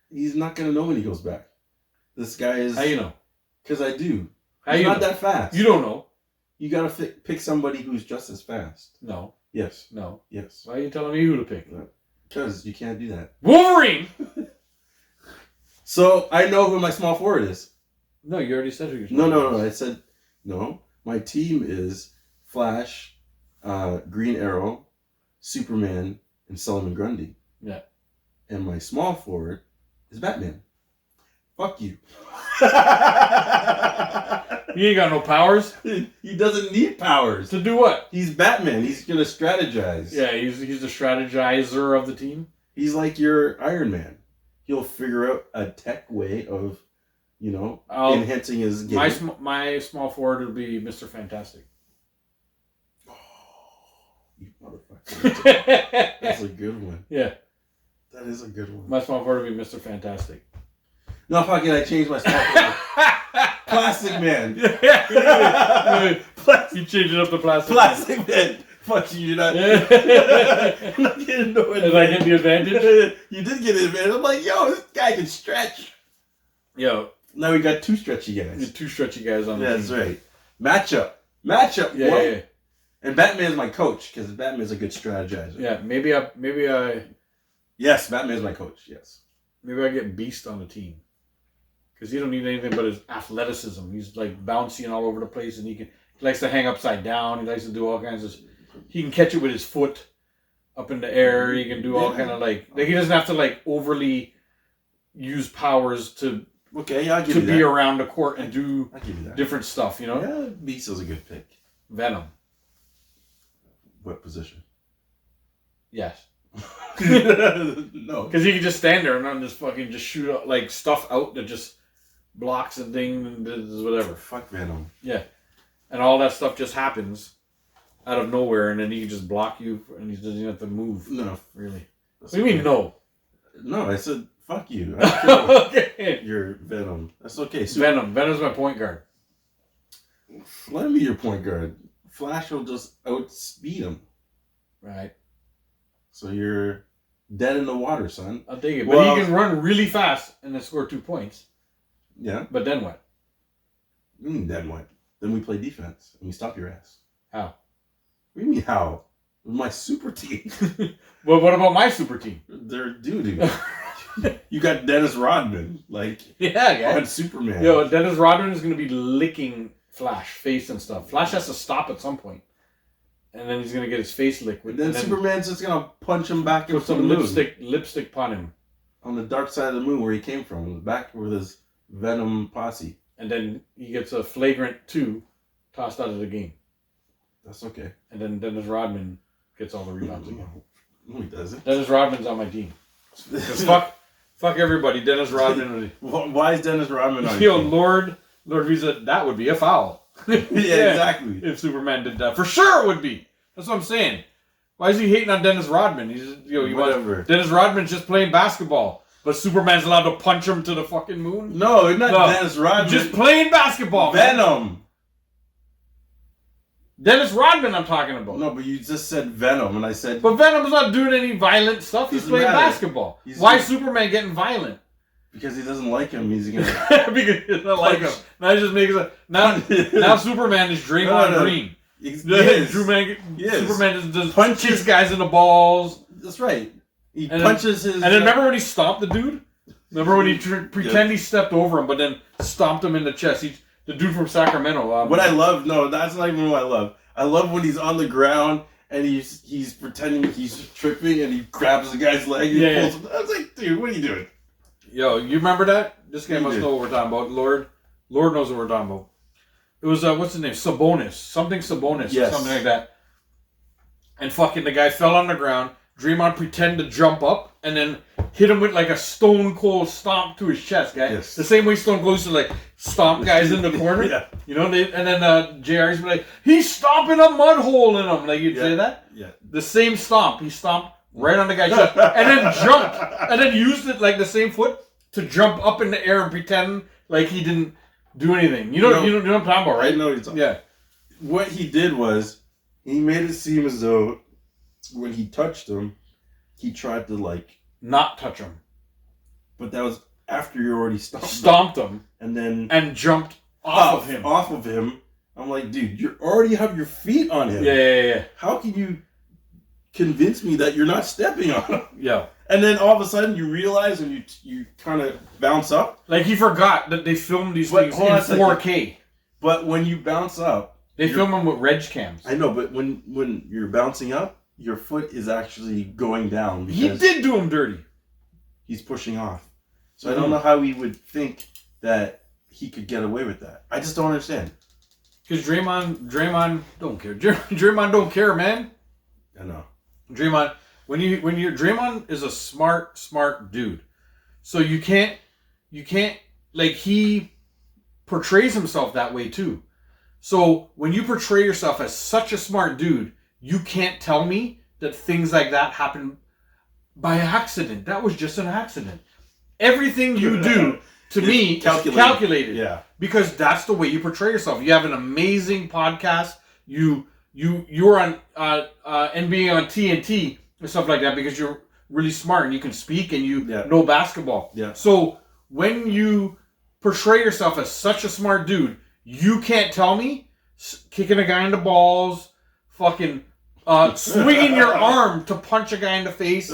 He's not gonna know when he goes back. This guy is... How you know? Because I do. How He's you not know? that fast. You don't know. You gotta pick somebody who's just as fast. No. Yes. No. Yes. Why are you telling me who to pick? Because you can't do that. Wolverine! So, I know who my small forward is. No, you already said who your small forward is. No. I said, no. My team is Flash, Green Arrow, Superman, and Solomon Grundy. Yeah. And my small forward is Batman. Fuck you. He ain't got no powers. He doesn't need powers. To do what? He's Batman. He's gonna strategize. Yeah, he's the strategizer of the team. He's like your Iron Man. He'll figure out a tech way of, enhancing his game. My small forward would be Mr. Fantastic. You motherfucker. That's a good one. Yeah. That is a good one. My small forward would be Mr. Fantastic. No, fuck it. I changed my small forward. Plastic Man. You changed it up to Plastic Plastic Man. Fuck you, you're not. Yeah. I'm not getting no advantage. Did I get the advantage? You did get an advantage. I'm like, yo, this guy can stretch. Yo. Now we got two stretchy guys. Two stretchy guys on the That's team. right. Matchup. Yeah. And Batman's my coach, because Batman's a good strategizer. Yeah, maybe I Yes, Batman's my coach, yes. maybe I get Beast on the team. Because he don't need anything but his athleticism. He's like bouncy and all over the place, and he likes to hang upside down. He likes to do all kinds of. He can catch it with his foot up in the air. He can do all kind of like he doesn't have to like overly use powers to I'll give you be that. around the court and do I'll give you that. different stuff. Yeah, Beast is a good pick. Venom. What position? Yes. No. Because he can just stand there and then just shoot out, like stuff out that just blocks and things and does whatever. Fuck Venom. Yeah. And all that stuff just happens out of nowhere, and then he can just block you, and he doesn't have to move. No. Really. That's What do you mean, no? No, I said fuck you. I don't care Okay. You're Venom. That's okay. Venom's my point guard. Let him be your point guard. Flash will just outspeed him. Right. So you're dead in the water, son. I'll take it. Well, but he can run really fast and then score 2 points. Yeah. But then what? Then what? Then we play defense and we stop your ass. How? What do you mean how? With my super team. Well, what about my super team? They're doo-doo. You got Dennis Rodman, Yeah, on Superman. Yo, Dennis Rodman is going to be licking Flash face and stuff. Flash has to stop at some point. And then he's going to get his face licked. And then Superman's just going to punch him back put into some the moon. lipstick upon him. On the dark side of the moon where he came from. Back with his Venom posse. And then he gets a flagrant 2 tossed out of the game. That's okay. And then Dennis Rodman gets all the rebounds again. No, he doesn't. Dennis Rodman's on my team. Because fuck everybody. Dennis Rodman. Why is Dennis Rodman on Yo, your team? Lord Visa, that would be a foul. Yeah, exactly. If Superman did that. For sure it would be. That's what I'm saying. Why is he hating on Dennis Rodman? Whatever. Dennis Rodman's just playing basketball. But Superman's allowed to punch him to the fucking moon? No, not Dennis Rodman. Just playing basketball. Venom. Man. Dennis Rodman I'm talking about. No, but you just said Venom, and I said... But Venom's not doing any violent stuff. He's Doesn't playing matter. basketball. He's Why is just- Superman getting violent? Because he doesn't like him, he's gonna... Because he doesn't like him. Now he just makes it. Now Superman is Draymond No. Green. Yes. Yes. Superman just Punches- kicks guys in the balls. That's right. He And punches his... And then remember when he stomped the dude? Remember when he pretend he stepped over him, but then stomped him in the chest? The dude from Sacramento. What I love... No, that's not even what I love. I love when he's on the ground and he's pretending he's tripping and he grabs the guy's leg and pulls him. I was like, dude, what are you doing? Yo, you remember that? This guy must do. know what we're talking about. Lord knows what we're talking about. It was, what's his name? Sabonis. Something Sabonis. Yes. Or something like that. And fucking the guy fell on the ground. Draymond pretended to jump up and then hit him with like a stone cold stomp to his chest, guy. Yes. The same way Stone Cold used to like stomp guys in the corner. Yeah. You know, and then JR used to be like, he's stomping a mud hole in him. Like, you'd say that? Yeah. The same stomp. He stomped right on the guy's chest and then jumped. And then used it like the same foot to jump up in the air and pretend like he didn't do anything. You know what I'm talking about, right? I know what you're talking Yeah. What he did was, he made it seem as though when he touched him, he tried to Not touch him. but that was after you already Stomped him. and then And jumped off of him. Off of him. I'm like, dude, you already have your feet on him. Yeah. How can you convince me that you're not stepping on him? Yeah. And then all of a sudden you realize and you kind of bounce up. Like he forgot that they filmed these But things in hold on a second. 4K. But when you bounce up, They film them with reg cams. I know, but when you're bouncing up, your foot is actually going down He because did do him dirty. he's pushing off. So I don't know how we would think that he could get away with that. I just don't understand. Because Draymond don't care. Draymond don't care, man. I know. Draymond, Draymond is a smart dude. So you can't like he portrays himself that way too. So when you portray yourself as such a smart dude, you can't tell me that things like that happen by accident. That was just an accident. Everything you do to me is calculated. Yeah. Because that's the way you portray yourself. You have an amazing podcast. You're on NBA on TNT and stuff like that because you're really smart and you can speak and you know basketball. Yeah. So when you portray yourself as such a smart dude, you can't tell me kicking a guy in the balls, fucking swinging your arm to punch a guy in the face,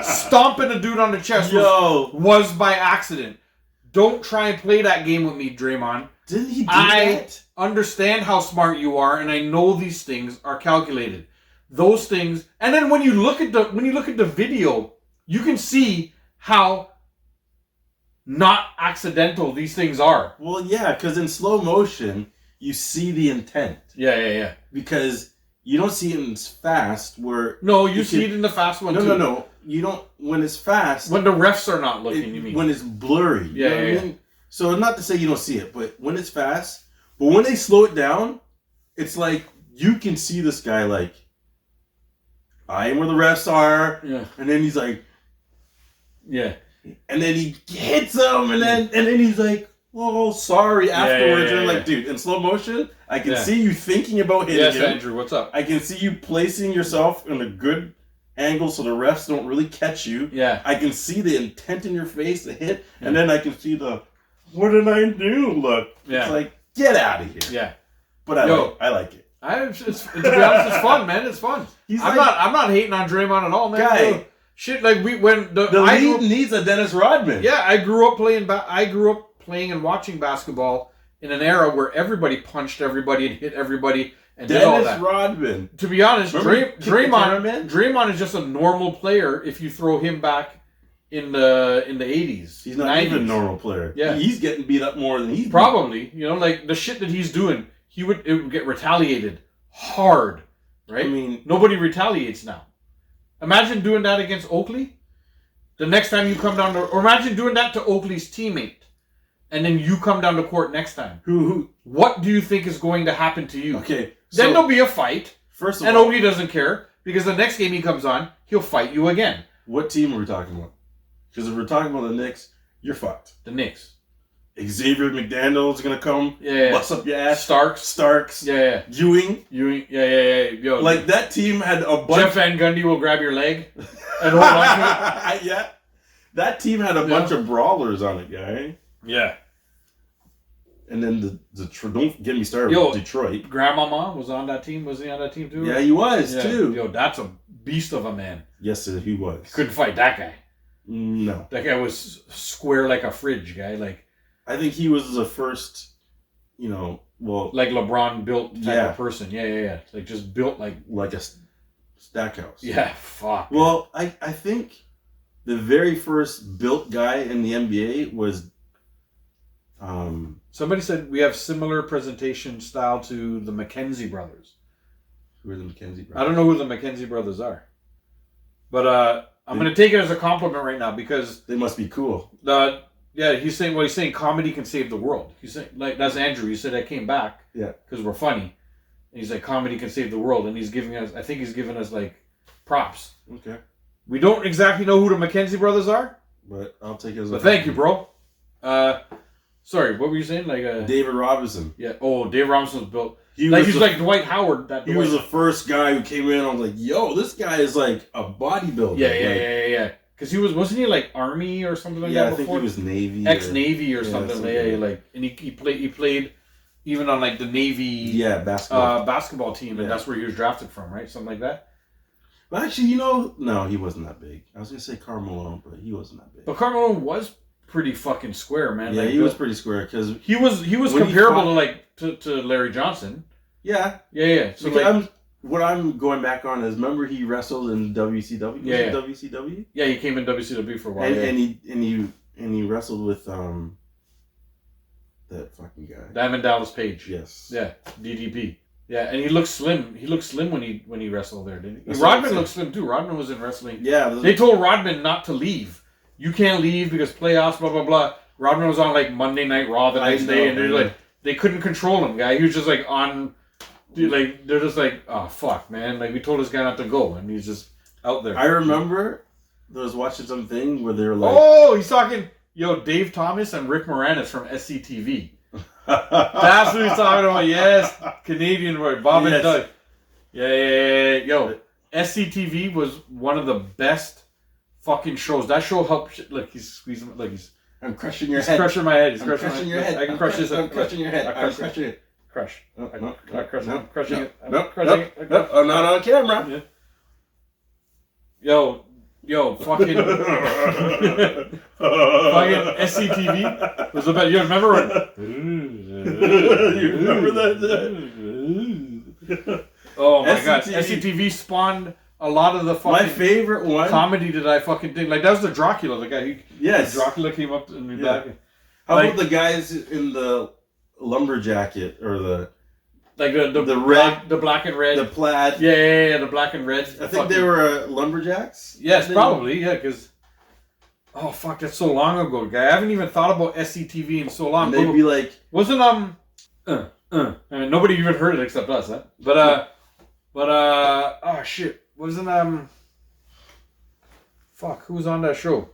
stomping a dude on the chest was by accident. Don't try and play that game with me, Draymond. Didn't he do that? I understand how smart you are, and I know these things are calculated. Those things, and then when you look at the video, you can see how not accidental these things are. Well, yeah, because in slow motion, you see the intent. Yeah. Because you don't see it in fast where... No, you see it in the fast one too. No. You don't... When it's fast... When the refs are not looking, you mean? When it's blurry. Yeah, you know what I mean? So not to say you don't see it, but when it's fast... But when they slow it down, it's like you can see this guy like... I am where the refs are. Yeah. And then he's like... Yeah. And then he hits him, and then he's like... Oh, sorry. Afterwards, and I'm like, dude, in slow motion, I can see you thinking about hitting him. Yes, Andrew, what's up? I can see you placing yourself in a good angle so the refs don't really catch you. Yeah. I can see the intent in your face to hit, and then I can see the, what did I do? Look. Yeah. It's like, get out of here. Yeah. But I like it. To be honest, it's fun, man. It's fun. I'm not hating on Draymond at all, man. Guy, shit, like the league needs a Dennis Rodman. Yeah, I grew up playing and watching basketball in an era where everybody punched everybody and hit everybody and did all that. Dennis Rodman. To be honest, Draymond is just a normal player if you throw him back in the 80s. He's not 90s. even a normal player. Yeah. He's getting beat up more than he's probably. You know, like the shit that he's doing, it would get retaliated hard, right? I mean, nobody retaliates now. Imagine doing that against Oakley. The next time you come down or imagine doing that to Oakley's teammate. And then you come down to court next time. Who? What do you think is going to happen to you? Okay. Then there'll be a fight. First of all. And Oakley doesn't care. Because the next game he comes on, he'll fight you again. What team are we talking about? Because if we're talking about the Knicks, you're fucked. The Knicks. Xavier McDaniel's going to come. Yeah. Bust up your ass. Starks. Yeah. Ewing. Yeah. Yo, like that team had a bunch. Jeff Van Gundy will grab your leg and hold on to it. Yeah. That team had a bunch of brawlers on it, guy. Yeah. And then don't get me started with Detroit. Grandmama was on that team. Was he on that team too? Yeah, he was too. Yo, that's a beast of a man. Yes, he was. Couldn't fight that guy. No. That guy was square like a fridge guy. Like I think he was the first, like LeBron built type of person. Yeah. Like just built like a stack house. Yeah, fuck. Well, I think the very first built guy in the NBA was. Somebody said we have similar presentation style to the McKenzie brothers. Who are the McKenzie brothers? I don't know who the McKenzie brothers are, but I'm going to take it as a compliment right now because they must be cool. He's saying comedy can save the world. He's saying like that's Andrew. He said I came back because we're funny, and he's like comedy can save the world, and he's giving us like props. Okay. We don't exactly know who the McKenzie brothers are, but I'll take it as. But thank you, bro. Sorry, what were you saying? Like David Robinson. Yeah. Oh, David Robinson's built. He's like Dwight Howard. He was the first guy who came in. I was like, yo, this guy is like a bodybuilder. Yeah. Because wasn't he like Army or something like that before? I think he was Navy. Ex-Navy or something. And he played even on like the Navy basketball team, and that's where he was drafted from, right? Something like that. But actually, no, he wasn't that big. I was gonna say Karl Malone, but he wasn't that big. But Karl Malone was pretty fucking square, man. Yeah, like, he was pretty square because he was comparable to Larry Johnson. Yeah. So what I'm going back on is remember he wrestled in WCW. WCW. Yeah, he came in WCW for a while. And he wrestled with that fucking guy. Diamond Dallas Page. Yes. Yeah, DDP. Yeah, and he looked slim. He looked slim when he wrestled there, didn't he? That's what I'm Rodman saying. looked slim too. Rodman was in wrestling. Yeah. They told Rodman not to leave. You can't leave because playoffs, blah blah blah. Rodman was on like Monday Night Raw the next day, and they couldn't control him, guy. He was just like on, dude, like they're just like, oh fuck, man. Like we told this guy not to go, and he's just out there. I remember I was watching something where they were like, Oh, he's talking. Yo, Dave Thomas and Rick Moranis from SCTV. That's what he's talking about. Yes, Canadian boy, Bob and Yes. Doug. Yeah. Yo, SCTV was one of the best fucking shows. That show helped. Look, he's squeezing. Like he's crushing your he's head. crushing my head. He's I'm crushing crushing my your head. I can crush this. I'm crushing your head. I I'm crush crushing it. Crush. No, I no, crush. no, I'm crushing it. I'm No, crushing no, it. no, oh, not on camera. Yeah. Yo, fucking SCTV was the best. You remember when? You remember that? Oh my god, SCTV. SCTV spawned a lot of the My fucking favorite one. comedy that I fucking did. Like that was the Dracula, the guy who Yes. Dracula came up and we Yeah. back. How Like- about the guys in the lumber jacket or the Like the red- black and red. plaid? Yeah, the black and red. I think they were lumberjacks. Yes, They- probably, yeah, because. Oh fuck, that's so long ago, guy. I haven't even thought about SCTV in so long. And they'd be like, Wasn't I mean, nobody even heard it except us, huh? But oh shit, wasn't fuck, who was on that show?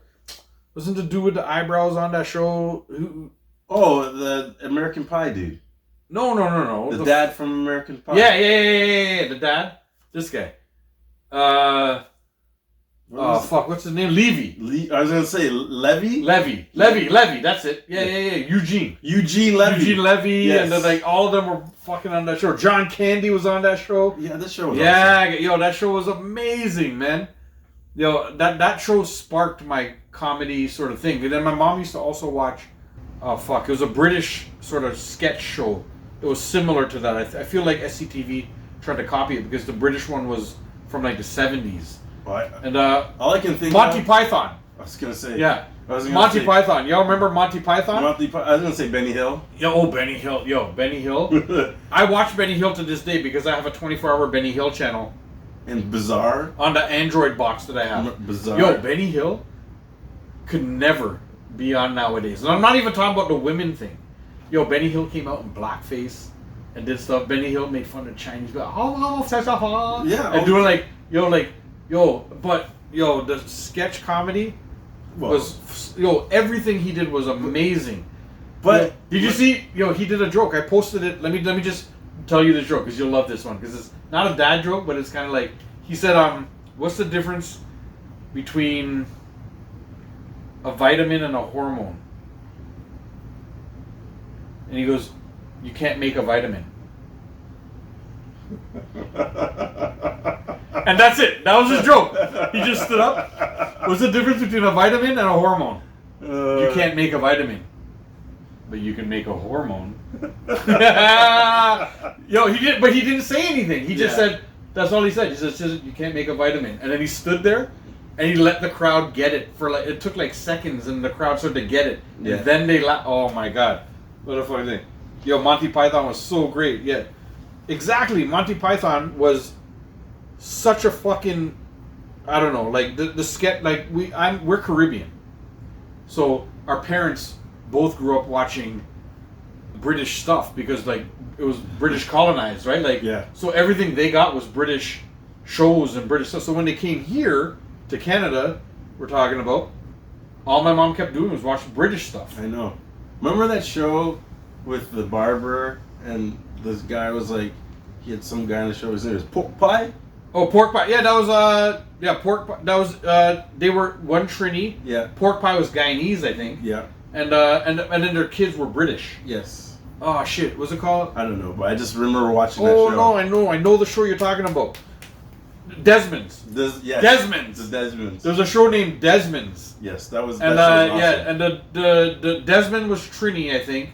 Wasn't the dude with the eyebrows on that show? Who? oh, the American Pie dude, No. the dad from American Pie. Yeah, the dad. This guy. Oh fuck, what's his name? Levy. I was gonna say Levy. Levy. That's it. Yeah. Eugene Levy. Eugene Levy, Yes. and then like all of them were fucking on that show. John Candy was on that show. Yeah, this show was Yeah, yo, that show was amazing, man. Yo, that show sparked my comedy sort of thing. And then my mom used to also watch. Oh fuck, it was a British sort of sketch show. It was similar to that. I feel like SCTV tried to copy it because the British one was from like the 70s. awesome. And All I can think Monty of, Python. I was gonna say. Yeah. I was gonna Monty say, Python. Y'all remember Monty Python? I was gonna say Benny Hill. Benny Hill. Benny Hill. I watch Benny Hill to this day because I have a 24-hour Benny Hill channel And Bizarre. on the Android box that I have. Bizarre. Yo, Benny Hill could never be on nowadays. And I'm not even talking about the women thing. Yo, Benny Hill came out in blackface and did stuff. Benny Hill made fun of Chinese people. Yeah. And doing like, the sketch comedy Well, was, everything he did was amazing. but Did you see? He did a joke. I posted it. Let me just tell you the joke because you'll love this one because it's not a dad joke, but it's kind of like he said, what's the difference between a vitamin and a hormone? And he goes, you can't make a vitamin. And that's it. That was his joke. He just stood up. What's the difference between a vitamin and a hormone? You can't make a vitamin, but you can make a hormone. He didn't say anything. He just said, that's all he said. He said, you can't make a vitamin. And then he stood there and he let the crowd get it for like, it took like seconds and the crowd started to get it. Yeah. And then they oh my God. What a funny thing. Monty Python was so great. Yeah. Exactly. Monty Python was such a fucking, I don't know, like the sketch, like we're Caribbean. So our parents both grew up watching British stuff because like it was British colonized, right? Like, Yeah. so everything they got was British shows and British stuff. So when they came here to Canada, we're talking about, all my mom kept doing was watch British stuff. I know. Remember that show with the barber and this guy was like, he had some guy on the show. His name was Pork Pie. Oh, pork pie. Yeah, that was pork pie. That was they were one Trini. Yeah. Pork pie was Guyanese, I think. Yeah. And then their kids were British. Yes. Oh shit, what's it called? I don't know, but I just remember watching that Oh show. no, I know the show you're talking about. Desmond's. Yes. Desmond's. The Desmonds. There's a show named Desmond's. Yes, that was. And that show was awesome. and the Desmond was Trini, I think.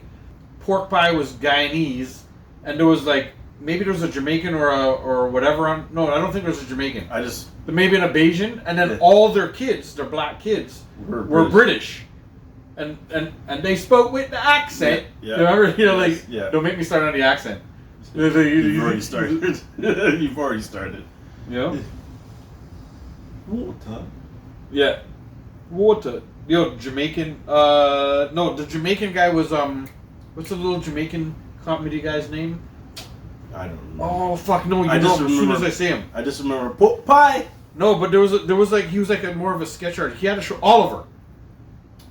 Pork pie was Guyanese, and there was like maybe there was a Jamaican or whatever on. No, I don't think there was a Jamaican. I just Maybe an Bayesian, and then Yeah. all their kids, their black kids, were British. and they spoke with the accent. Yeah. Remember, Yes, yeah. don't make me start on the accent. You've already started. You've already started. You know? Water. Yeah. Water. Yo, Jamaican. No, the Jamaican guy was what's the little Jamaican comedy guy's name? I don't remember. Oh fuck no! You I know just him as soon remember- as I see him. I just remember pot pie. No, but there was like he was like more of a sketch artist. He had a show Oliver.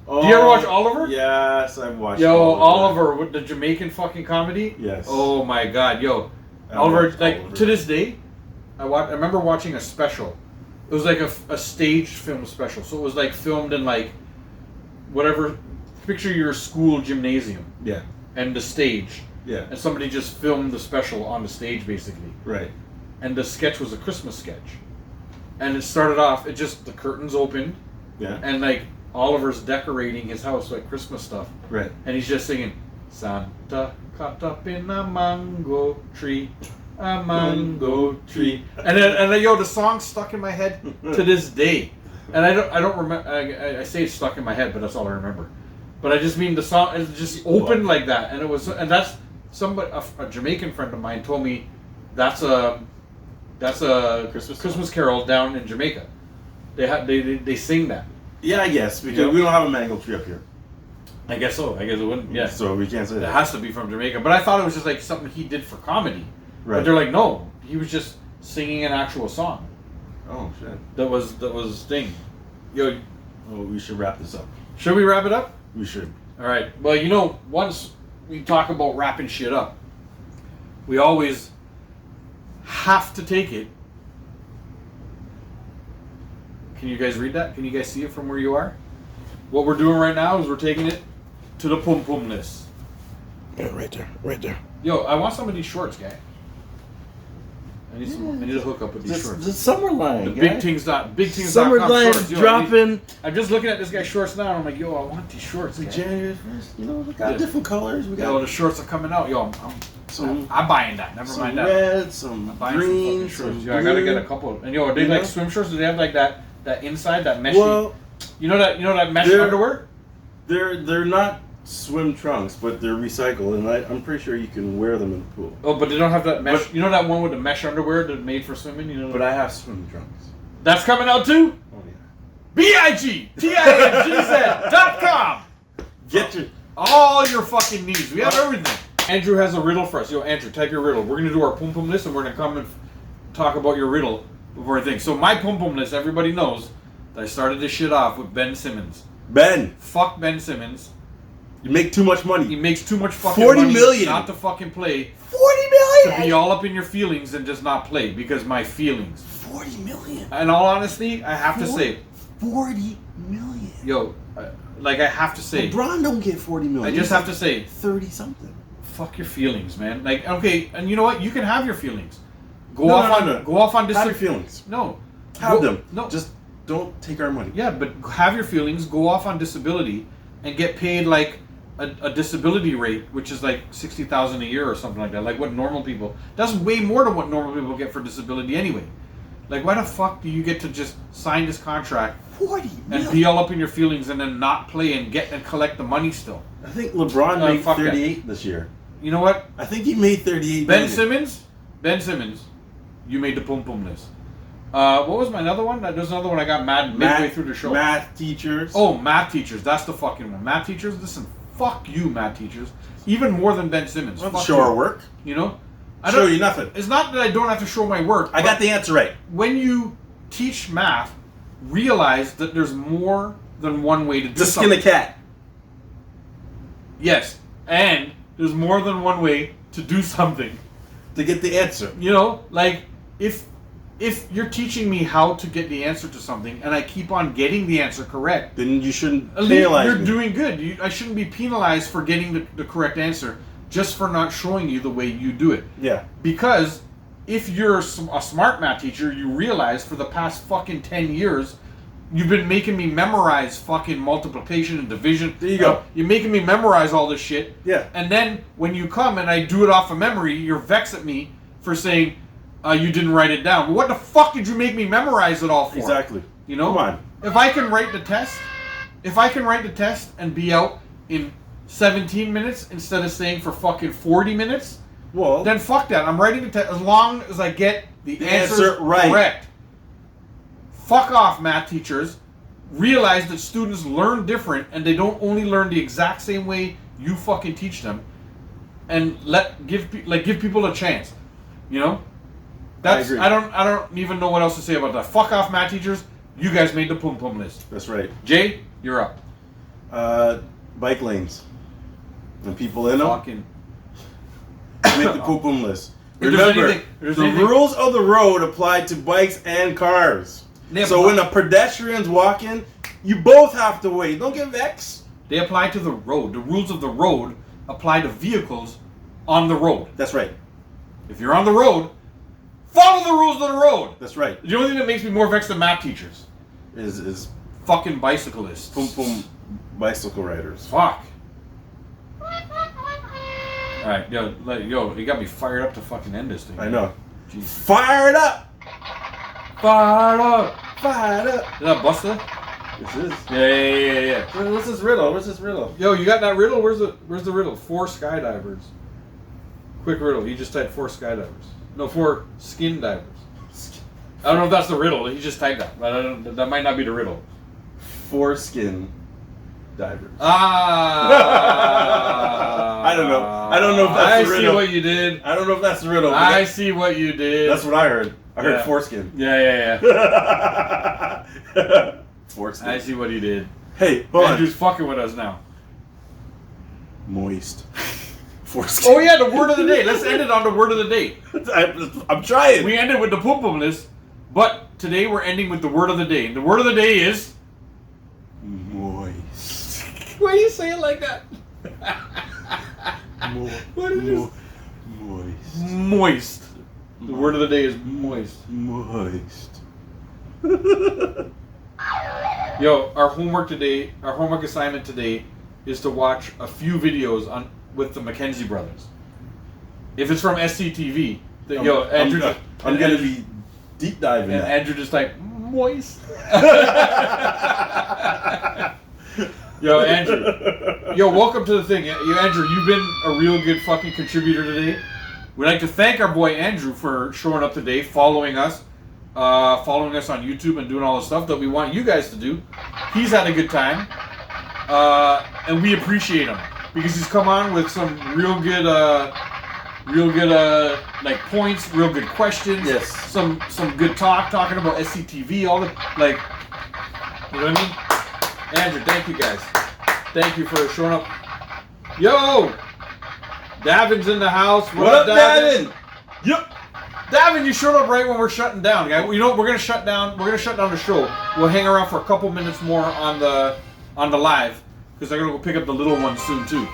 Oh, Do you ever watch Oliver? Yes, I've watched. Yo, Oliver with the Jamaican fucking comedy. Yes. Oh my god, yo, I Oliver. watched Like Oliver. to this day, I remember watching a special. It was like a staged film special. So it was like filmed in like whatever. Picture your school gymnasium Yeah. and the stage, Yeah. and somebody just filmed the special on the stage basically. Right. And the sketch was a Christmas sketch, and it started off. It just the curtains opened, Yeah. and like Oliver's decorating his house like Christmas stuff. Right. And he's just singing, Santa caught up in a mango tree, a mango tree. And then yo, the song stuck in my head to this day. And I don't remember, I say it's stuck in my head, but that's all I remember. But I just mean the song, it just opened like that. And that's somebody, a Jamaican friend of mine told me that's a Christmas Carol down in Jamaica. They sing that. Yeah, I guess because Yeah. we don't have a mango tree up here. I guess so. I guess it wouldn't. Yeah. So we can't say It that. has to be from Jamaica. But I thought it was just like something he did for comedy. Right. But they're like, no, he was just singing an actual song. Oh shit. That was thing. Yo, Oh, we should wrap this up. should we wrap it up? We should. All right. Well, once we talk about wrapping shit up, we always have to take it. Can you guys read that? Can you guys see it from where you are? What we're doing right now is we're taking it to the pum pum list. Yeah, right there. Right there. Yo, I want some of these shorts, guy. I need to hook up with these shorts. The summer line. The guy. big things. Summer line shorts. Yo, dropping. I'm just looking at this guy's shorts now, and I'm like, yo, I want these shorts. Guy. January 1st. You know, we got Yeah. different colors. We Yo, got the shorts are coming out. Yo, some, I'm buying that. Never some mind that. red, some I'm buying green, some fucking shorts. Yeah, I gotta get a couple. And yo, are they You like know? swim shorts? Do they have like that inside that meshy? Well, you know that mesh they're- underwear? they're not swim trunks, but they're recycled, and I'm pretty sure you can wear them in the pool. Oh, but they don't have that mesh. But- You know that one with the mesh underwear that's made for swimming? You know. But I have swim trunks. that's coming out too. Oh yeah. BIGTINGZ.com. Get your. All your fucking needs. We have everything. Andrew has a riddle for us. Yo, Andrew, type your riddle. We're gonna do our pum pum list, and we're gonna come and talk about your riddle before I think. So my pum pum list, everybody knows that I started this shit off with Ben Simmons. Ben, Fuck Ben Simmons. you make too much He money. makes too much fucking 40 money million. not to fucking play. 40 To million. be all up in your feelings and just not play because my feelings. 40 million. In all honesty, I have to say, 40 million. yo, I have to say, LeBron don't get 40 million. I just have to say, 30 something. fuck your feelings, man. Like, okay, and you know what? You can have your feelings. Go No, off no, on no. go off on Have your dis- feelings. No, Have Go- them. No, Just don't take our money. yeah, but have your feelings. Go off on disability and get paid like a disability rate, which is like 60,000 a year or something like that. Like what normal people. That's way more than what normal people get for disability anyway. Like, why the fuck do you get to just sign this contract 40 and million. be all up in your feelings and then not play and get and collect the money still? I think LeBron made fuck that. 38 this year. You know what? I think he made 38 Ben million. Simmons, you made the pum pum list. What was my another one? There's another one I got mad midway through the show. Math teachers. Oh, math teachers. That's the fucking one. Math teachers, listen, fuck you, math teachers. Even more than Ben Simmons. Let's Fuck show you. our work. You know? Show you nothing. It's not that I don't have to show my work. I got the answer right. When you teach math, realize that there's more than one way to do To skin something. a cat. Yes. And there's more than one way to do something. To get the answer. You know, like if you're teaching me how to get the answer to something and I keep on getting the answer correct, Then you shouldn't at least penalize you're me. doing good. I shouldn't be penalized for getting the correct answer just for not showing you the way you do it. Yeah. Because if you're a smart math teacher, you realize for the past fucking 10 years, you've been making me memorize fucking multiplication and division. There you go. You're making me memorize all this shit. Yeah. And then when you come and I do it off of memory, you're vexed at me for saying you didn't write it down. Well, what the fuck did you make me memorize it all for? Exactly. You know? Come on. If I can write the test if I can write the test and be out in 17 minutes instead of staying for fucking 40 minutes, Well, then fuck that. I'm writing the test as long as I get the answer right. correct. Fuck off, math teachers. Realize that students learn different and they don't only learn the exact same way you fucking teach them. And give people a chance. You know? I agree. I don't even know what else to say about that. Fuck off, math teachers. You guys made the pum pum list. that's right. Jay, you're up. Bike lanes. And people in them Fucking make the poop list. If there's Remember, anything- if there's the anything- rules of the road apply to bikes and cars. Yeah, So but- when a pedestrian's walking, you both have to wait. Don't get vexed. they apply to the road. The rules of the road apply to vehicles on the road. That's right. If you're on the road, follow the rules of the road. That's right. The only thing that makes me more vexed than math teachers. Is Fucking bicyclists. pum pum bicycle riders. Fuck. Alright, yo, it got me fired up to fucking end this thing. I know. Jeez. Fire it up! Fired up! Fire it up! Is that Busta? This is. Yeah. What's this riddle? What's this riddle? Yo, you got that riddle? Where's the riddle? 4 skydivers. Quick riddle. He just typed 4 skydivers. No, 4 skin divers. I don't know if that's the riddle. He just typed that. But that might not be the riddle. Foreskin divers. Ah. I don't know. I don't know if that's the I see riddle. what you did. I don't know if that's the riddle. but I see what you did. that's what I heard. I heard Yeah. foreskin. Yeah. Foreskin. I see what he did. Hey, hold Andrew's fucking with us now. on. Moist. Foreskin. Oh yeah, the word of the day. Let's end it on the word of the day. I'm trying. We ended with the pum pum list, but today we're ending with the word of the day. The word of the day is Moist. Why do you say it like that? What is this? Moist. Moist. The word of the day is moist. Moist. Yo, our homework assignment today is to watch a few videos with the Mackenzie brothers. If it's from SCTV, Andrew. I'm gonna be deep diving. And that. Andrew just like moist. Yo, Andrew. Yo, welcome to the thing. Andrew, you've been a real good fucking contributor today. We'd like to thank our boy Andrew for showing up today, following us on YouTube and doing all the stuff that we want you guys to do. He's had a good time, and we appreciate him because he's come on with some real good like points, real good questions. Yes. Some good talking about SCTV, all the like. You know what I mean? Andrew, thank you guys. Thank you for showing up. Yo, Davin's in the house. What up, Davin? Yep. Davin, you showed up right when we're shutting down, guys. You know we're gonna shut down. We're gonna shut down the show. We'll hang around for a couple minutes more on the live because I'm gonna go pick up the little one soon too.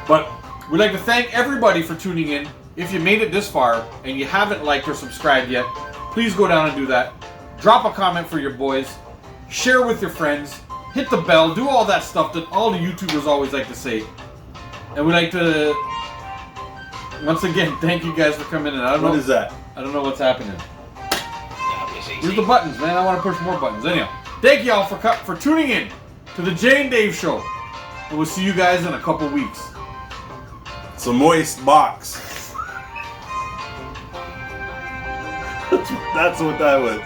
But we'd like to thank everybody for tuning in. If you made it this far and you haven't liked or subscribed yet, please go down and do that. Drop a comment for your boys. Share with your friends. Hit the bell. Do all that stuff that all the YouTubers always like to say. And we'd like to once again thank you guys for coming in. What is that? I don't know what's happening. That was easy. Where's the buttons, man? I want to push more buttons. Anyhow, thank you all for tuning in to the Jay and Dave Show. And we'll see you guys in a couple weeks. It's a moist box. That's what that was.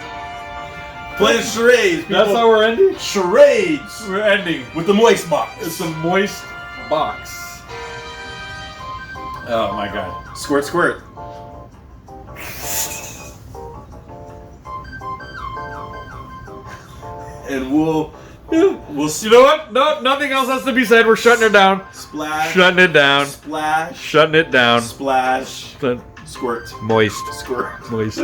Playing charades. People. That's how we're ending? Charades We're ending. with the moist box. It's a moist box. Oh my god. Squirt, squirt. And we'll see. You know what? No, nothing else has to be said. We're shutting it down. Splash. Shutting it down. Splash. Shutting it down. Splash. Shut- Squirt. Moist. Squirt. Moist.